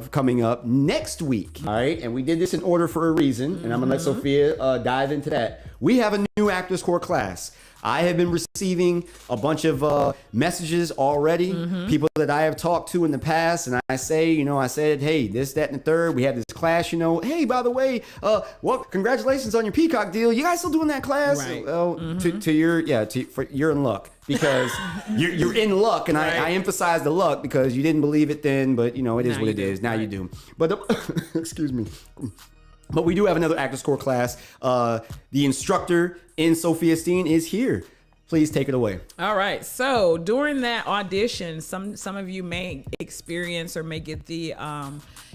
coming up next week, all right? And we did this in order for a reason, and I'm going to let Sophia dive into that. We have a new Actors Core class. I have been receiving a bunch of messages already, people that I have talked to in the past, and I said, hey, this, that, and the third. We have this class, hey, by the way, well, congratulations on your Peacock deal. You guys still doing that class? Right. Well, you're in luck, because you're in luck, and I emphasize the luck because you didn't believe it then, but it is what it is. Now you do. But excuse me. But we do have another Actors Core class. The instructor in Sophia Steen is here. Please take it away. All right. So during that audition, some of you may experience or may get the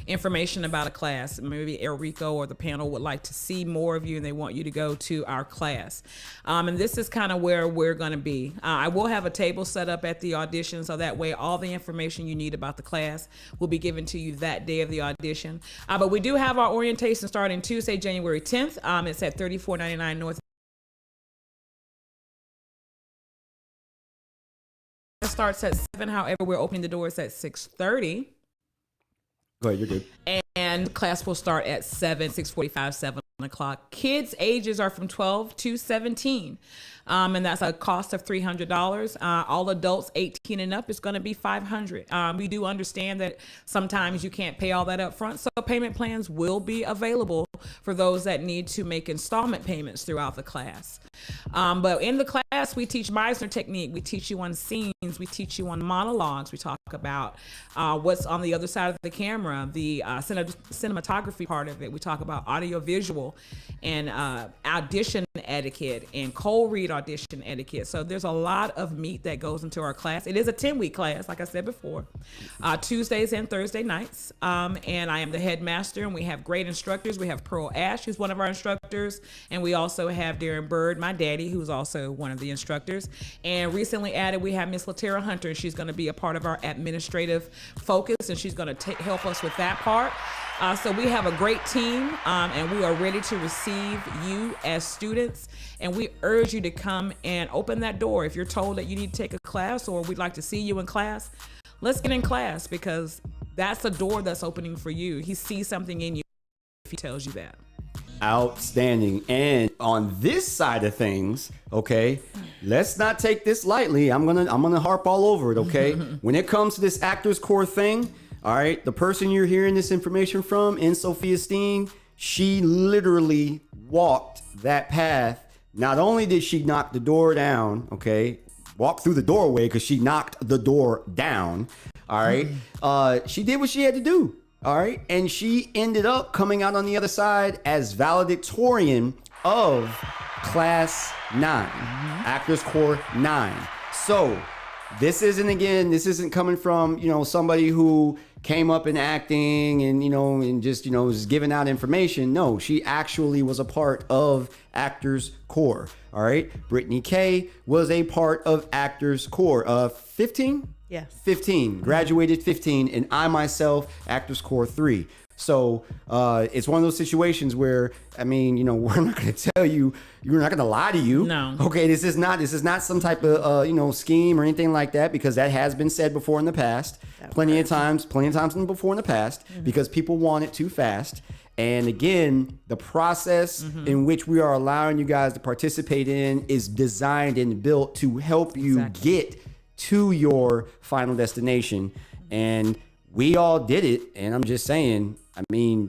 information about a class. Maybe Enrico or the panel would like to see more of you, and they want you to go to our class. And this is kind of where we're going to be. I will have a table set up at the audition, so that way all the information you need about the class will be given to you that day of the audition. But we do have our orientation starting Tuesday, January 10th. It's at 3499 North. It starts at 7. However, we're opening the doors at 6:30. Go ahead, you're good. And class will start at 6:45, 7 o'clock. Kids' ages are from 12 to 17. And that's a cost of $300. All adults 18 and up is going to be $500. We do understand that sometimes you can't pay all that up front, so payment plans will be available for those that need to make installment payments throughout the class. But in the class, we teach Meisner technique. We teach you on scenes. We teach you on monologues. We talk about what's on the other side of the camera, the cinematography part of it. We talk about audio visual and audition etiquette and cold read audition etiquette. So there's a lot of meat that goes into our class. It is a 10-week class, like I said before, Tuesdays and Thursday nights. And I am the headmaster, and we have great instructors. We have Pearl Ash, who's one of our instructors, and we also have Darren Bird, my daddy, who's also one of the instructors. And recently added, we have Miss Latera Hunter, and she's going to be a part of our administrative focus, and she's going to help us with that part. So we have a great team, and we are ready to receive you as students, and we urge you to come and open that door. If you're told that you need to take a class, or we'd like to see you in class, let's get in class, because that's a door that's opening for you. He sees something in you if he tells you that. Outstanding. And on this side of things, okay, let's not take this lightly. I'm gonna harp all over it, okay? When it comes to this Actors Core thing, all right, the person you're hearing this information from, in Sophia Steen, she literally walked that path. Not only did she knock the door down, okay, walk through the doorway because she knocked the door down, all right? She did what she had to do, all right? And she ended up coming out on the other side as valedictorian of Class 9, Actors Core 9. So this isn't coming from, somebody who came up in acting and, and just, was giving out information. No, she actually was a part of Actors Core. All right. Brittani Kei was a part of Actors Core. 15? Yes. 15. Graduated 15. And I myself, Actors Core 3. So it's one of those situations where, we're not going to tell you, we're not going to lie to you. No. Okay, this is not some type of scheme or anything like that, because that has been said before in the past, plenty of times before in the past, because people want it too fast. And again, the process in which we are allowing you guys to participate in is designed and built to help you get to your final destination. And we all did it, and I'm just saying,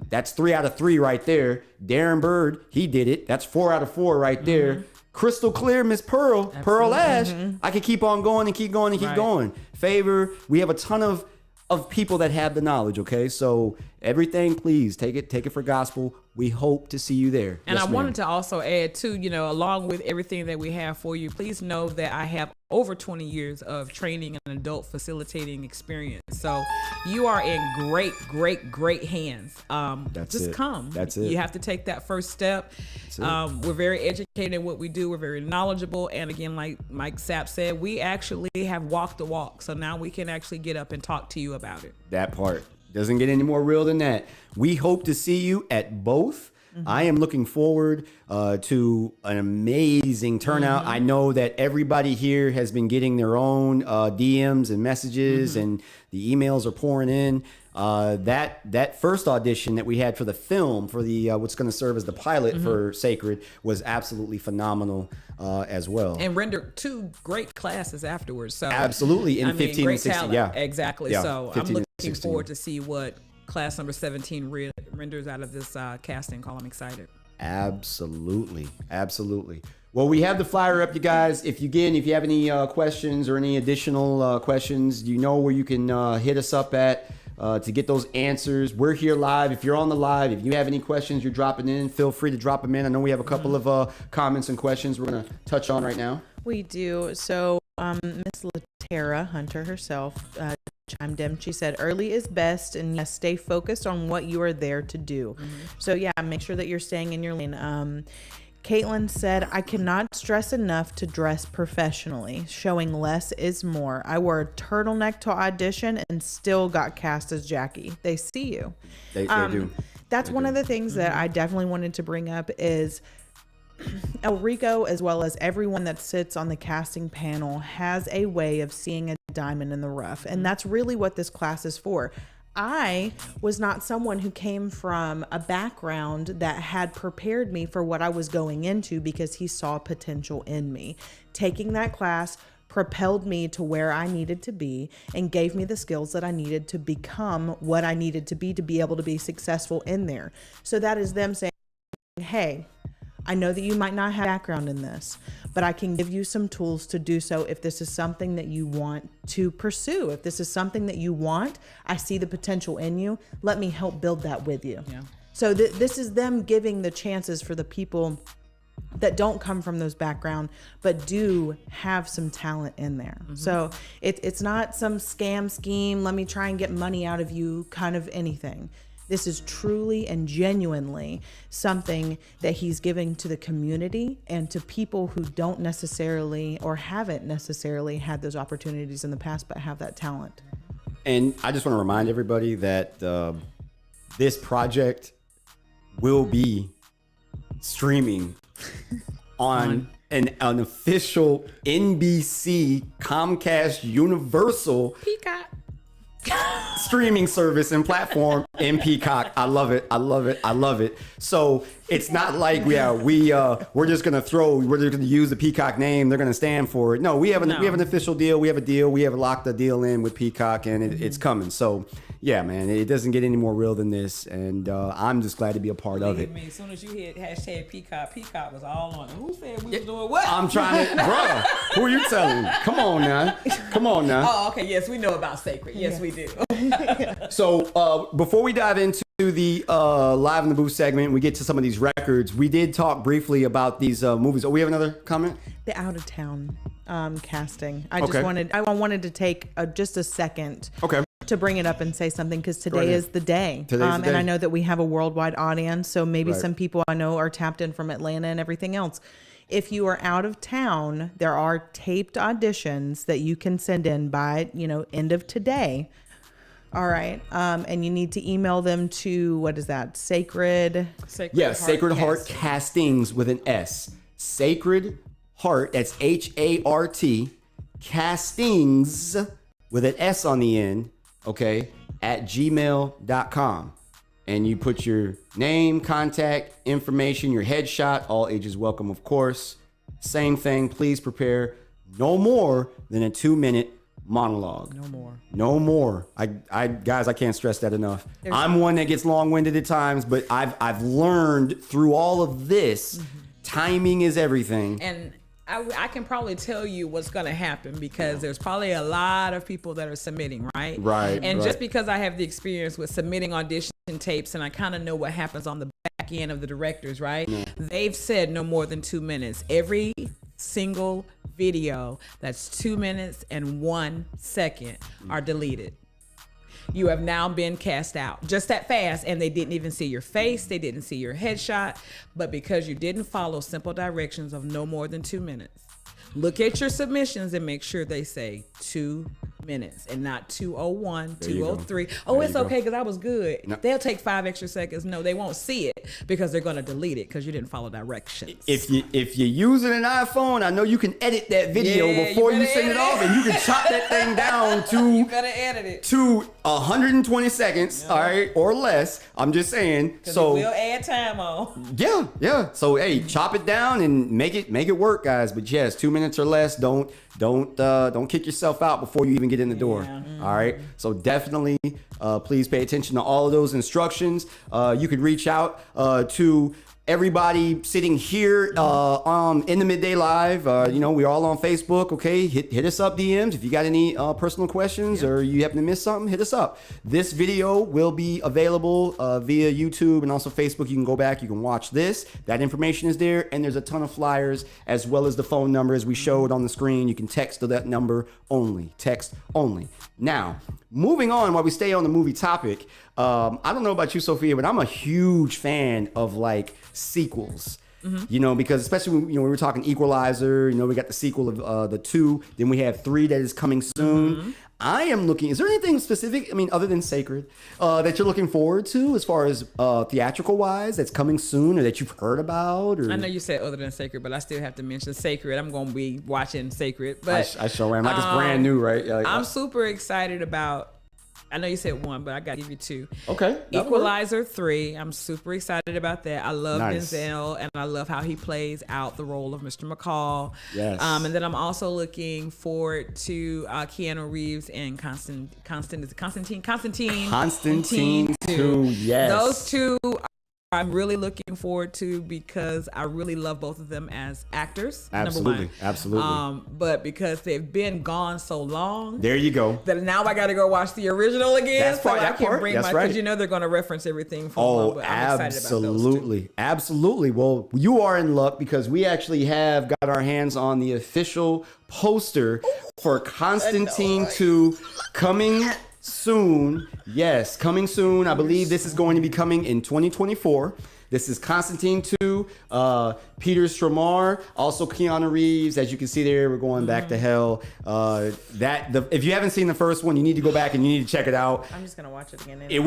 that's 3 out of 3 right there. Darren Bird, he did it. That's 4 out of 4 right there. Crystal clear, Miss Pearl Ash. I could keep on going and keep going and keep going. Favor, we have a ton of people that have the knowledge, okay? So everything, please take it for gospel. We hope to see you there. And Yes, I ma'am. wanted to also add too, along with everything that we have for you, please know that I have over 20 years of training and adult facilitating experience. So you are in great hands. Come. That's it. You have to take that first step. We're very educated in what we do. We're very knowledgeable. And again, like Mike Sapp said, we actually have walked the walk. So now we can actually get up and talk to you about it. That part doesn't get any more real than that. We hope to see you at both. I am looking forward to an amazing turnout. I know that everybody here has been getting their own DMs and messages, and the emails are pouring in. That first audition that we had for the film, for the what's going to serve as the pilot for Sacred, was absolutely phenomenal as well. And rendered 2 great classes afterwards. So absolutely, in 15 great and 16, talent. yeah. Exactly. Yeah, So 15 I'm and looking 16. forward to see what class number 17 renders out of this casting call. I'm excited. Absolutely. Well, we have the flyer up, you guys. If you have any questions or any additional questions, you know where you can hit us up at to get those answers. We're here live. If you're on the live, if you have any questions you're dropping in, feel free to drop them in. I know we have a couple of comments and questions we're going to touch on right now. We do. So Miss Latera Hunter herself chimed in. She said, early is best, and yes, stay focused on what you are there to do. So yeah, make sure that you're staying in your lane. Caitlin said, I cannot stress enough to dress professionally. Showing less is more. I wore a turtleneck to audition and still got cast as Jackie. They see you. They do. That's one of the things that I definitely wanted to bring up is El Rico, as well as everyone that sits on the casting panel, has a way of seeing a diamond in the rough. And that's really what this class is for. I was not someone who came from a background that had prepared me for what I was going into, because he saw potential in me. Taking that class propelled me to where I needed to be and gave me the skills that I needed to become what I needed to be able to be successful in there. So that is them saying, hey, I know that you might not have background in this, but I can give you some tools to do so if this is something that you want to pursue. If this is something that you want, I see the potential in you. Let me help build that with you. Yeah. So this is them giving the chances for the people that don't come from those background, but do have some talent in there. So it's not some scam scheme, let me try and get money out of you kind of anything. This is truly and genuinely something that he's giving to the community and to people who don't necessarily or haven't necessarily had those opportunities in the past, but have that talent. And I just want to remind everybody that this project will be streaming on an official NBC Comcast Universal Peacock streaming service and platform in Peacock. I love it. I love it. I love it. So it's not like we're just gonna use the Peacock name. They're gonna stand for it. No, we have an official deal. We have a deal. We have locked the deal in with Peacock, and it's coming. So yeah, man, it doesn't get any more real than this, and I'm just glad to be a part of it. As soon as you hit hashtag Peacock was all on it. Who said we was doing what? I'm trying to, bruh. Who are you telling? Come on now. Oh, okay. Yes, we know about Sacred. Yes, we do. So before we dive into the live in the booth segment, we get to some of these records. We did talk briefly about these movies. Oh, we have another comment? The out of town casting. I wanted to take just a second. Okay. To bring it up and say something, because today is the day. And I know that we have a worldwide audience, so maybe some people I know are tapped in from Atlanta and everything else. If you are out of town, there are taped auditions that you can send in by, end of today. All right. And you need to email them to, what is that? Sacred Heart Castings with an S. Sacred Heart, that's HART, Castings with an S on the end, okay, at gmail.com. And you put your name, contact information, your headshot, all ages welcome, of course. Same thing, please prepare no more than a 2-minute monologue. No more. Guys, I can't stress that enough. I'm one that gets long-winded at times, but I've learned through all of this, timing is everything. And I can probably tell you what's going to happen, because there's probably a lot of people that are submitting, right? Right. And just because I have the experience with submitting audition tapes, and I kind of know what happens on the back end of the directors, right? Yeah. They've said no more than 2 minutes. Every single video that's 2 minutes and 1 second are deleted. You have now been cast out just that fast, and they didn't even see your face. They didn't see your headshot, but because you didn't follow simple directions of no more than 2 minutes. Look at your submissions and make sure they say 2 minutes and not 2:01, 2:03. Oh, it's okay because I was good. No. They'll take 5 extra seconds. No, they won't see it because they're going to delete it because you didn't follow directions. If you're using an iPhone, I know you can edit that video before you send it off, and you can chop that thing down to you better edit it to 120 seconds, all right, or less. I'm just saying. So we'll add time on. Yeah. So hey, chop it down and make it work, guys. But yes, 2 minutes or less. Don't kick yourself out before you even get in the door. All right. So definitely, please pay attention to all of those instructions. You could reach out to everybody sitting here in the Midday Live. We're all on Facebook. Okay, hit us up DMs if you got any personal questions or you happen to miss something. Hit us up. This video will be available via YouTube and also Facebook. You can go back. You can watch this. That information is there, and there's a ton of flyers as well as the phone number as we showed on the screen. You can text to that number only. Text only. Now, moving on while we stay on the movie topic. I don't know about you, Sophia, but I'm a huge fan of like sequels. Because especially when, we were talking Equalizer, we got the sequel of the 2, then we have 3 that is coming soon. I am looking, is there anything specific, other than Sacred, that you're looking forward to as far as theatrical wise that's coming soon or that you've heard about? Or? I know you said other than Sacred, but I still have to mention Sacred. I'm going to be watching Sacred. But I sure am. Like it's brand new, right? I'm super excited about, I know you said 1, but I got to give you 2. Okay. Equalizer 3. I'm super excited about that. I love Denzel, and I love how he plays out the role of Mr. McCall. Yes. And then I'm also looking forward to Keanu Reeves and Constantine 2. Yes. Those 2 I'm really looking forward to because I really love both of them as actors. Absolutely. But because they've been gone so long. There you go. That now I got to go watch the original again. That's so part, I can bring my, because they're going to reference everything from one, but I'm excited about those 2. Absolutely. Well, you are in luck because we actually have got our hands on the official poster for Constantine 2 coming soon. Yes, coming soon. I believe this is going to be coming in 2024. This is Constantine 2, Peter Stormare, also Keanu Reeves. As you can see there, we're going back to hell. If you haven't seen the first one, you need to go back and you need to check it out. I'm just gonna watch it again. Anyway. It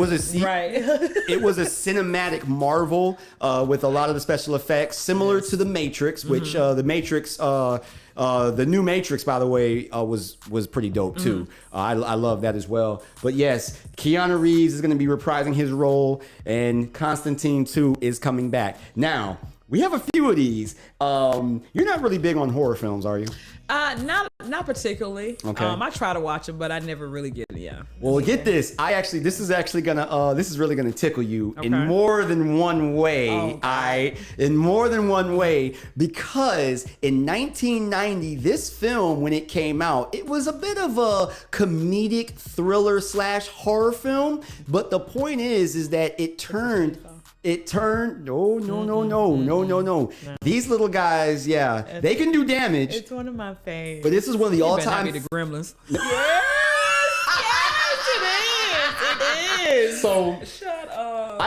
was a cinematic marvel with a lot of the special effects, similar to The Matrix, which The Matrix The new Matrix, by the way, was pretty dope too. I love that as well. But yes, Keanu Reeves is going to be reprising his role, and Constantine 2 is coming back. Now, we have a few of these. You're not really big on horror films, are you? Not particularly. Okay. I try to watch them, but I never really get it. Yeah. Well, get this. This is really gonna tickle you in Okay. more than one way. Oh, In more than one way, because in 1990, this film, when it came out, it was a bit of a comedic thriller / horror film. But the point is that it turned. No. These little guys, yeah, they can do damage. It's one of my favorites. But this is one of the You better all-time. not be the Gremlins. It is. So Shut up.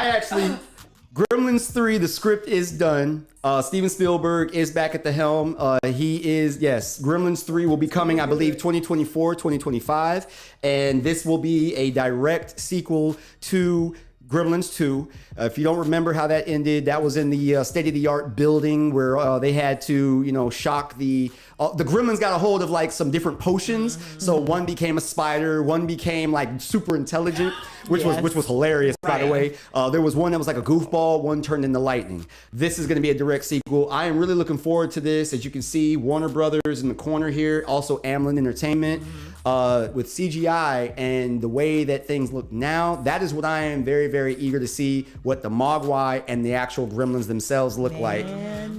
Gremlins 3, the script is done. Steven Spielberg is back at the helm. Gremlins 3 will be coming, I believe, 2024, 2025. And this will be a direct sequel to Gremlins 2. If you don't remember how that ended, that was in the state-of-the-art building where they had to, shock the Gremlins got a hold of like some different potions. So one became a spider, one became like super intelligent, which was hilarious, by the way. There was one that was like a goofball, one turned into lightning. This is going to be a direct sequel. I am really looking forward to this. As you can see, Warner Brothers in the corner here, also Amblin Entertainment. With CGI and the way that things look now, that is what I am very, very eager to see, what the Mogwai and the actual Gremlins themselves look like.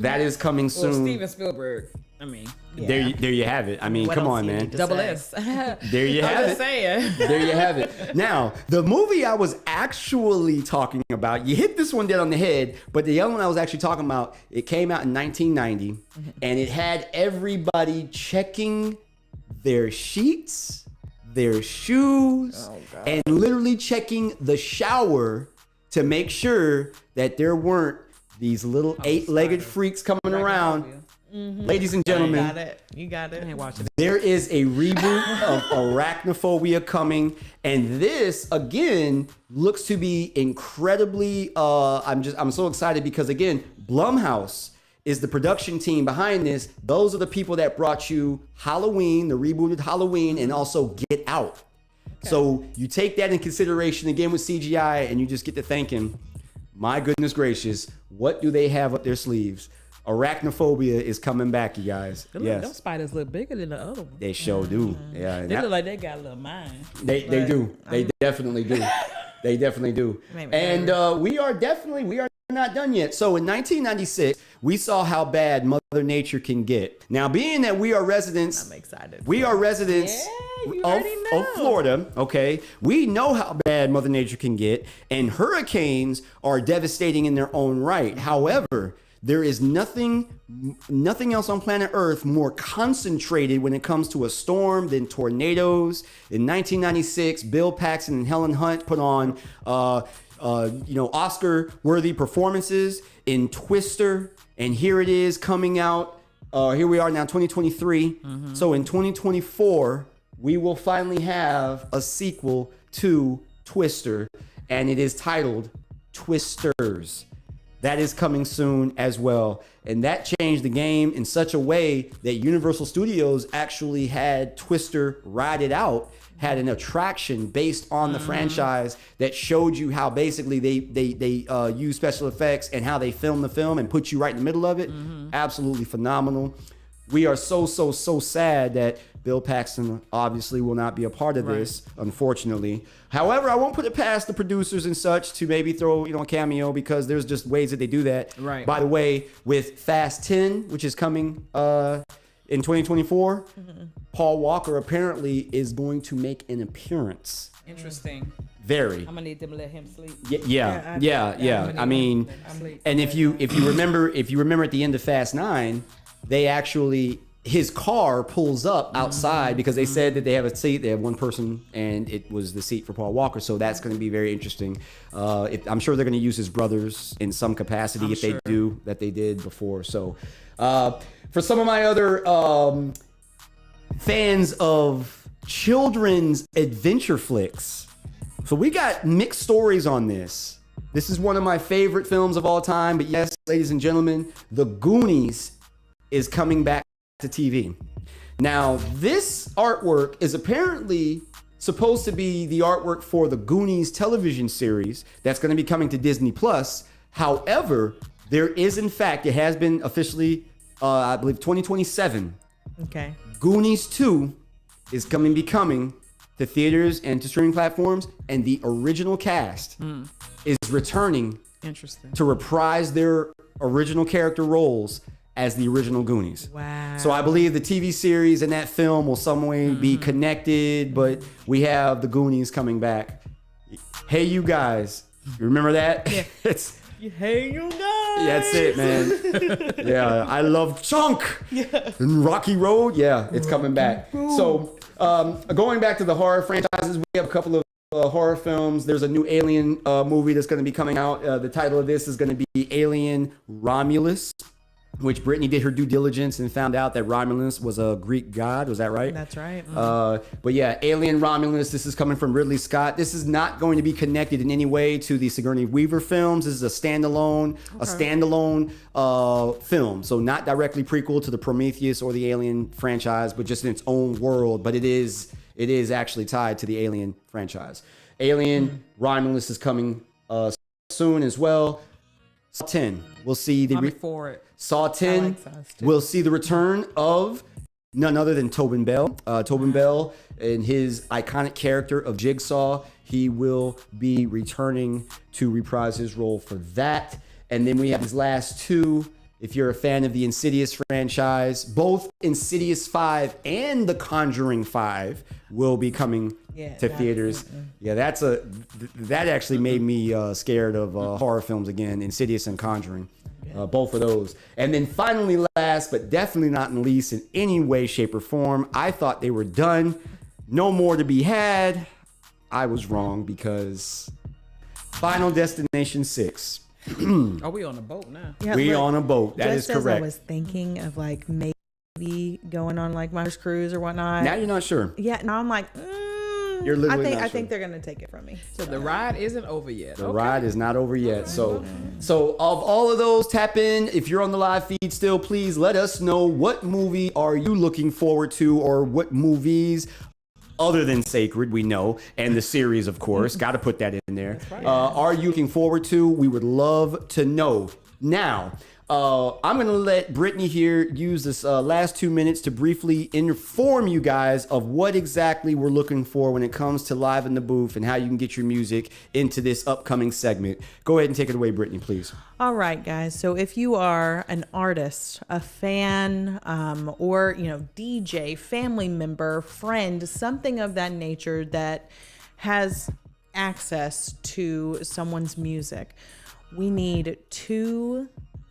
That is coming soon. Well, Steven Spielberg. I mean, there you have it. I mean, come on, man. double S. There you have it. Saying. There you have it. Now, the movie I was actually talking about, you hit this one dead on the head, but the other one I was actually talking about, it came out in 1990, and it had everybody checking their sheets, their shoes, and literally checking the shower to make sure that there weren't these little eight-legged freaks coming around. Ladies and gentlemen, You got it. I ain't watching. there is a reboot of Arachnophobia coming, and this again looks to be incredibly. I'm so excited because again, Blumhouse is the production team behind this. Those are the people that brought you Halloween, the rebooted Halloween, and also Get Out. So you take that in consideration again with CGI, and you just get to thinking, my goodness gracious, what do they have up their sleeves? Arachnophobia is coming back, you guys. Those spiders look bigger than the other one. They sure do. Yeah, They look like they got a little mind. They do. They definitely do. They definitely do. And we are not done yet. So in 1996, we saw how bad Mother Nature can get. Now, being that we are residents, I'm excited. we are residents of Florida, okay? We know how bad Mother Nature can get, and hurricanes are devastating in their own right. However, there is nothing else on planet Earth more concentrated when it comes to a storm than tornadoes. In 1996, Bill Paxton and Helen Hunt put on Oscar-worthy performances in Twister, and here it is coming out. Here we are now, 2023. So in 2024, we will finally have a sequel to Twister, and it is titled Twisters. That is coming soon as well. And that changed the game in such a way that Universal Studios actually had Twister Ride It Out, had an attraction based on the franchise that showed you how basically they use special effects and how they film the film and put you right in the middle of it. Absolutely phenomenal. We are so sad that Bill Paxton obviously will not be a part of this, unfortunately. However, I won't put it past the producers and such to maybe throw a cameo, because there's just ways that they do that. Right. By the way, with Fast 10, which is coming in 2024, Paul Walker apparently is going to make an appearance. Interesting. Very. I'm gonna need them to let him sleep. Yeah. I mean, and if you remember at the end of Fast 9, they actually, his car pulls up outside because they said that they have a seat. They have one person, and it was the seat for Paul Walker. So that's going to be very interesting. I'm sure they're going to use his brothers in some capacity they do that they did before. So for some of my other fans of children's adventure flicks, so we got mixed stories on this. This is one of my favorite films of all time. But yes, ladies and gentlemen, The Goonies is coming back to TV. Now, this artwork is apparently supposed to be the artwork for the Goonies television series that's going to be coming to Disney Plus. However, there is, in fact, it has been officially, I believe, 2027. Okay. Goonies 2 is be coming to theaters and to streaming platforms, and the original cast is returning Interesting. to reprise their original character roles as the original Goonies. Wow. So I believe the TV series and that film will some way be connected, but we have the Goonies coming back. Hey, you guys, you remember that? Yeah. It's Hey, you guys. that's it, man. Yeah, I love Chunk. Yeah. And Rocky Road. Yeah, it's coming back. So going back to the horror franchises, we have a couple of horror films. There's a new Alien movie that's going to be coming out. The title of this is going to be Alien Romulus, which Brittany did her due diligence and found out that Romulus was a Greek god. Was that right? That's right. But yeah, Alien Romulus, this is coming from Ridley Scott. This is not going to be connected in any way to the Sigourney Weaver films. This is a standalone film. So not directly prequel to the Prometheus or the Alien franchise, but just in its own world. But it is actually tied to the Alien franchise. Alien Romulus is coming soon as well. Saw 10. We'll see the I'm for it. Saw 10. We'll see the return of none other than Tobin Bell. Tobin Bell and his iconic character of Jigsaw. He will be returning to reprise his role for that. And then we have his last two. If you're a fan of the Insidious franchise, both Insidious 5 and The Conjuring 5 will be coming to theaters. Yeah, that actually made me scared of horror films again, Insidious and Conjuring. Both of those. And then finally, last but definitely not least in any way, shape, or form, I thought they were done. No more to be had. I was wrong because Final Destination 6. Are we on a boat now? Yeah, we look, on a boat. That is just correct. as I was thinking of like maybe going on like Myers Cruise or whatnot. Now you're not sure. Yeah, now I'm like, You're literally I not think sure. they're gonna take it from me. So the ride isn't over yet. The ride is not over yet. So of all of those, tap in. If you're on the live feed still, please let us know what movie are you looking forward to, or what movies other than Sacred, we know, and the series, of course. Got to put that in there. Are you looking forward to? We would love to know. Now, I'm going to let Brittany here use this last 2 minutes to briefly inform you guys of what exactly we're looking for when it comes to Live in the Booth and how you can get your music into this upcoming segment. Go ahead and take it away, Brittany, please. All right, guys. So if you are an artist, a fan, or DJ, family member, friend, something of that nature that has access to someone's music, we need 2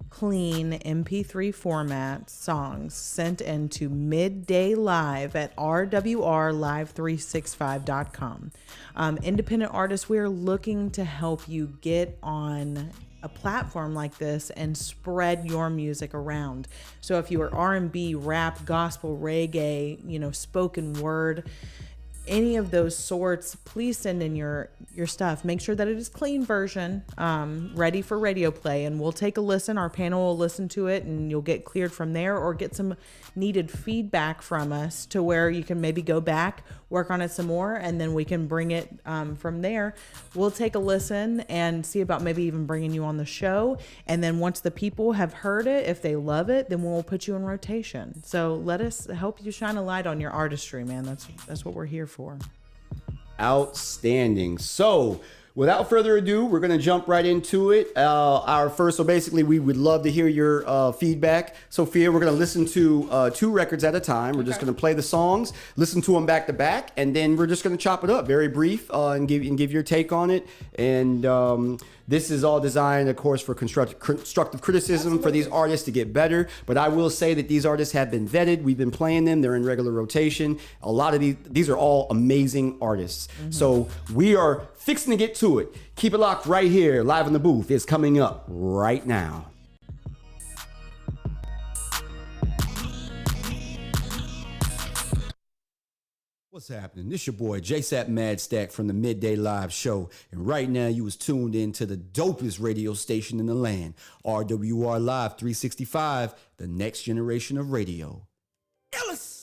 clean MP3 format songs sent into middaylive@rwrlive365.com. Independent artists, we're looking to help you get on a platform like this and spread your music around. So if you are R&B, rap, gospel, reggae, spoken word, any of those sorts, please send in your stuff. Make sure that it is clean version, ready for radio play, and we'll take a listen. Our panel will listen to it, and you'll get cleared from there, or get some needed feedback from us to where you can maybe go back, work on it some more, and then we can bring it from there. We'll take a listen and see about maybe even bringing you on the show. And then once the people have heard it, if they love it, then we'll put you in rotation. So let us help you shine a light on your artistry, man. That's what we're here for. Outstanding. So without further ado, we're going to jump right into it. So basically we would love to hear your feedback. Sophia, we're going to listen to 2 records at a time. We're just going to play the songs, listen to them back to back, and then we're just going to chop it up very brief and give your take on it. And this is all designed, of course, for constructive criticism for these artists to get better. But I will say that these artists have been vetted. We've been playing them. They're in regular rotation. A lot of these are all amazing artists. So we are fixing to get to it. Keep it locked right here. Live in the Booth is coming up right now. What's happening? This your boy JSapp MadStak from the Midday Live Show, and right now you was tuned in to the dopest radio station in the land, RWR Live 365, the next generation of radio. iLLEST.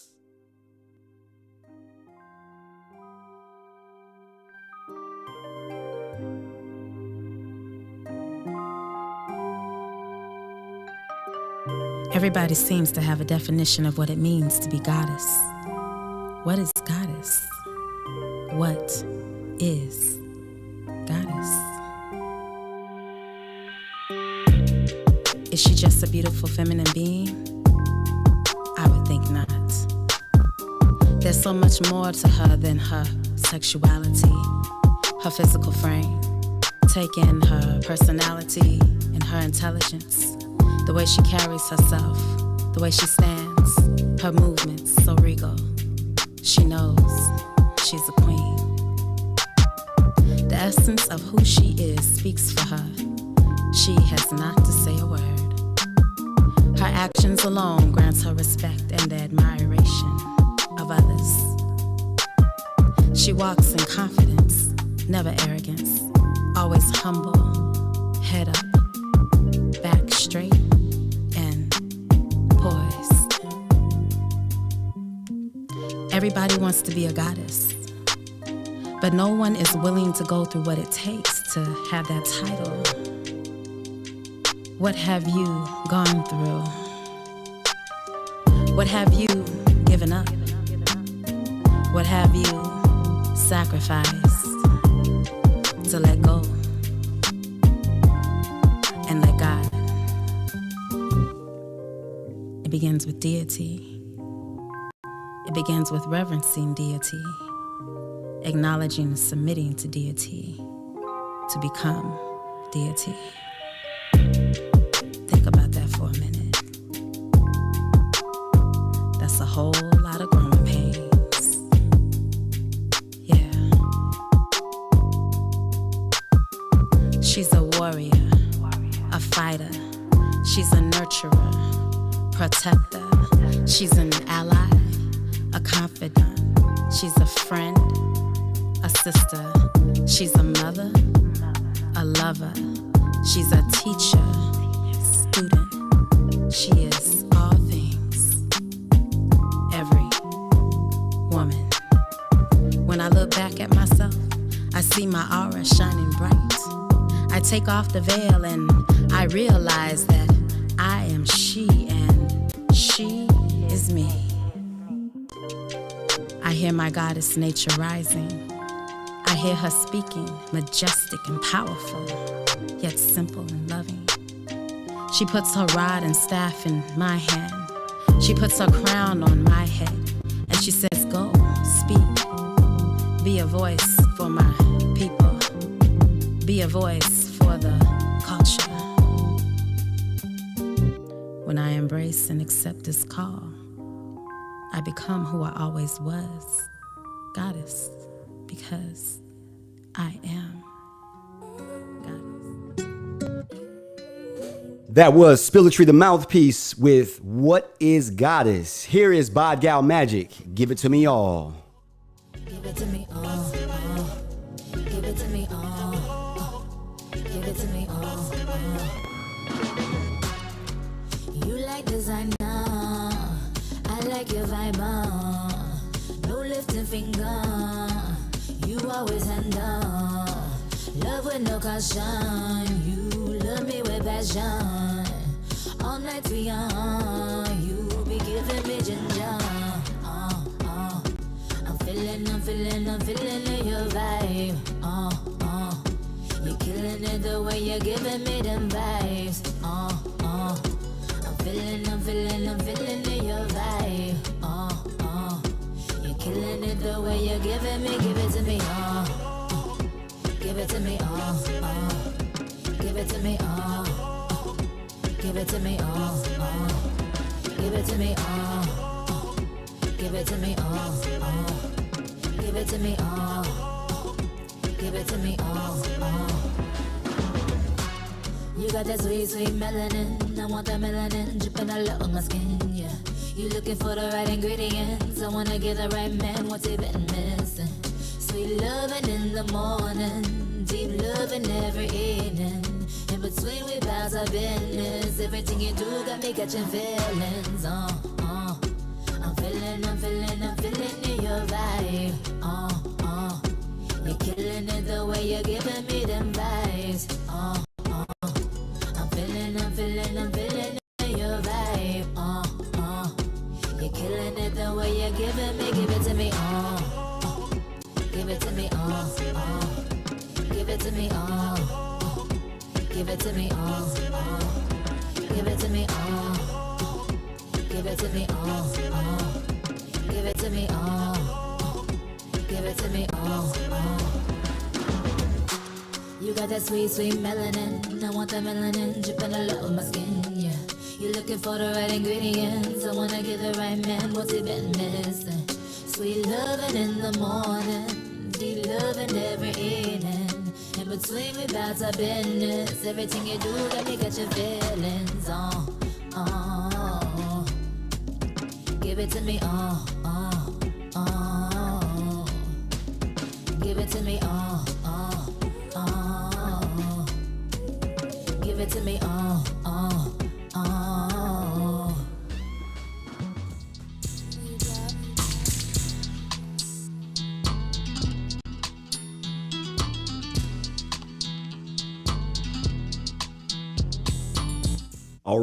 Everybody seems to have a definition of what it means to be goddess. What is goddess? What is goddess? Is she just a beautiful feminine being? I would think not. There's so much more to her than her sexuality, her physical frame. Take in her personality and her intelligence, the way she carries herself, the way she stands, her movements so regal. She knows she's a queen. The essence of who she is speaks for her. She has not to say a word. Her actions alone grants her respect and the admiration of others. She walks in confidence, never arrogance, always humble, head up, back straight, and poised. Everybody wants to be a goddess, but no one is willing to go through what it takes to have that title. What have you gone through? What have you given up? What have you sacrificed to let go and let God? It begins with deity. It begins with reverencing deity, acknowledging and submitting to deity, to become deity. Think about that for a minute. That's a whole lot of growing pains. Yeah. She's a warrior, a fighter. She's a nurturer, protector. She's an ally, a confidant. She's a friend, a sister. She's a mother, a lover. She's a teacher, student. She is all things, every woman. When I look back at myself, I see my aura shining bright. I take off the veil and I realize that I am she and she is me. I hear my goddess nature rising. I hear her speaking, majestic and powerful, yet simple and loving. She puts her rod and staff in my hand. She puts her crown on my head. And she says, go, speak. Be a voice for my people. Be a voice for the culture. When I embrace and accept this call, I become who I always was, goddess, because I am goddess. That was Spilletry the Mouthpiece with What is Goddess? Here is Bod Gal Magic. Give it to me all. Give it to me all. Give it to me all. Give it to me all. You like designer. I like your vibe. No lifting finger. You always handle. Love with no caution. You love me with passion. All night we on. You be giving me ginger. I'm feeling your vibe. You're killing it the way you're giving me them vibes. I'm feeling your vibe. You're killing it the way you're giving me. Give it to me, give it to me, give it to me, give it to me, give it to me, give it to me, give it to me, give it to me, You got that sweet, sweet melanin. I want that melanin dripping all over my skin, yeah. You looking for the right ingredients. I wanna get the right man. What's he been missing? Sweet loving in the morning, deep loving every evening. In between we bout our business. Everything you do got me catching feelings. I'm feeling I'm feeling your vibe. You're killing it the way you're giving me them vibes. I'm feeling your vibe. You're killing it the way you're giving me. Give it to me. Give it to me. Give it to me. Give it to me. Give it to me. Give it to me. Give it to me. Give it to me. You got that sweet, sweet melanin. I want that melanin dripping all over my skin, yeah. You're looking for the right ingredients. I wanna get the right man. What's it been missing? Sweet loving in the morning, deep loving every evening. In between we bout our business. Everything you do, let me get your feelings on. Give it to me, Give it to me, Give it to me, All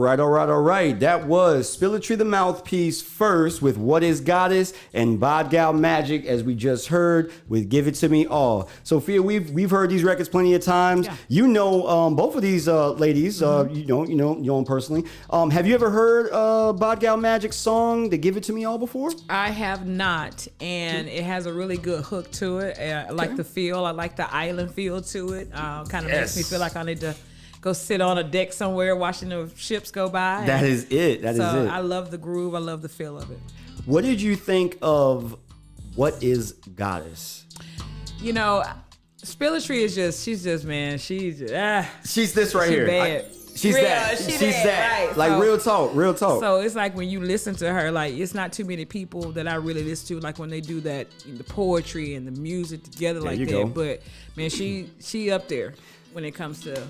right. That was Spilletry the Mouthpiece first with What Is Goddess and Bodgal Magic, as we just heard, with Give It To Me All. Sophia, we've heard these records plenty of times. Yeah. You know both of these ladies. You know them personally. Have you ever heard Bodgal Magic's song, the Give It To Me All, before? I have not, and it has a really good hook to it. I like the feel. I like the island feel to it. Kind of makes me feel like I need to go sit on a deck somewhere watching the ships go by. That is it. I love the groove. I love the feel of it. What did you think of What Is Goddess? You know, Spilletry is she's this right here. Bad. She's that. Right. Like, so, real talk. So it's like when you listen to her, like, it's not too many people that I really listen to, like when they do that, the poetry and the music together like that. Go. But man, she up there when it comes to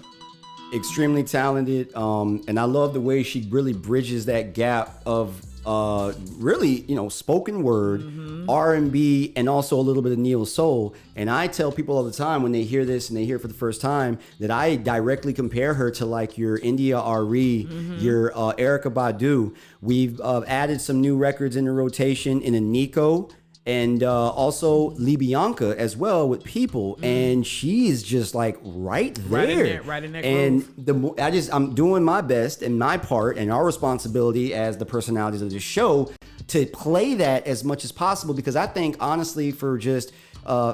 extremely talented, and I love the way she really bridges that gap of really, spoken word, R&B, and also a little bit of neo soul. And I tell people all the time when they hear this and they hear it for the first time that I directly compare her to like your India Ari, your Erykah Badu. We've added some new records in the rotation in a Nico. And also Libianca as well with People, and she is just like right there. Right in that and groove. I'm doing my best and my part and our responsibility as the personalities of the show to play that as much as possible, because I think honestly for just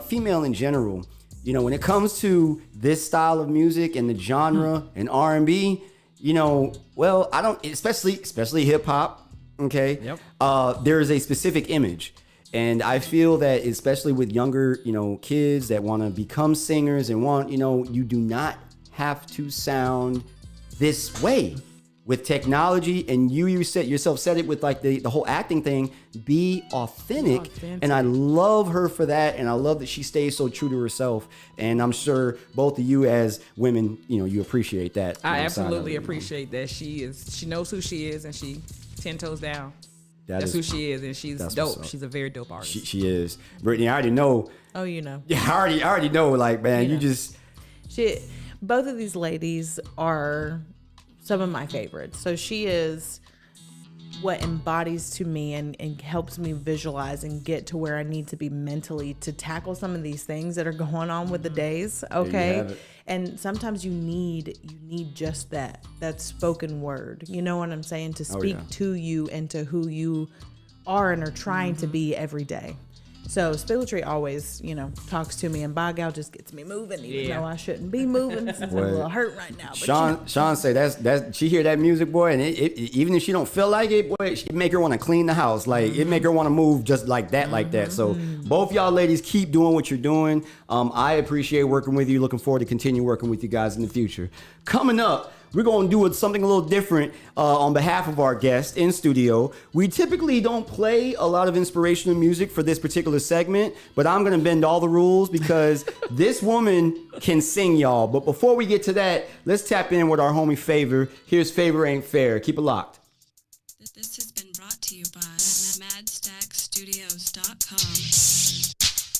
female in general, when it comes to this style of music and the genre and R&B, well, I don't, especially hip hop. Okay. Yep. There is a specific image. And I feel that especially with younger, kids that want to become singers and want, you do not have to sound this way with technology. And you said it with like the whole acting thing, be authentic. And I love her for that. And I love that she stays so true to herself. And I'm sure both of you as women, you appreciate that. I absolutely appreciate that. She knows who she is, and she 10 toes down. That's who she is, and she's dope. She's a very dope artist. She is. Brittany, I already know. Oh, you know. Yeah, I already know. Like, man, you just. Both of these ladies are some of my favorites. So she is what embodies to me and helps me visualize and get to where I need to be mentally to tackle some of these things that are going on with the days. Okay. And sometimes you need just that spoken word. You know what I'm saying? To speak to you and to who you are and are trying to be every day. So Spilletry always, talks to me, and Bodgal just gets me moving, even though I shouldn't be moving. Since I'm a little hurt right now. But Sean say that's she hear that music, boy, and even if she don't feel like it, boy, it make her want to clean the house. Like it make her want to move just like that. So both y'all ladies keep doing what you're doing. I appreciate working with you. Looking forward to continue working with you guys in the future. Coming up, we're going to do something a little different on behalf of our guest in studio. We typically don't play a lot of inspirational music for this particular segment, but I'm going to bend all the rules because this woman can sing, y'all. But before we get to that, let's tap in with our homie Favor. Here's Favor Ain't Fair. Keep it locked. This has been brought to you by MadStak. JSappMadStakStudios.com.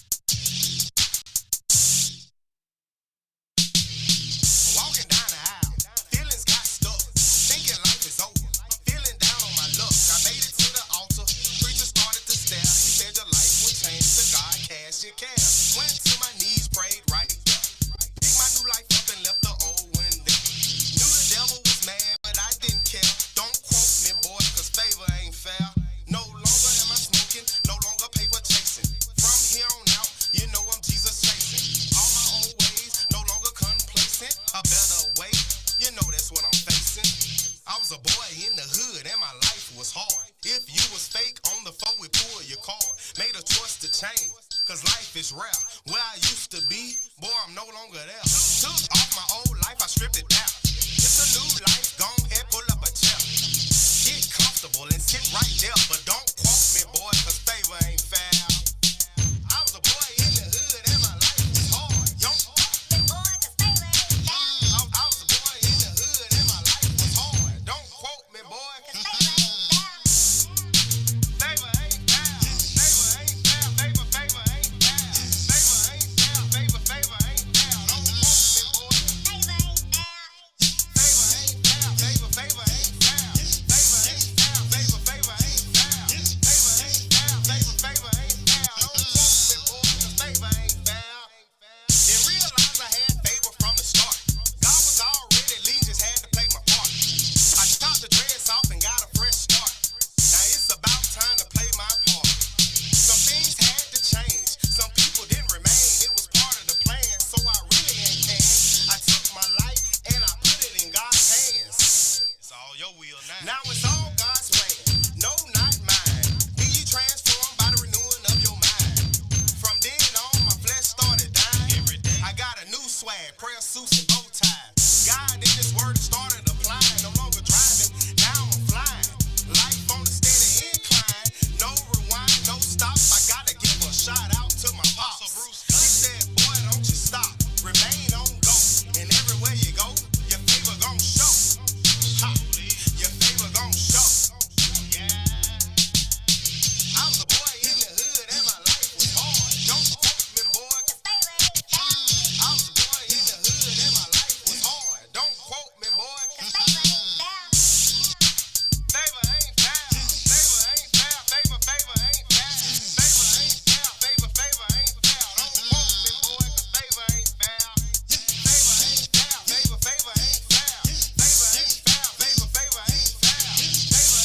Walking down the aisle, feelings got stuck, thinking life is over, feeling down on my luck. I made it to the altar, preacher started to stare. He said your life would change to God, cast your care. Went to my knees, prayed right there. Picked my new life up and left the old one there. Knew the devil was mad, but I didn't care. Don't quote me, boy, cause favor ain't fair. No longer am I smoking, no longer paper chasing. From here on out, you know I'm Jesus chasing. All my old ways, no longer complacent. A better way, you know that's what I'm facing. I was a boy in the hood and my life was hard. If you was fake on the phone, we pull your card. Made a choice to change, cause life is rare. Where I used to be, boy, I'm no longer there. Took off my old life, I stripped it down. It's a new life, go ahead, pull up a chair. Get comfortable and sit right there, but don't quote me, boy, cause favor ain't fair. I was a boy in the hood and my life was hard. Yo, I was a boy in the hood and my life was hard. Don't quote me, boy, cause favor ain't fair. Favor ain't fair. Favor ain't fair. Favor ain't fair. Favor ain't fair. Favor ain't fair. Don't quote me, boy. Favor ain't fair. Favor ain't fair. Favor ain't fair. Favor ain't fair. Favor ain't fair. Favor ain't fair. Don't quote me, boy, cause favor ain't fair. Didn't realize I had favor from the start. God was already leading, just had to play my part. I chopped the dreads off and got a fresh start. Now it's about time to play my part. Some things had to change. Some people didn't remain. It was part of the plan, so I really ain't can. I took my life and I put it in God's hands. It's all your will now. Now it's all God's plan. No, not mine. Be ye transformed by the renewing of your mind. From then on, my flesh started dying. Every day. I got a new swag, prayer suits and bow ties. God in His word started applying. No longer driving, now I'm flying. Life on a steady incline. No rewind, no stop. I gotta give a shout out to my pops. He said, boy, don't you stop. Remain on go. And everywhere you go, your favor gon' show. Ha. Your favor gon' show. Yeah. I was a boy in the hood and my life was hard. Don't quote me, boy. I was a boy in the hood and my life was hard. Don't quote me, boy. Favor ain't fair. Favor ain't fair. Favor ain't fair. Favor ain't fair. Favor ain't fair. Don't quote me, boy, cause favor ain't fair. Favor ain't fair. Favor ain't fair. Favor ain't fair. Favor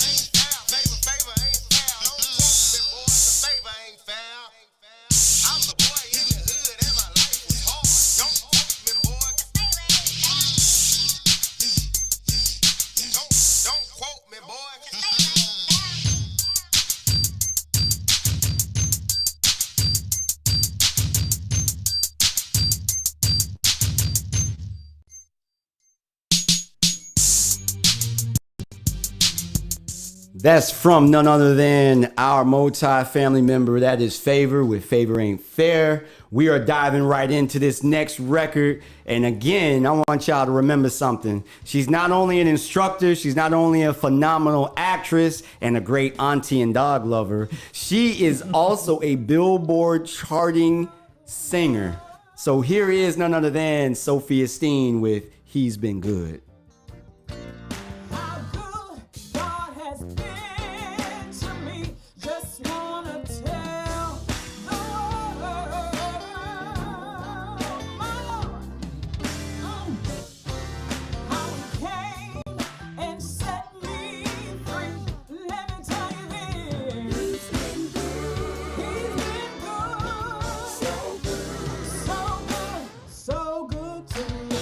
ain't fair. Favor ain't fair. Don't quote me, boy, cause favor ain't fair. I was a boy in the hood and my life was hard. Don't quote me, boy. Don't quote me, boy. That's from none other than our multi-family member. That is Favor with Favor Ain't Fair. We are diving right into this next record. And again, I want y'all to remember something. She's not only an instructor, she's not only a phenomenal actress and a great auntie and dog lover. She is also a Billboard charting singer. So here is none other than Sophia Steen with He's Been Good. How good God has been to me. Just wanna tell the world, my Lord, how He came and set me free. Let me tell you this. He's been good. He's been good. So good. So good. So good to me.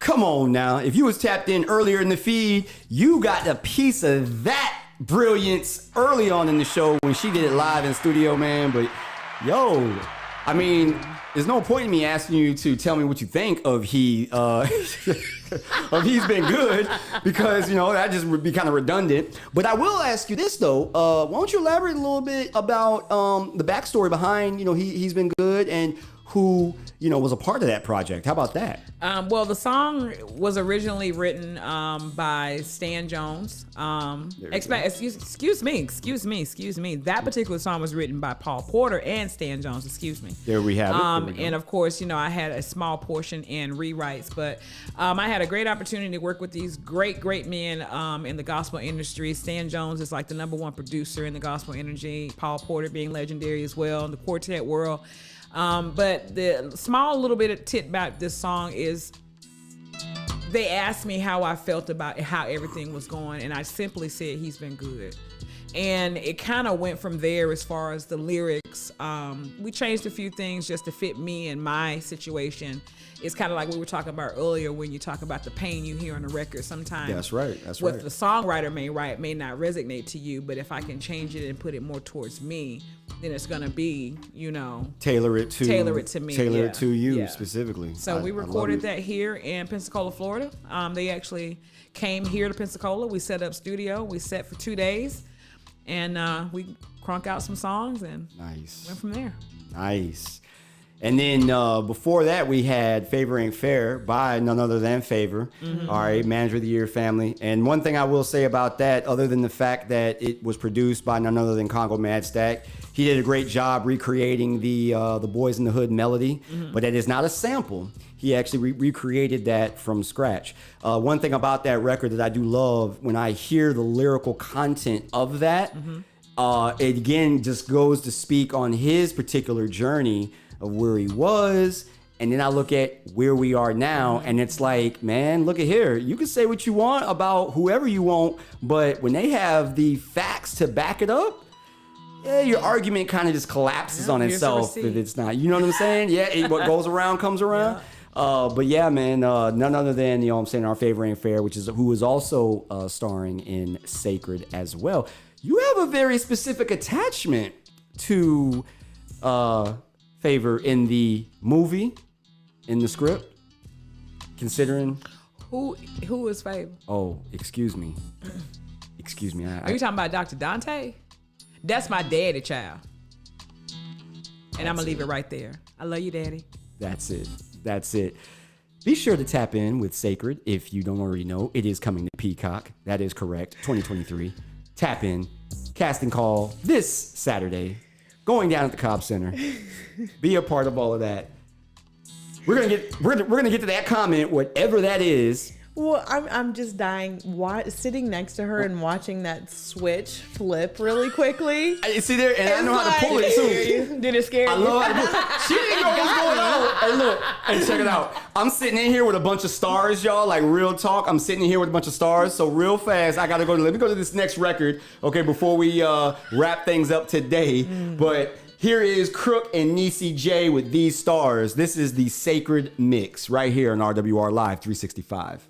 Come on now. If you was tapped in earlier in the feed, you got a piece of that brilliance early on in the show when she did it live in studio, man. But yo, I mean, there's no point in me asking you to tell me what you think of He's Been Good, because, you know, that just would be kind of redundant. But I will ask you this, though. Why don't you elaborate a little bit about the backstory behind, you know, He's Been Good, and who, you know, was a part of that project? How about that? Well, the song was originally written by Stan Jones. Excuse me. That particular song was written by Paul Porter and Stan Jones. Excuse me. There we have it. And of course, you know, I had a small portion in rewrites, but I had a great opportunity to work with these great men in the gospel industry. Stan Jones is like the #1 producer in the gospel industry. Paul Porter being legendary as well in the quartet world. But the small little bit of tit about this song is they asked me how I felt about how everything was going, and I simply said He's Been Good. And it kind of went from there as far as the lyrics. We changed a few things just to fit me and my situation. It's kind of like we were talking about earlier when you talk about the pain you hear on the record. Sometimes that's right. What the songwriter may write may not resonate to you, but if I can change it and put it more towards me, then it's gonna be, you know, tailor it to me, tailor it to you specifically. So we recorded that here in Pensacola, Florida. They actually came here to Pensacola. We set up studio. We set for 2 days, and we crunk out some songs and went from there. Nice. And then before that, we had Favor Ain't Fair by none other than Favor. Mm-hmm. All right, Manager of the Year family. And one thing I will say about that, other than the fact that it was produced by none other than Congo MadStak, he did a great job recreating the Boys in the Hood melody, but that is not a sample. He actually recreated that from scratch. One thing about that record that I do love, when I hear the lyrical content of that, it again just goes to speak on his particular journey of where he was, and then I look at where we are now, and it's like, man, look at here. You can say what you want about whoever you want, but when they have the facts to back it up, yeah, your argument kind of just collapses on itself if it's not. You know what I'm saying? Yeah, what goes around comes around. But yeah, man, none other than, you know what I'm saying, our Favor Ain't Fair, who is also starring in Sacred as well. You have a very specific attachment to Favor in the movie, in the script, considering who is Favor? Oh, excuse me. Are you talking about Dr. Dante? That's my daddy, child. And I'm gonna leave it right there. I love you, Daddy. That's it. Be sure to tap in with Sacred if you don't already know. It is coming to Peacock. That is correct. 2023. Tap in. Casting call this Saturday. Going down at the Cobb Center. Be a part of all of that. We're gonna get to that comment, whatever that is. Well, I'm just dying sitting next to her and watching that switch flip really quickly. I see there, and I know how to pull it too. Did it scare you? I love how to pull it. She didn't know what's going on. Hey, look, and check it out. I'm sitting in here with a bunch of stars, y'all. Like real talk. I'm sitting in here with a bunch of stars. So real fast, let me go to this next record, okay, before we wrap things up today. But here is Crook and Niecy J with These Stars. This is the Sacred Mix right here on RWR Live 365.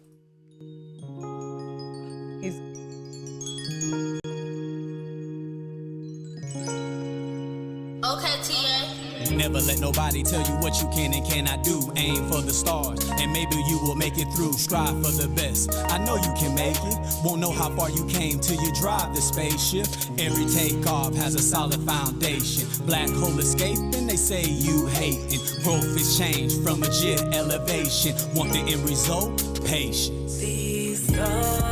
Okay, TA. Never let nobody tell you what you can and cannot do. Aim for the stars, and maybe you will make it through. Strive for the best. I know you can make it. Won't know how far you came till you drive the spaceship. Every takeoff has a solid foundation. Black hole escaping, they say you hating. Growth is change from a jet elevation. Want the end result? Patience. These stars.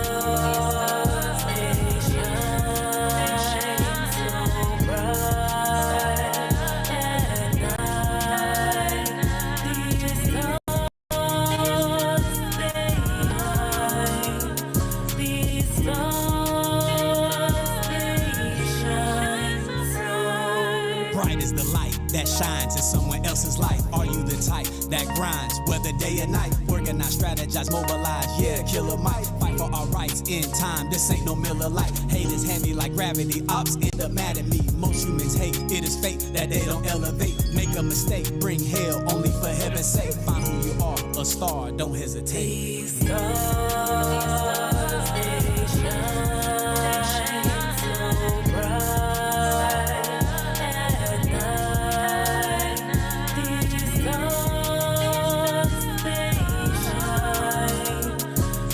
That shines in someone else's life. Are you the type that grinds, whether day or night? Organize, strategize, mobilize, yeah, killer might. Fight for our rights in time, this ain't no Miller Lite. Hate is heavy like gravity, ops end up mad at me. Most humans hate, it is fate that they don't elevate. Make a mistake, bring hell only for heaven's sake. Find who you are, a star, don't hesitate. These stars, they shine so bright at night. These stars, they shine.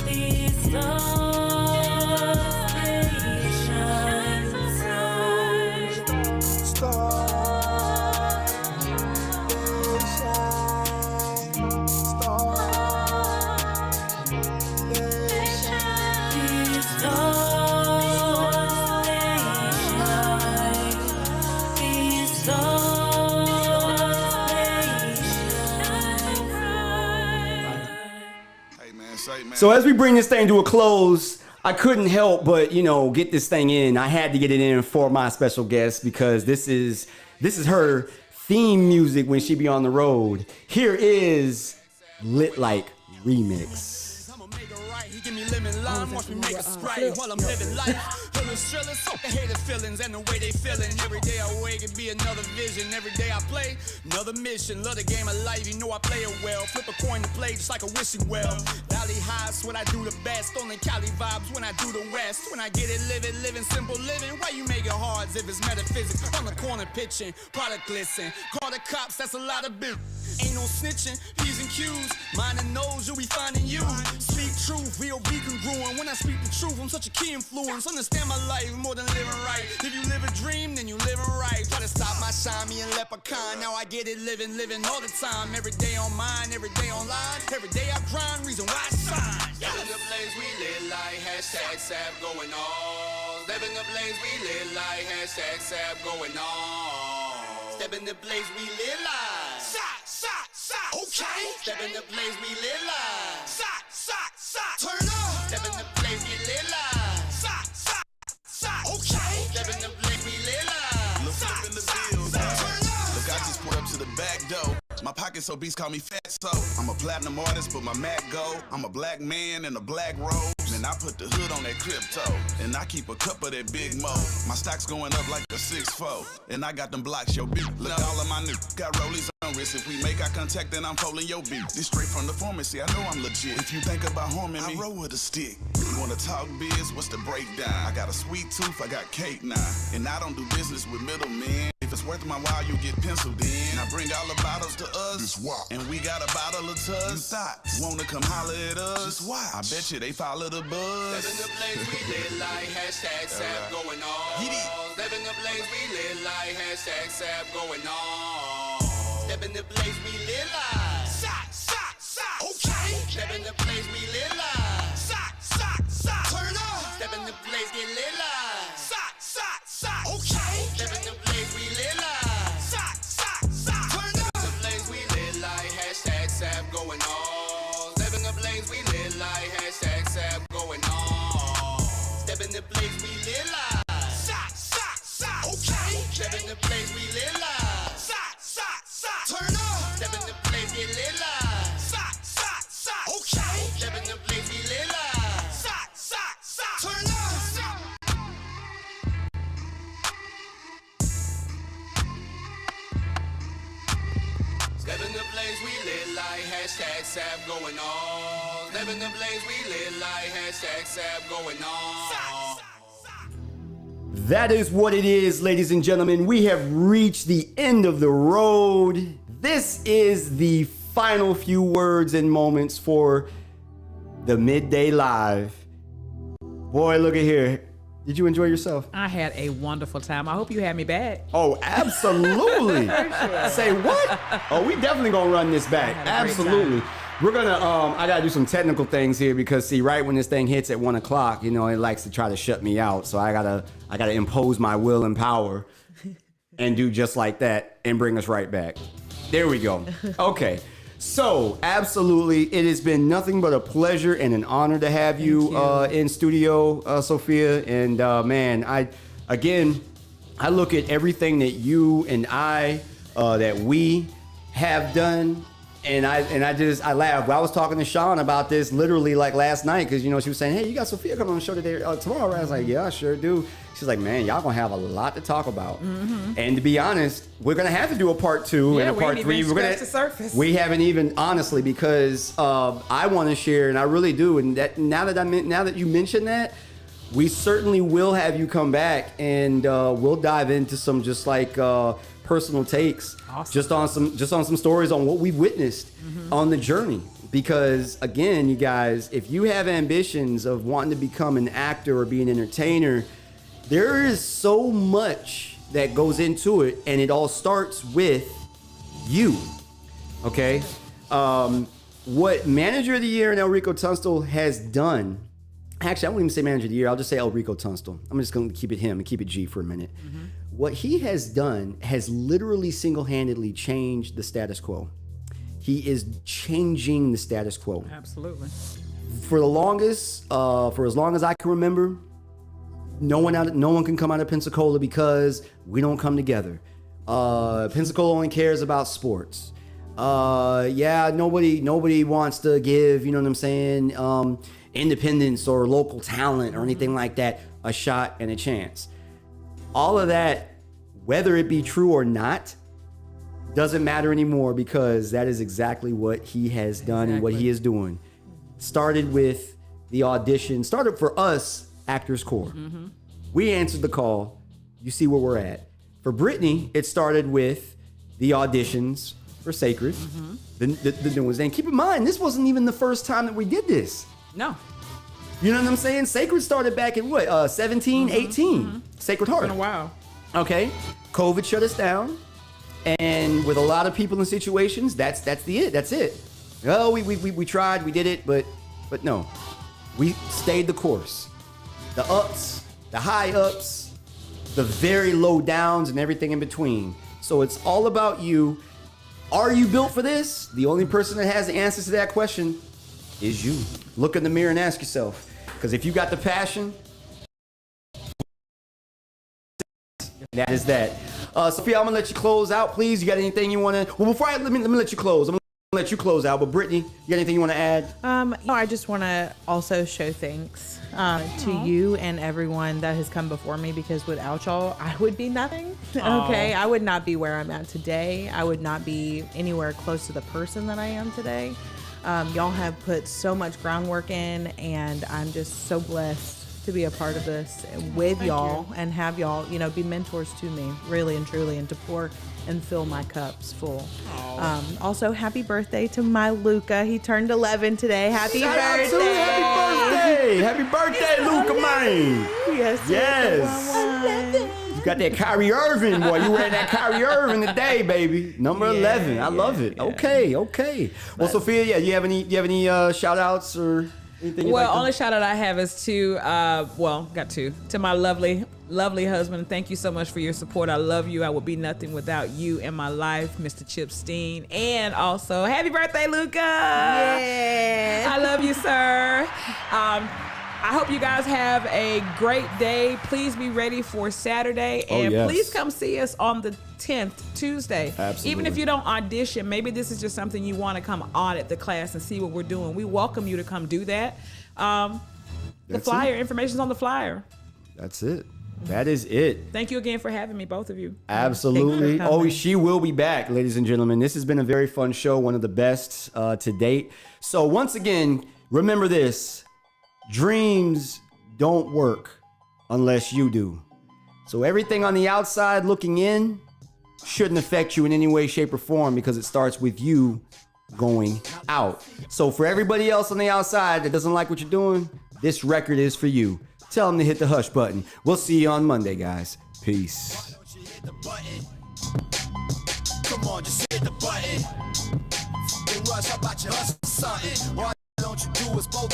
These stars, they shine so These stars, they shine. These stars, they shine. So as we bring this thing to a close, I couldn't help but, get this thing in. I had to get it in for my special guest because this is her theme music when she be on the road. Here is Lit Like Remix. He give me lemon lime, watch me make a sprite while I'm living life. Feelings, thrillers, fuck the hater feelings and the way they feeling. Every day I wake, it be another vision. Every day I play, another mission. Love the game of life, you know I play it well. Flip a coin to play just like a wishing well. Valley highs when I do the best. Only Cali vibes when I do the west. When I get it, living simple living. Why you make it hard as if it's metaphysics? On the corner pitching, product glisten. Call the cops, that's a lot of business. Ain't no snitching, P's and Q's. Mine and knows you'll be finding you. Speak truth, real be congruent. When I speak the truth, I'm such a key influence. Understand my life more than living right. If you live a dream, then you living right. Try to stop my shine, me and leprechaun. Now I get it, living all the time. Every day on mine, every day online. Every day I grind, reason why I shine. Living the blaze, we lit like #SAP going on. Living the blaze, we lit like #SAP going on. Step in the blaze, we lit like okay. Step in the blaze, we lit like turn up. Step in the blaze, we lit like okay. Step in the blaze, we lit like Look up in the bills. Look, I just put up to the back door. My pockets obese, call me Fatso. I'm a platinum artist, but my Mac go. I'm a black man in a black robe. And I put the hood on that crypto. And I keep a cup of that Big Mo. My stock's going up like a 6'4". And I got them blocks, yo, beat. Look, all of my new got rollies on wrist. If we make eye contact, then I'm pulling your beat. This straight from the pharmacy, I know I'm legit. If you think about harming me, I roll with a stick. You wanna talk biz? What's the breakdown? I got a sweet tooth, I got cake now. And I don't do business with middlemen. If it's worth my while, you get penciled in. I bring all the bottles to us, and we got a bottle of Tuz. You thoughts wanna come holler at us? Just watch. I bet you they follow the buzz. Step in the blaze, we lit like #SAP going on. Step in the blaze, we lit like #SAP going on. Step in the blaze, we lit like okay. Step in the blaze, we lit like turn up. Step in the blaze, get lit like okay. Step in the blaze, we lit like turn up. The blaze, we lit like #SAP going on. Step in the blaze, we lit like #SAP going on. Step in the blaze, we lit like okay. Step in the blaze, we lit like turn up. Step in the blaze, get lit like okay. Step in the blaze, we lit like turn up. Step in the blaze, we lit like #SAP going on. Step in the blaze, we lit like #SAP going on. That is what it is, ladies and gentlemen. We have reached the end of the road. This is the final few words and moments for the Midday Live. Boy, look at here. Did you enjoy yourself? I had a wonderful time. I hope you had me back. Oh, absolutely. Say what? Oh, we definitely gonna run this back. Absolutely. We're gonna, I gotta do some technical things here because see, right when this thing hits at 1 o'clock, it likes to try to shut me out. So I gotta impose my will and power and do just like that and bring us right back. There we go. Okay. So, absolutely, it has been nothing but a pleasure and an honor to have you in studio, Sophia. And man, I look at everything that you and that we have done And I laughed. Well, I was talking to Sean about this literally like last night because she was saying, "Hey, you got Sophia coming on the show today tomorrow?" Right? I was like, "Yeah, I sure do." She's like, "Man, y'all gonna have a lot to talk about." Mm-hmm. And to be honest, we're gonna have to do a part 2 and a part 3. We're gonna the surface. We haven't even honestly because I want to share, and I really do. And that now that you mentioned that, we certainly will have you come back, and we'll dive into some just like personal takes, awesome. just on some stories on what we've witnessed on the journey. Because again, you guys, if you have ambitions of wanting to become an actor or be an entertainer, there is so much that goes into it, and it all starts with you. Okay, what Manager of the Year and Elrico Tunstall has done. Actually, I won't even say Manager of the Year. I'll just say Elrico Tunstall. I'm just going to keep it him and keep it G for a minute. Mm-hmm. What he has done has literally single-handedly changed the status quo. He is changing the status quo. Absolutely. For as long as I can remember, no one can come out of Pensacola because we don't come together. Pensacola only cares about sports. Nobody wants to give, you know what I'm saying, independence or local talent or anything like that a shot and a chance. All of that, whether it be true or not, doesn't matter anymore because that is exactly what he has done and what he is doing. Started with the audition, started for us, Actors Corps. Mm-hmm. We answered the call. You see where we're at. For Brittani, it started with the auditions for Sacred, the new ones. And keep in mind, this wasn't even the first time that we did this. No. You know what I'm saying? Sacred started back in what, 17, 18? Sacred Heart. It's been a while. Okay. COVID shut us down. And with a lot of people in situations, that's it. Oh, we tried, we did it, but no. We stayed the course. The ups, the high ups, the very low downs, and everything in between. So it's all about you. Are you built for this? The only person that has the answers to that question is you. Look in the mirror and ask yourself. Because if you got the passion, that is that. Sophia, I'm gonna let you close out, please. You got anything you wanna? Well, before let me let you close. I'm gonna let you close out. But Brittani, you got anything you wanna add? I just want to also show thanks to you and everyone that has come before me, because without y'all, I would be nothing. Okay, I would not be where I'm at today. I would not be anywhere close to the person that I am today. Y'all have put so much groundwork in, and I'm just so blessed to be a part of this with y'all and have y'all, be mentors to me, really and truly, and to pour and fill my cups full. Also, happy birthday to my Luca. He turned 11 today. Happy birthday! Happy birthday, Luca, man! Yes. You got that Kyrie Irving, boy. You wearing that Kyrie Irving today, baby. Number 11. I love it. Yeah. Okay. Well, Sophia, you have any shout outs or anything? Well, only shout out I have is to to my lovely husband. Thank you so much for your support. I love you. I would be nothing without you in my life, Mr. Chip Steen. And also, happy birthday, Luca. Yeah. I love you, sir. I hope you guys have a great day. Please be ready for Saturday. And please come see us on the 10th, Tuesday. Absolutely. Even if you don't audition, maybe this is just something you want to come audit the class and see what we're doing. We welcome you to come do that. The flyer, information's on the flyer. That's it. That is it. Thank you again for having me, both of you. Absolutely. Oh, she will be back, ladies and gentlemen. This has been a very fun show, one of the best to date. So once again, remember this. Dreams don't work unless you do. So everything on the outside looking in shouldn't affect you in any way, shape, or form, because it starts with you going out. So for everybody else on the outside that doesn't like what you're doing, this record is for you. Tell them to hit the hush button. We'll see you on Monday, guys. Peace. Come on, just hit the button. Rush, how about you hustle something? Why don't you do us both?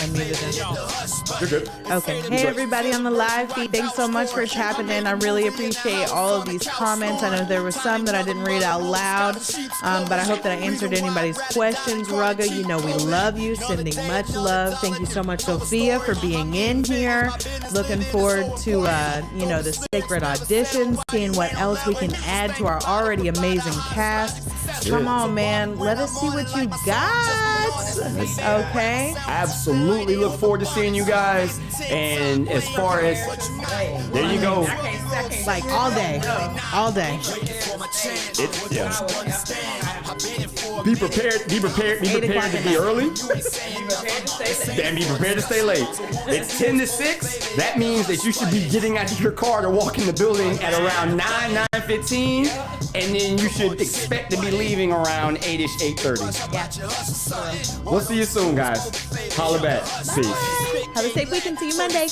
You're good. Okay. Hey, everybody on the live feed. Thanks so much for tapping in. I really appreciate all of these comments. I know there were some that I didn't read out loud, but I hope that I answered anybody's questions. Rugga, we love you. Sending much love. Thank you so much, Sophia, for being in here. Looking forward to, the sacred audition, seeing what else we can add to our already amazing cast. Come on, man. Let us see what you got. Okay. Absolutely look forward to seeing you guys. And as far as, there you go. Like all day. All day. It's, yeah. Be prepared to be early. And be prepared to stay late. It's 10 to 6. That means that you should be getting out of your car to walk in the building at around 9:15, and then you should expect to be leaving around 8-ish, 8:30. Yeah. We'll see you soon, guys. Holla back. Peace. Have a safe weekend. See you Monday.